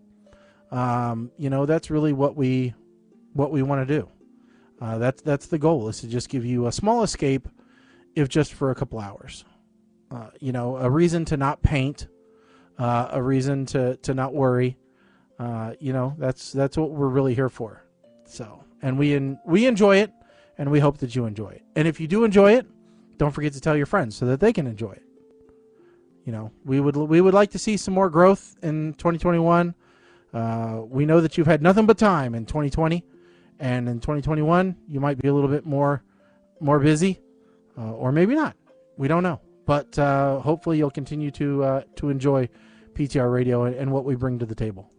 Speaker 3: you know, that's really what we want to do. That's the goal, is to just give you a small escape, if just for a couple hours. You know, a reason to not paint. A reason to not worry. You know, that's what we're really here for. So, and we enjoy it, and we hope that you enjoy it. And if you do enjoy it, don't forget to tell your friends so that they can enjoy it. You know, we would like to see some more growth in 2021. We know that you've had nothing but time in 2020, and in 2021 you might be a little bit more busy, or maybe not. We don't know. But hopefully you'll continue to enjoy PTR Radio and what we bring to the table.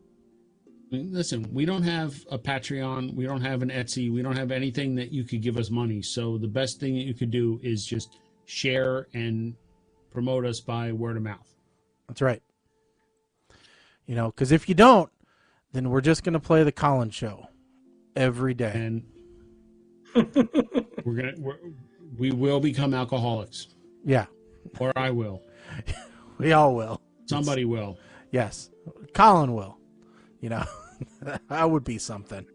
Speaker 4: Listen, we don't have a Patreon. We don't have an Etsy. We don't have anything that you could give us money. So the best thing that you could do is just share and promote us by word of mouth.
Speaker 3: That's right. You know, because if you don't, then we're just going to play the Colin Show every day.
Speaker 4: And we will become alcoholics.
Speaker 3: Yeah.
Speaker 4: Or I will.
Speaker 3: We all will.
Speaker 4: Somebody will.
Speaker 3: Yes. Colin will. You know, that would be something.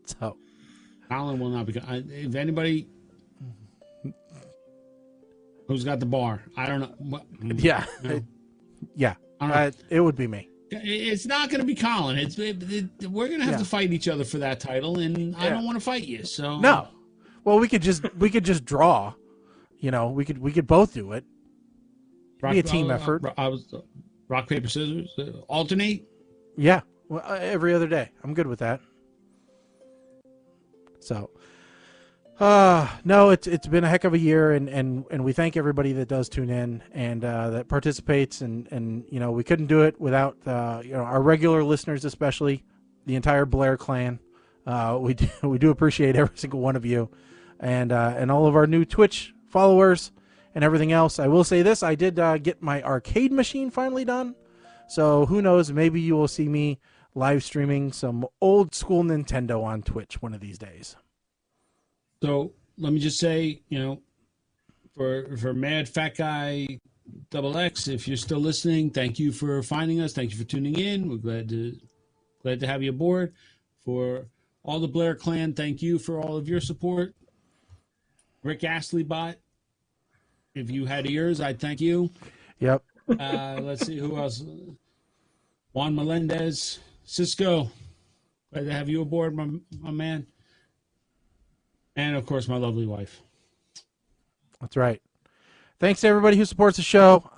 Speaker 3: So,
Speaker 4: Colin will not become. If anybody who's got the bar, I don't know.
Speaker 3: Yeah.
Speaker 4: No.
Speaker 3: Yeah. It would be me.
Speaker 4: It's not going to be Colin. We're going to have to fight each other for that title, and I don't want to fight you. So
Speaker 3: no. Well, we could just draw. You know, we could both do it. Be a team effort.
Speaker 4: I was rock, paper, scissors. Alternate.
Speaker 3: Yeah, well, every other day. I'm good with that. So, no, it's been a heck of a year, and we thank everybody that does tune in and that participates, and you know, we couldn't do it without you know, our regular listeners, especially the entire Blair clan. We do appreciate every single one of you, and all of our new Twitch followers and everything else. I will say this: I did get my arcade machine finally done, so who knows? Maybe you will see me live streaming some old school Nintendo on Twitch one of these days.
Speaker 4: So let me just say, you know, for Mad Fat Guy XX, if you're still listening, thank you for finding us. Thank you for tuning in. We're glad to have you aboard. For all the Blair clan, thank you for all of your support. Rick Astley-bot. If you had ears, I'd thank you.
Speaker 3: Yep.
Speaker 4: Let's see who else. Juan Melendez, Cisco. Glad to have you aboard, my man. And of course, my lovely wife.
Speaker 3: That's right. Thanks to everybody who supports the show.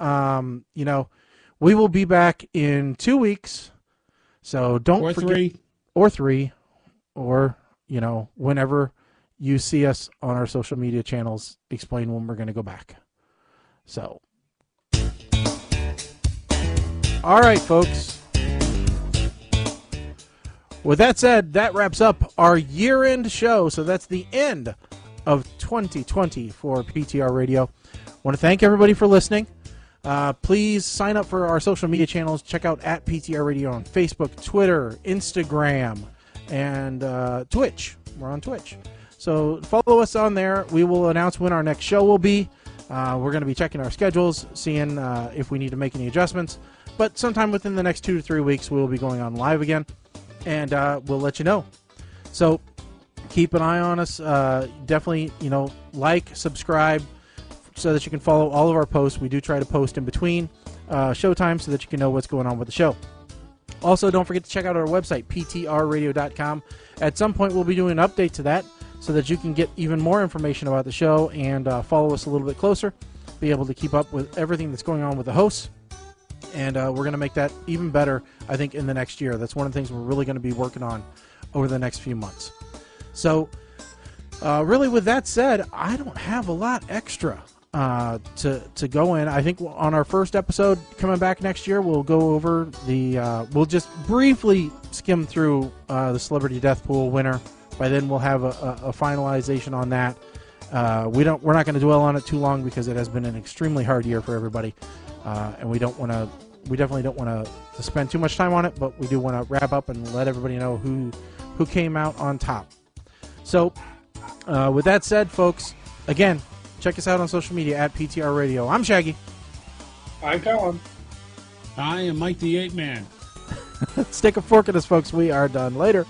Speaker 3: We will be back in 2 weeks. So don't forget. Or 3. Or, whenever you see us on our social media channels, explain when we're going to go back. So. All right, folks. With that said, that wraps up our year-end show. So that's the end of 2020 for PTR Radio. I want to thank everybody for listening. Please sign up for our social media channels. Check out at PTR Radio on Facebook, Twitter, Instagram, and Twitch. We're on Twitch. So follow us on there. We will announce when our next show will be. We're going to be checking our schedules, seeing if we need to make any adjustments. But sometime within the next 2 to 3 weeks, we will be going on live again. And we'll let you know. So keep an eye on us. Definitely, like, subscribe, so that you can follow all of our posts. We do try to post in between showtime so that you can know what's going on with the show. Also, don't forget to check out our website, ptrradio.com. At some point, we'll be doing an update to that so that you can get even more information about the show and follow us a little bit closer, be able to keep up with everything that's going on with the hosts. And we're going to make that even better, I think, in the next year. That's one of the things we're really going to be working on over the next few months. So, really, with that said, I don't have a lot extra to go in. I think on our first episode coming back next year, we'll go over we'll just briefly skim through the Celebrity Death Pool winner. By then, we'll have a finalization on that. We're not going to dwell on it too long because it has been an extremely hard year for everybody. And we definitely don't want to spend too much time on it, but we do want to wrap up and let everybody know who came out on top. So, with that said, folks, again, check us out on social media at PTR Radio. I'm Shaggy.
Speaker 5: I'm Colin.
Speaker 4: I am Mike the Ape Man.
Speaker 3: Stick a fork in us, folks. We are done. Later.